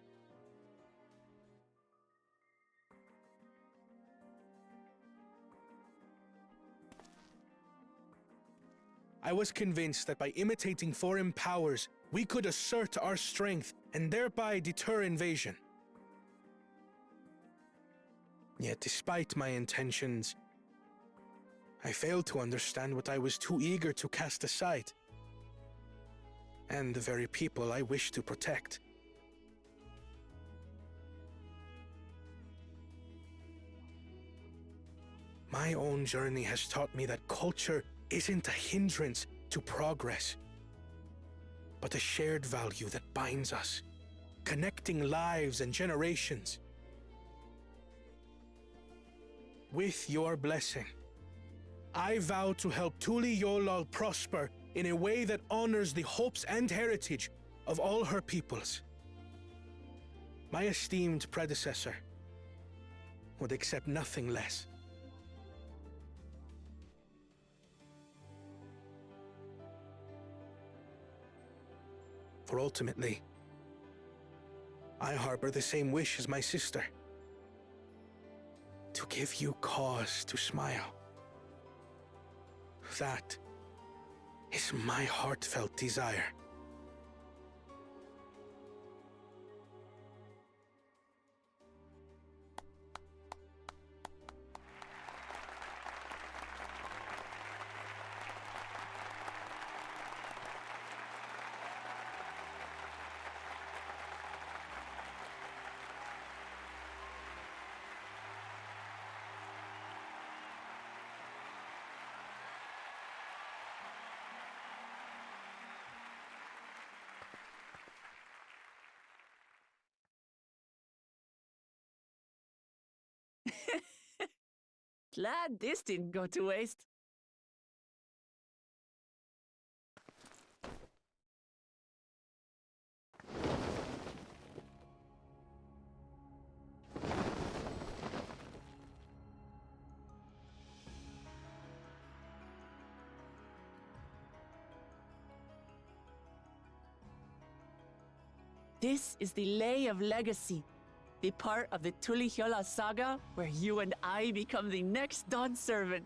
I was convinced that by imitating foreign powers, we could assert our strength and thereby deter invasion. Yet despite my intentions, I failed to understand what I was too eager to cast aside, and the very people I wish to protect. My own journey has taught me that culture isn't a hindrance to progress, but a shared value that binds us, connecting lives and generations. With your blessing, I vow to help Tuliyollal prosper in a way that honors the hopes and heritage of all her peoples. My esteemed predecessor would accept nothing less. For ultimately, I harbor the same wish as my sister, to give you cause to smile. That is my heartfelt desire. Glad this didn't go to waste. This is the Lay of Legacy, the part of the Tulihyola saga where you and I become the next Dawn Servant.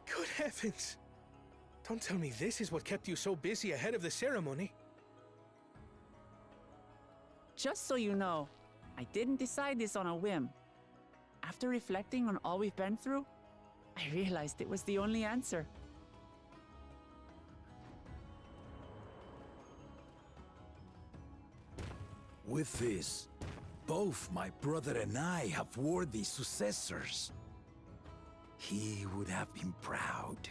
Good heavens! Don't tell me this is what kept you so busy ahead of the ceremony. Just so you know, I didn't decide this on a whim. After reflecting on all we've been through, I realized it was the only answer. With this, both my brother and I have worthy successors. He would have been proud.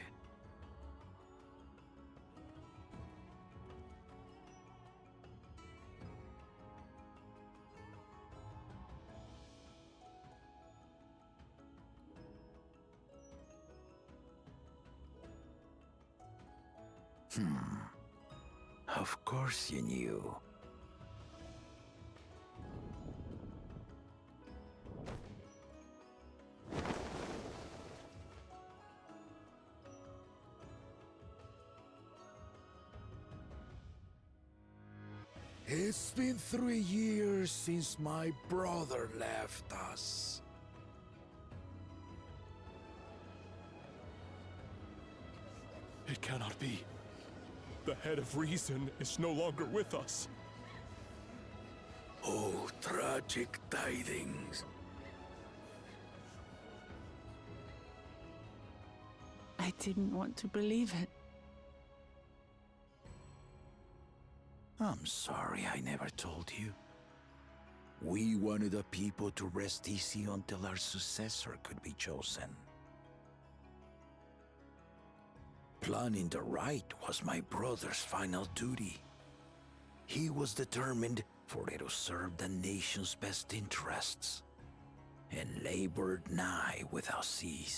Of course you knew. It's been 3 years since my brother left us. It cannot be. The head of reason is no longer with us. Oh, tragic tidings. I didn't want to believe it. I'm sorry I never told you. We wanted the people to rest easy until our successor could be chosen. Planning the rite was my brother's final duty. He was determined for it to serve the nation's best interests, and labored nigh without cease.